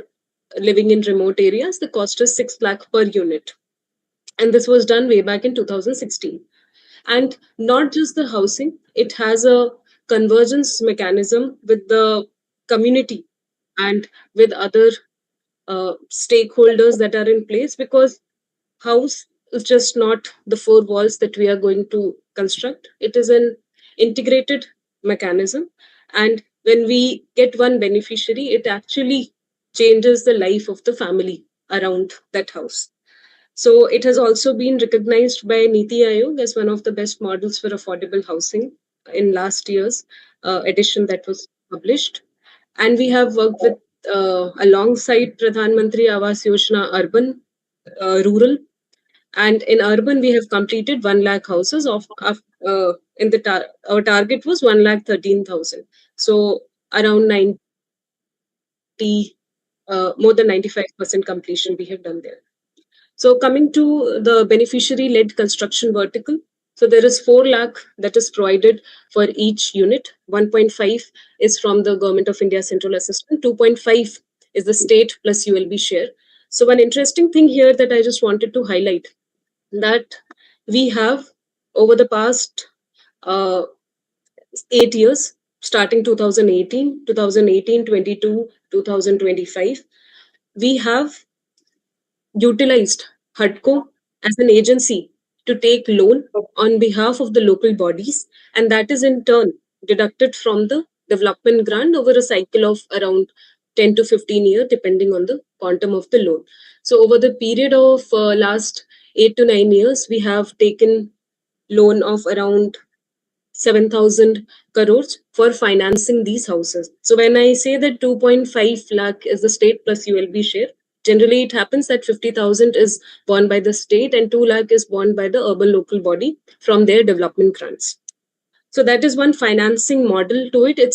living in remote areas, the cost is 6 lakh per unit. And this was done way back in 2016. And not just the housing, it has a convergence mechanism with the community and with other stakeholders that are in place, because house is just not the 4 walls that we are going to construct. It is an integrated mechanism. And when we get one beneficiary, it actually changes the life of the family around that house. So it has also been recognized by Niti Aayog as one of the best models for affordable housing in last year's edition that was published. And we have worked with alongside Pradhan Mantri Awas Yojana urban, rural, and in urban we have completed 1 lakh houses in the our target was 1,13,000. So around 90, more than 95% completion we have done there. So coming to the beneficiary-led construction vertical, so there is 4 lakh that is provided for each unit. 1.5 is from the Government of India Central Assistance. 2.5 is the state plus ULB share. So one interesting thing here that I just wanted to highlight, that we have over the past 8 years, starting 2018, 22, 2025, we have utilized HUDCO as an agency to take loan on behalf of the local bodies, and that is in turn deducted from the development grant over a cycle of around 10 to 15 years, depending on the quantum of the loan. So over the period of last 8 to 9 years, we have taken loan of around 7,000 crores for financing these houses. So when I say that 2.5 lakh is the state plus ULB share, generally it happens that 50,000 is borne by the state and 2 lakh is borne by the urban local body from their development grants. So that is one financing model to it.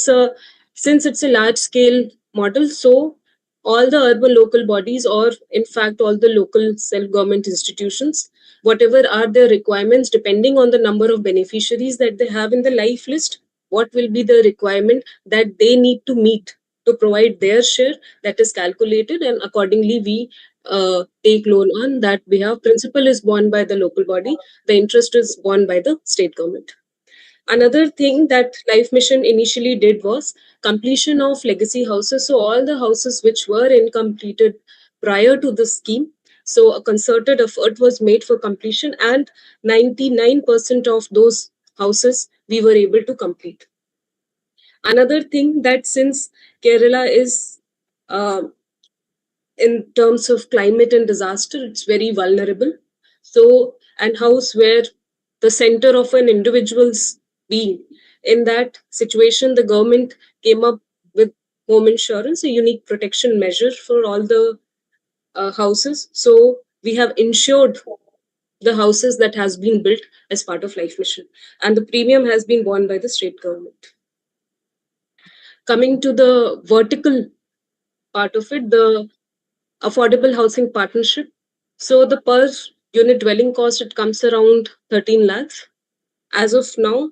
Since it's a large scale model, so all the urban local bodies, or in fact all the local self-government institutions, whatever are their requirements, depending on the number of beneficiaries that they have in the life list, what will be the requirement that they need to meet to provide their share, that is calculated, and accordingly we take loan on that behalf. Principal is borne by the local body, the interest is borne by the state government. Another thing that Life Mission initially did was completion of legacy houses. So all the houses which were incompleted prior to the scheme, so a concerted effort was made for completion, and 99% of those houses we were able to complete. Another thing, that since Kerala is in terms of climate and disaster, it's very vulnerable. So, and house where the center of an individual's being, in that situation, the government came up with home insurance, a unique protection measure for all the houses. So we have insured the houses that has been built as part of Life Mission, and the premium has been borne by the state government. Coming to the vertical part of it, the affordable housing partnership. So the per unit dwelling cost, it comes around 13 lakhs. As of now,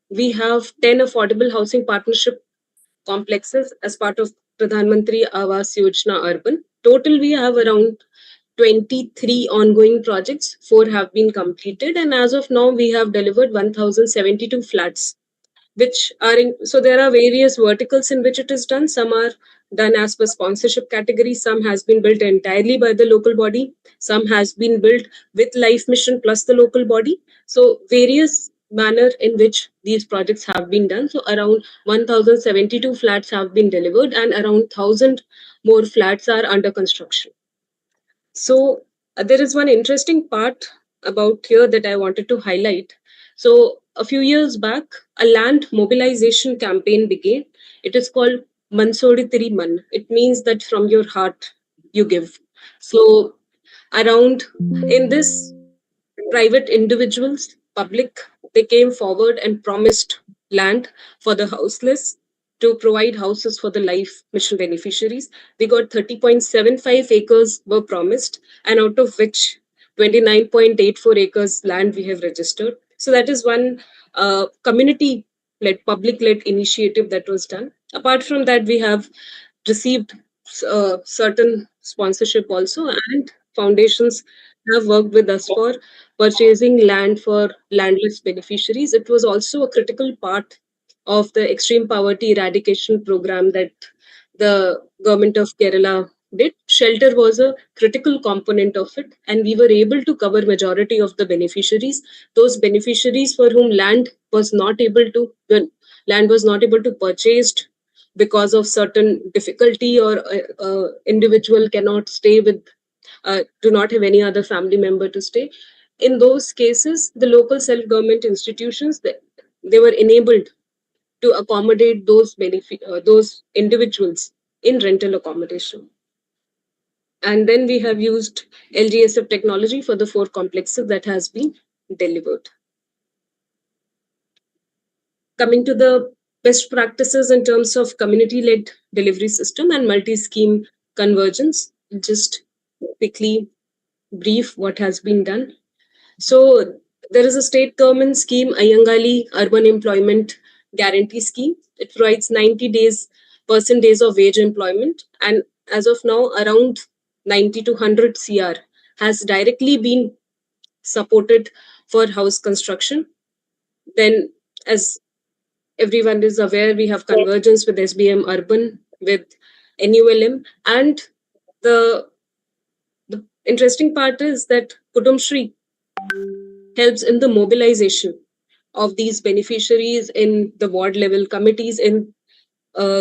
we have 10 affordable housing partnership complexes as part of Pradhan Mantri Awas Yojana Urban. Total, we have around 23 ongoing projects, 4 have been completed, and as of now, we have delivered 1,072 flats, which are so there are various verticals in which it is done. Some are done as per sponsorship category, some has been built entirely by the local body, some has been built with Life Mission plus the local body. So various manner in which these projects have been done. So around 1072 flats have been delivered and around 1000 more flats are under construction. So there is one interesting part about here that I wanted to highlight. So a few years back, a land mobilization campaign began. It is called Mansodi Man. It means that from your heart you give. So around in this, private individuals, public, they came forward and promised land for the houseless to provide houses for the life mission beneficiaries. We got 30.75 acres were promised, and out of which 29.84 acres land we have registered. So that is one community led, public led initiative that was done. Apart from that, we have received certain sponsorship also, and foundations have worked with us for purchasing land for landless beneficiaries. It was also a critical part of the extreme poverty eradication program that the government of Kerala did. Shelter was a critical component of it, and we were able to cover majority of the beneficiaries. Those beneficiaries for whom land was not able to, when land was not able to purchased because of certain difficulty, or individual cannot stay with, do not have any other family member to stay. In those cases, the local self-government institutions, they were enabled to accommodate those individuals in rental accommodation. And then we have used LGSF technology for the 4 complexes that has been delivered. Coming to the best practices in terms of community-led delivery system and multi-scheme convergence, just quickly brief what has been done. So there is a state government scheme, Ayangali Urban Employment Guarantee Scheme. It provides 90 days of wage employment, and as of now, around 90 to 100 CR has directly been supported for house construction. Then, as everyone is aware, we have convergence with SBM Urban, with NULM, and the interesting part is that Kudumshri helps in the mobilization of these beneficiaries in the ward level committees, in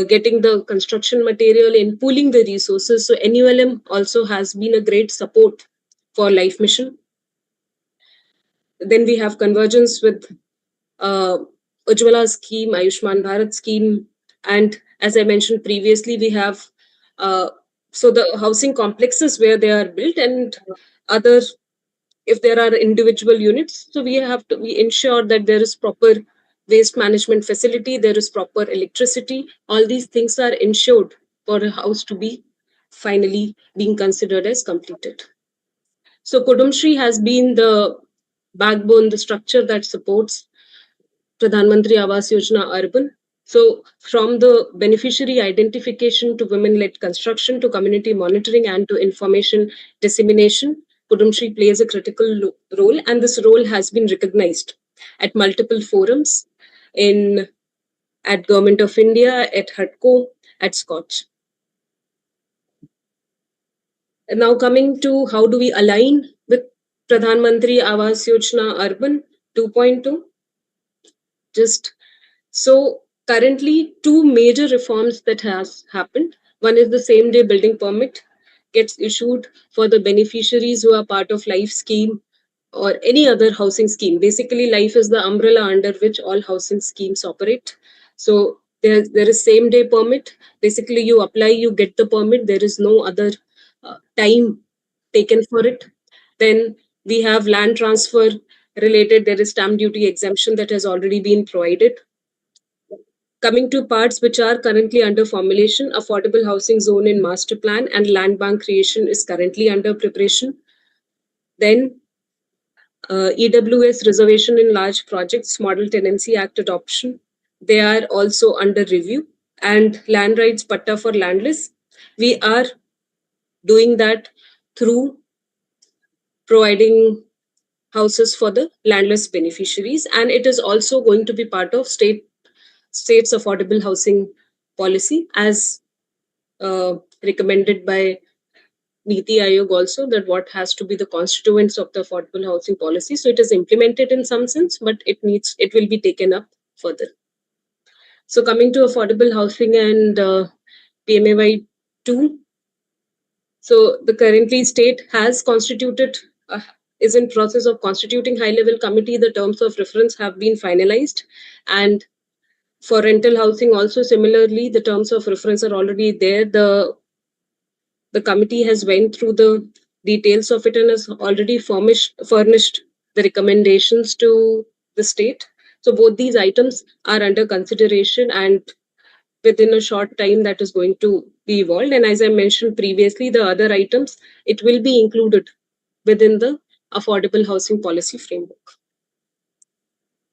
getting the construction material, in pooling the resources. So NULM also has been a great support for Life Mission. Then we have convergence with Ujjwala scheme, Ayushman Bharat scheme, and as I mentioned previously, we have so the housing complexes where they are built, and other, if there are individual units, so we ensure that there is proper waste management facility, there is proper electricity. All these things are ensured for a house to be finally being considered as completed. So Kudumshri has been the backbone, the structure that supports Pradhan Mantri Awas Yojana Urban. So from the beneficiary identification to women-led construction to community monitoring and to information dissemination, Kudumshri plays a critical role, and this role has been recognized at multiple forums at Government of India, at HUDCO, at Scotch. And now coming to how do we align with Pradhan Mantri Awas Yojana Urban 2.2. So currently, 2 major reforms that has happened. One is the same day building permit gets issued for the beneficiaries who are part of Life scheme or any other housing scheme. Basically, Life is the umbrella under which all housing schemes operate. So there is same day permit. Basically, you apply, you get the permit. There is no other time taken for it. Then we have land transfer related. There is stamp duty exemption that has already been provided. Coming to parts which are currently under formulation, affordable housing zone in master plan and land bank creation is currently under preparation. Then EWS reservation in large projects, Model Tenancy Act adoption, they are also under review. And land rights patta for landless, we are doing that through providing houses for the landless beneficiaries, and it is also going to be part of state's affordable housing policy as recommended by Niti Aayog also, that what has to be the constituents of the affordable housing policy. So it is implemented in some sense, but it will be taken up further. So coming to affordable housing and PMAY 2. So the currently state has constituted, is in process of constituting high level committee. The terms of reference have been finalized, and for rental housing also similarly, the terms of reference are already there. The committee has went through the details of it and has already furnished the recommendations to the state. So both these items are under consideration, and within a short time that is going to be evolved. And as I mentioned previously, the other items, it will be included within the affordable housing policy framework.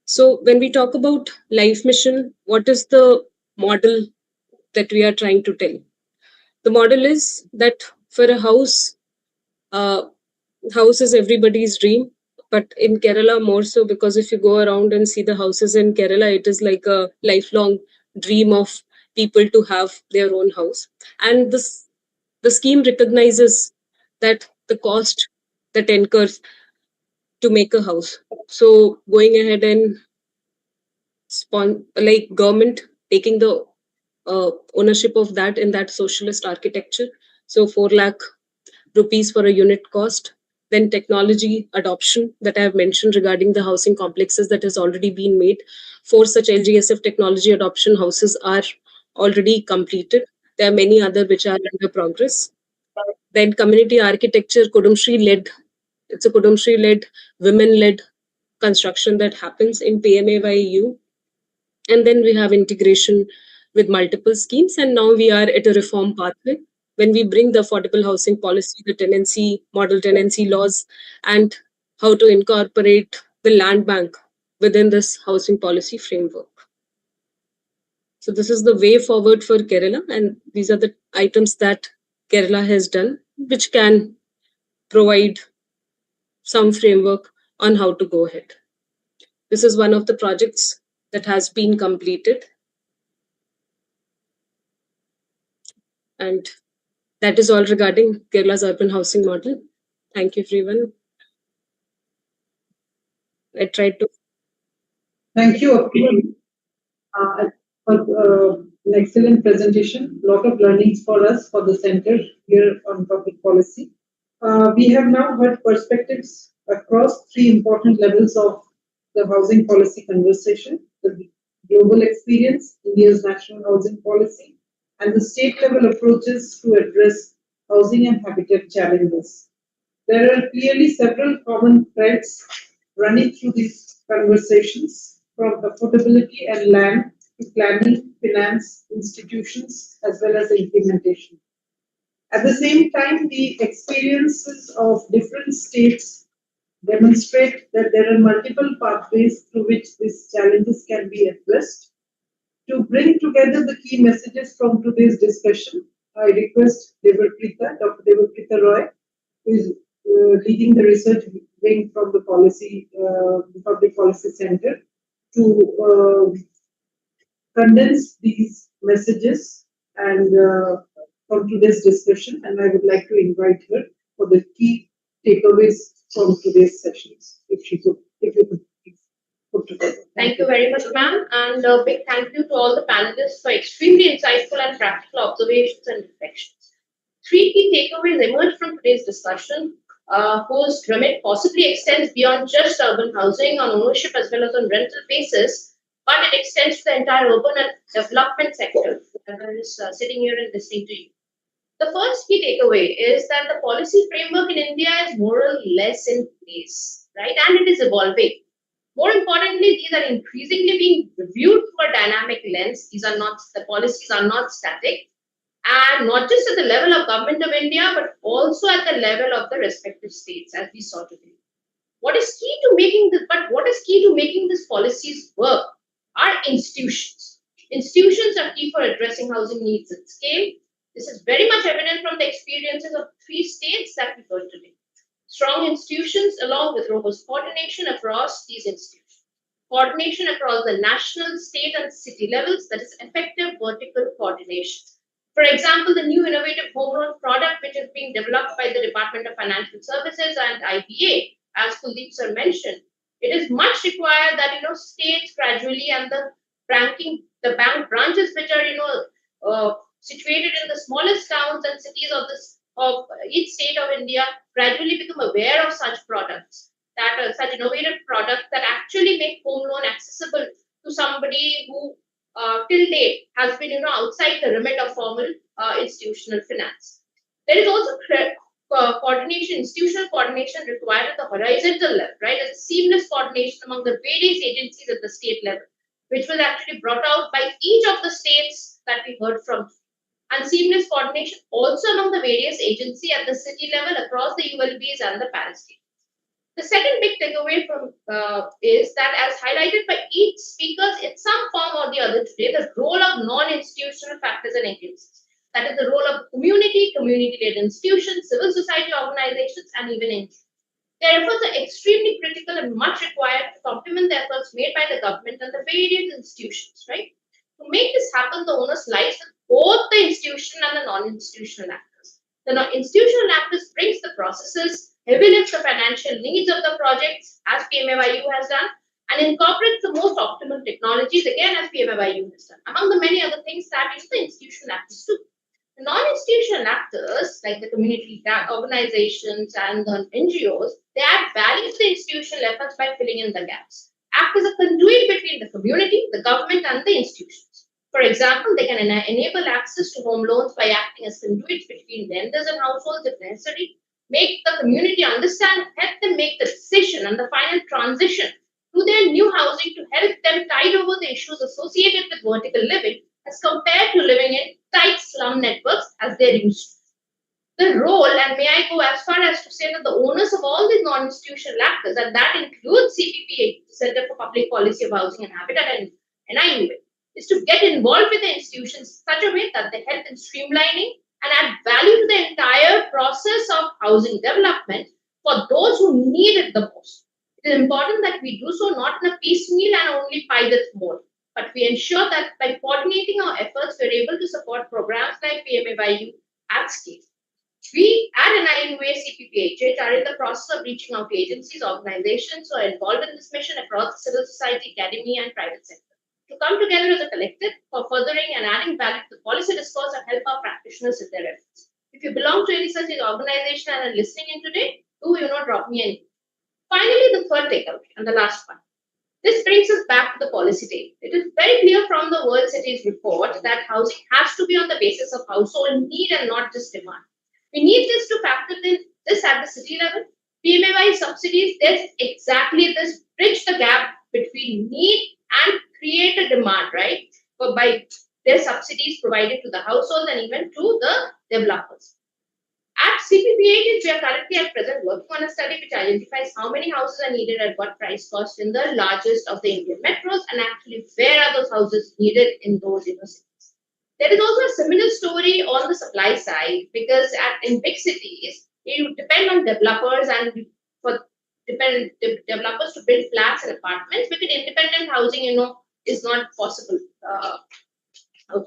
So when we talk about life mission, what is the model that we are trying to tell? The model is that for a house is everybody's dream, but in Kerala more so, because if you go around and see the houses in Kerala, it is like a lifelong dream of people to have their own house. And the scheme recognizes that the cost that incurs to make a house. So going ahead and like government taking the ownership of that in that socialist architecture. So 4 lakh rupees for a unit cost. Then technology adoption that I have mentioned regarding the housing complexes that has already been made. 4 such LGSF technology adoption houses are already completed. There are many other which are under progress. Then community architecture, Kudumshri-led. It's a Kudumshri-led, women-led construction that happens in PMAYU. And then we have integration with multiple schemes. And now we are at a reform pathway when we bring the affordable housing policy, the tenancy, model tenancy laws, and how to incorporate the land bank within this housing policy framework. So this is the way forward for Kerala, and these are the items that Kerala has done, which can provide some framework on how to go ahead. This is one of the projects that has been completed. And that is all regarding Kerala's urban housing model. Thank you, everyone. I tried to. Thank you, Akhil, for an excellent presentation. A lot of learnings for us for the center here on public policy. We have now heard perspectives across 3 important levels of the housing policy conversation: the global experience, India's national housing policy, and the state level approaches to address housing and habitat challenges. There are clearly several common threads running through these conversations, from affordability and land to planning, finance, institutions, as well as implementation. At the same time, the experiences of different states demonstrate that there are multiple pathways through which these challenges can be addressed. To bring together the key messages from today's discussion, I request Dr. Devaprita Roy, who is leading the research wing from the Public Policy Center, to condense these messages and from today's discussion. And I would like to invite her for the key takeaways from today's sessions. If you could please put together. Thank you very much, ma'am, and a big thank you to all the panelists for extremely insightful and practical observations and reflections. 3 key takeaways emerged from today's discussion, whose remit possibly extends beyond just urban housing on ownership as well as on rental basis, but it extends to the entire urban and development sector. Everyone is sitting here and listening to you. The first key takeaway is that the policy framework in India is more or less in place, right? And it is evolving. More importantly, these are increasingly being reviewed through a dynamic lens. The policies are not static, and not just at the level of Government of India, but also at the level of the respective states, as we saw today. What is key to making these policies work are institutions. Institutions are key for addressing housing needs at scale. This is very much evident from the experiences of 3 states that we heard today. Strong institutions along with robust coordination across these institutions. Coordination across the national, state, and city levels, that is effective vertical coordination. For example, the new innovative home loan product, which is being developed by the Department of Financial Services and IBA, as Kuldeep sir mentioned, it is much required that states gradually and the bank branches which are situated in the smallest towns and cities of each state of India gradually become aware of such products, that such innovative products that actually make home loan accessible to somebody who till date has been outside the remit of formal institutional finance. There is also institutional coordination required at the horizontal level, right? As a seamless coordination among the various agencies at the state level, which was actually brought out by each of the states that we heard from. And seamless coordination also among the various agencies at the city level across the ULBs and the parastates. The second big takeaway from is that, as highlighted by each speaker in some form or the other today, the role of non-institutional factors and agencies. That is the role of community-led institutions, civil society organizations, and even NGOs. Their efforts are extremely critical and much required to complement the efforts made by the government and the various institutions, right? To make this happen, the onus lies with both the institutional and the non-institutional actors. The institutional actors brings the processes, heavy lifts the financial needs of the projects, as PMAYU has done, and incorporates the most optimal technologies, again, as PMAYU has done, among the many other things that the institutional actors do. The non-institutional actors, like the community organizations and the NGOs, they add value to the institutional efforts by filling in the gaps, act as a conduit between the community, the government, and the institutions. For example, they can enable access to home loans by acting as conduits between lenders and households if necessary, make the community understand, help them make the decision and the final transition to their new housing to help them tide over the issues associated with vertical living as compared to living in tight slum networks as they're used to. The role, and may I go as far as to say that the owners of all these non-institutional actors, and that includes CPPA, Center for Public Policy of Housing and Habitat, and NIUA, is to get involved with the institutions in such a way that they help in streamlining and add value to the entire process of housing development for those who need it the most. It is important that we do so not in a piecemeal and only pilot mode, but we ensure that by coordinating our efforts, we're able to support programs like PMAYU at scale. We at NIUA CPPHH are in the process of reaching out to agencies, organizations who are involved in this mission across the civil society, academia, and private sector to come together as a collective for furthering and adding value to the policy discourse and help our practitioners with their efforts. If you belong to any such organization and are listening in today, do drop me an email. Finally, the third takeaway and the last one. This brings us back to the policy table. It is very clear from the World Cities report that housing has to be on the basis of household need and not just demand. We need this to factor in this at the city level. PMAY subsidies, there's exactly this bridge the gap between need and create a demand, right? But by their subsidies provided to the households and even to the developers. At CPPHH, we are currently at present working on a study which identifies how many houses are needed at what price cost in the largest of the Indian metros and actually where are those houses needed in those cities. There is also a similar story on the supply side because in big cities, you depend on developers and for developers to build flats and apartments because independent housing, is not possible.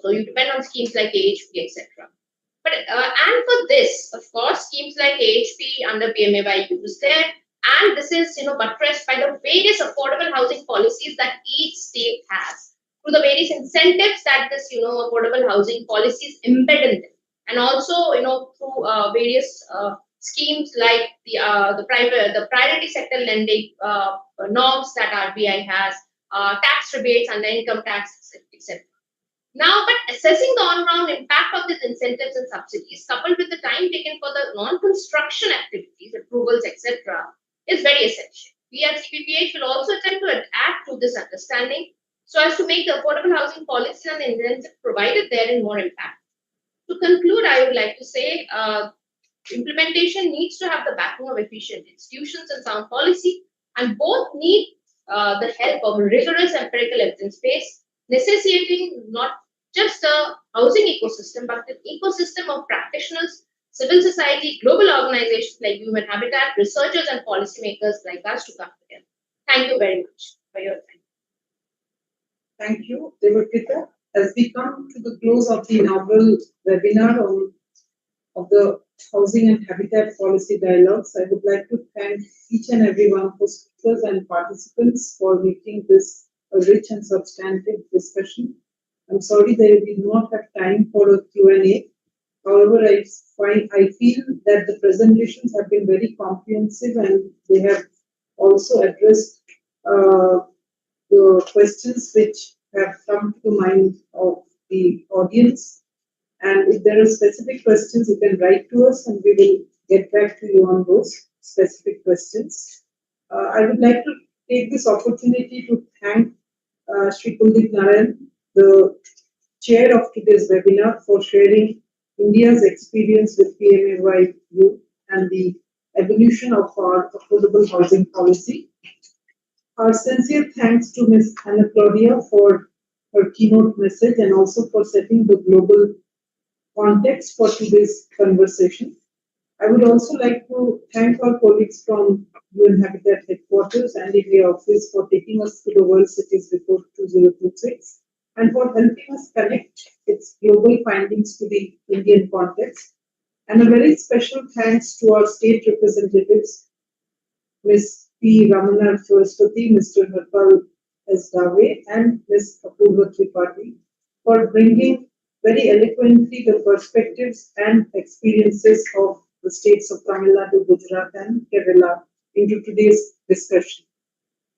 So you depend on schemes like AHP, etc. But and for this, of course, schemes like AHP under PMAYU is there, and this is buttressed by the various affordable housing policies that each state has, through the various incentives that this affordable housing policies embed in them, and also through various schemes like the priority sector lending norms that RBI has, tax rebates under income tax, etc. Now, but assessing the on-ground impact of these incentives and subsidies, coupled with the time taken for the non-construction activities, approvals, etc., is very essential. We at CPPH will also attempt to add to this understanding so as to make the affordable housing policy and the incentives provided therein more impact. To conclude, I would like to say implementation needs to have the backing of efficient institutions and sound policy, and both need the help of rigorous empirical evidence base, necessitating not just a housing ecosystem, but an ecosystem of practitioners, civil society, global organizations like Human Habitat, researchers, and policymakers like us to come together. Thank you very much for your time. Thank you, Devakrita. As we come to the close of the inaugural webinar of the Housing and Habitat Policy Dialogues, I would like to thank each and every one of the speakers and participants for making this a rich and substantive discussion. I'm sorry that we do not have time for a Q&A. However, I feel that the presentations have been very comprehensive and they have also addressed the questions which have come to the mind of the audience. And if there are specific questions, you can write to us and we will get back to you on those specific questions. I would like to take this opportunity to thank Shri Kuldeep Narayan, the chair of today's webinar, for sharing India's experience with PMAY youth and the evolution of our affordable housing policy. Our sincere thanks to Ms. Anna Claudia for her keynote message and also for setting the global context for today's conversation. I would also like to thank our colleagues from UN Habitat Headquarters and India Office for taking us to the World Cities Report 2026 and for helping us connect its global findings to the Indian context. And a very special thanks to our state representatives, Ms. P. Ramana Saraswati, Mr. Harpal S. Dave, and Ms. Apurva Tripathi for bringing very eloquently the perspectives and experiences of the states of Tamil Nadu, Gujarat, and Kerala into today's discussion.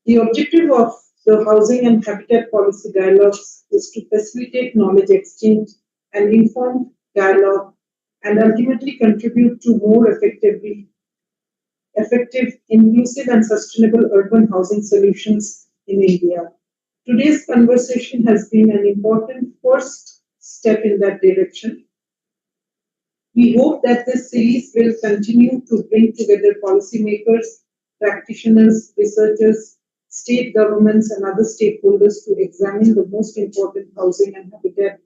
The objective of the Housing and Habitat Policy Dialogues is to facilitate knowledge exchange and informed dialogue and ultimately contribute to more effective, inclusive, and sustainable urban housing solutions in India. Today's conversation has been an important first step in that direction. We hope that this series will continue to bring together policymakers, practitioners, researchers, state governments, and other stakeholders to examine the most important housing and habitat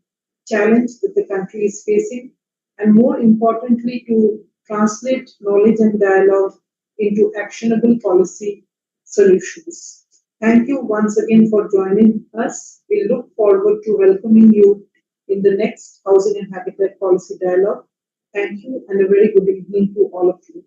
challenge that the country is facing, and more importantly, to translate knowledge and dialogue into actionable policy solutions. Thank you once again for joining us. We look forward to welcoming you in the next Housing and Habitat Policy Dialogue. Thank you and a very good evening to all of you.